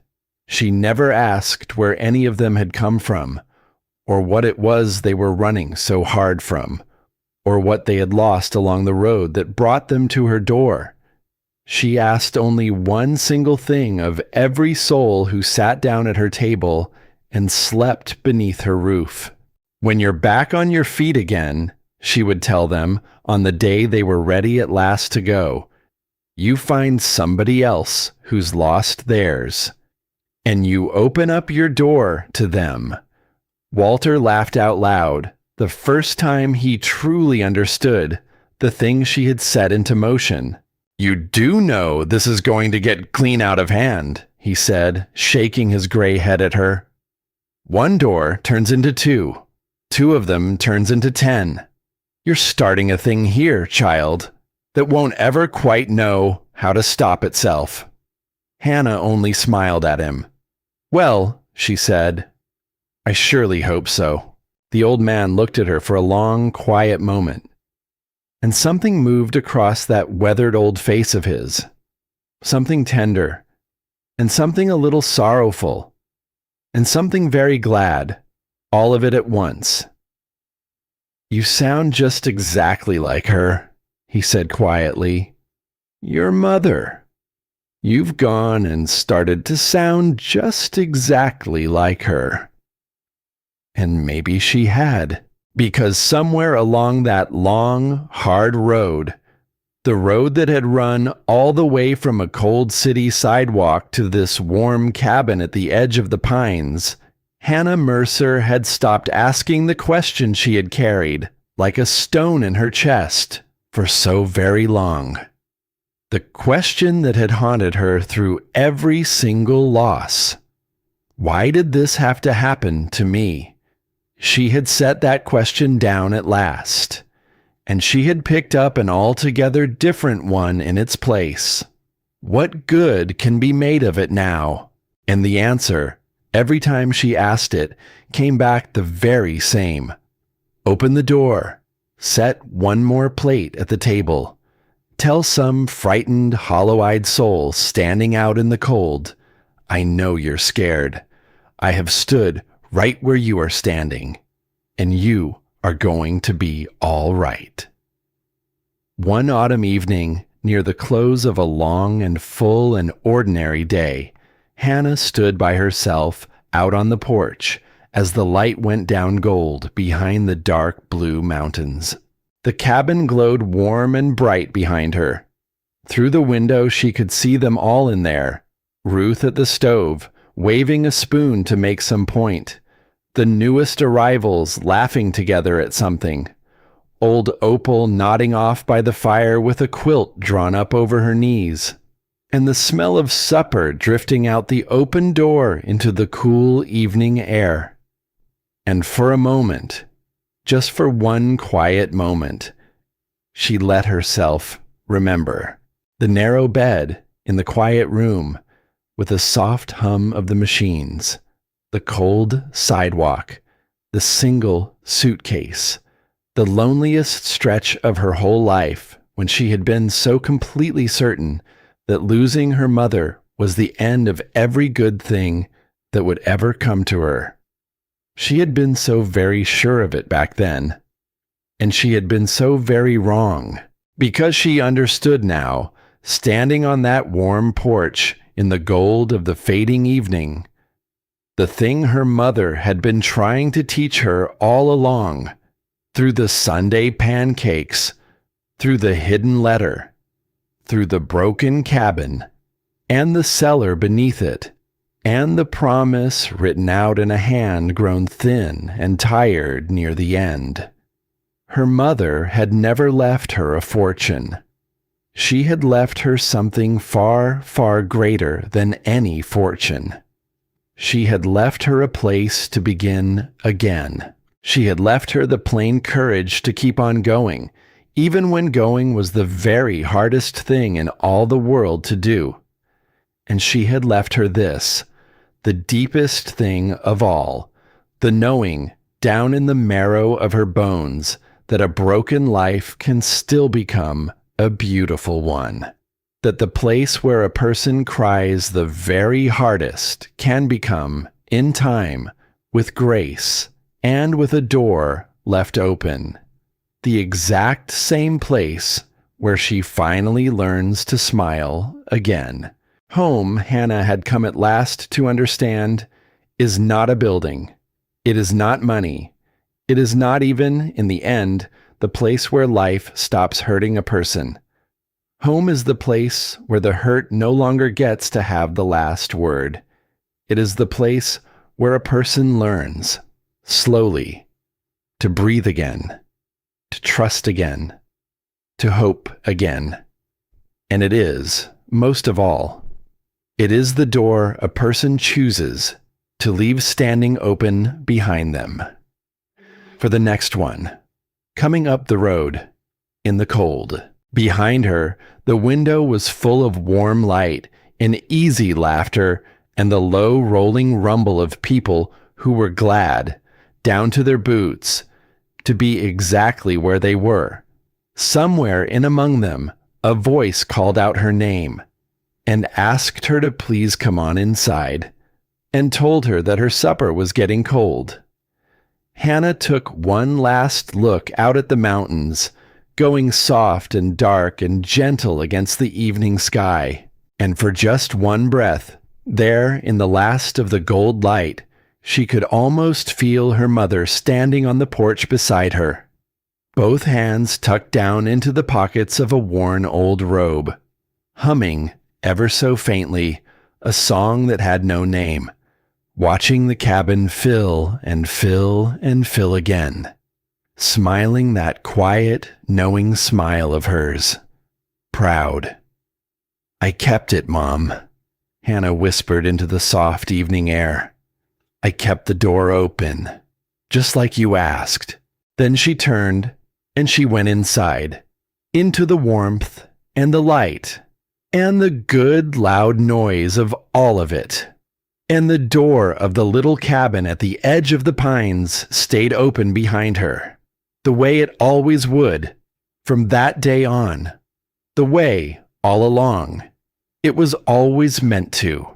She never asked where any of them had come from, or what it was they were running so hard from, or what they had lost along the road that brought them to her door. She asked only one single thing of every soul who sat down at her table and slept beneath her roof. "When you're back on your feet again," she would tell them on the day they were ready at last to go, "you find somebody else who's lost theirs, and you open up your door to them." Walter laughed out loud, the first time he truly understood the thing she had set into motion. "You do know this is going to get clean out of hand," he said, shaking his gray head at her. "One door turns into 2. 2 of them turns into 10. You're starting a thing here, child, that won't ever quite know how to stop itself." Hannah only smiled at him. "Well," she said, "I surely hope so." The old man looked at her for a long, quiet moment, and something moved across that weathered old face of his. Something tender, and something a little sorrowful. and something very glad, all of it at once. "You sound just exactly like her," he said quietly. "Your mother. You've gone and started to sound just exactly like her." And maybe she had, because somewhere along that long, hard road, the road that had run all the way from a cold city sidewalk to this warm cabin at the edge of the pines, Hannah Mercer had stopped asking the question she had carried, like a stone in her chest, for so very long. The question that had haunted her through every single loss. Why did this have to happen to me? She had set that question down at last, and she had picked up an altogether different one in its place. What good can be made of it now? And the answer, every time she asked it, came back the very same. Open the door. Set one more plate at the table. Tell some frightened, hollow-eyed soul standing out in the cold, "I know you're scared. I have stood right where you are standing, and you are going to be all right." One autumn evening, near the close of a long and full and ordinary day, Hannah stood by herself out on the porch as the light went down gold behind the dark blue mountains. The cabin glowed warm and bright behind her. Through the window she could see them all in there, Ruth at the stove, waving a spoon to make some point, the newest arrivals laughing together at something, old Opal nodding off by the fire with a quilt drawn up over her knees, and the smell of supper drifting out the open door into the cool evening air. And for a moment, just for one quiet moment, she let herself remember the narrow bed in the quiet room with the soft hum of the machines, the cold sidewalk, the single suitcase, the loneliest stretch of her whole life when she had been so completely certain that losing her mother was the end of every good thing that would ever come to her. She had been so very sure of it back then, and she had been so very wrong, because she understood now, standing on that warm porch in the gold of the fading evening, the thing her mother had been trying to teach her all along, through the Sunday pancakes, through the hidden letter, through the broken cabin, and the cellar beneath it, and the promise written out in a hand grown thin and tired near the end. Her mother had never left her a fortune. She had left her something far, far greater than any fortune. She had left her a place to begin again. She had left her the plain courage to keep on going, even when going was the very hardest thing in all the world to do. And she had left her this, the deepest thing of all, the knowing down in the marrow of her bones that a broken life can still become a beautiful one, that the place where a person cries the very hardest can become, in time, with grace and with a door left open, the exact same place where she finally learns to smile again. Home, Hannah had come at last to understand, is not a building. It is not money. It is not even, in the end, the place where life stops hurting a person. Home is the place where the hurt no longer gets to have the last word. It is the place where a person learns, slowly, to breathe again, to trust again, to hope again. And it is, most of all, it is the door a person chooses to leave standing open behind them. For the next one, coming up the road, in the cold. Behind her, the window was full of warm light and easy laughter and the low rolling rumble of people who were glad, down to their boots, to be exactly where they were. Somewhere in among them, a voice called out her name and asked her to please come on inside, and told her that her supper was getting cold. Hannah took one last look out at the mountains, going soft and dark and gentle against the evening sky, and for just one breath, there in the last of the gold light, she could almost feel her mother standing on the porch beside her, both hands tucked down into the pockets of a worn old robe, humming, ever so faintly, a song that had no name, watching the cabin fill and fill and fill again, smiling that quiet, knowing smile of hers, proud. "I kept it, Mom," Hannah whispered into the soft evening air. "I kept the door open, just like you asked." Then she turned, and she went inside, into the warmth and the light, and the good loud noise of all of it. And the door of the little cabin at the edge of the pines stayed open behind her, the way it always would, from that day on, the way all along it was always meant to.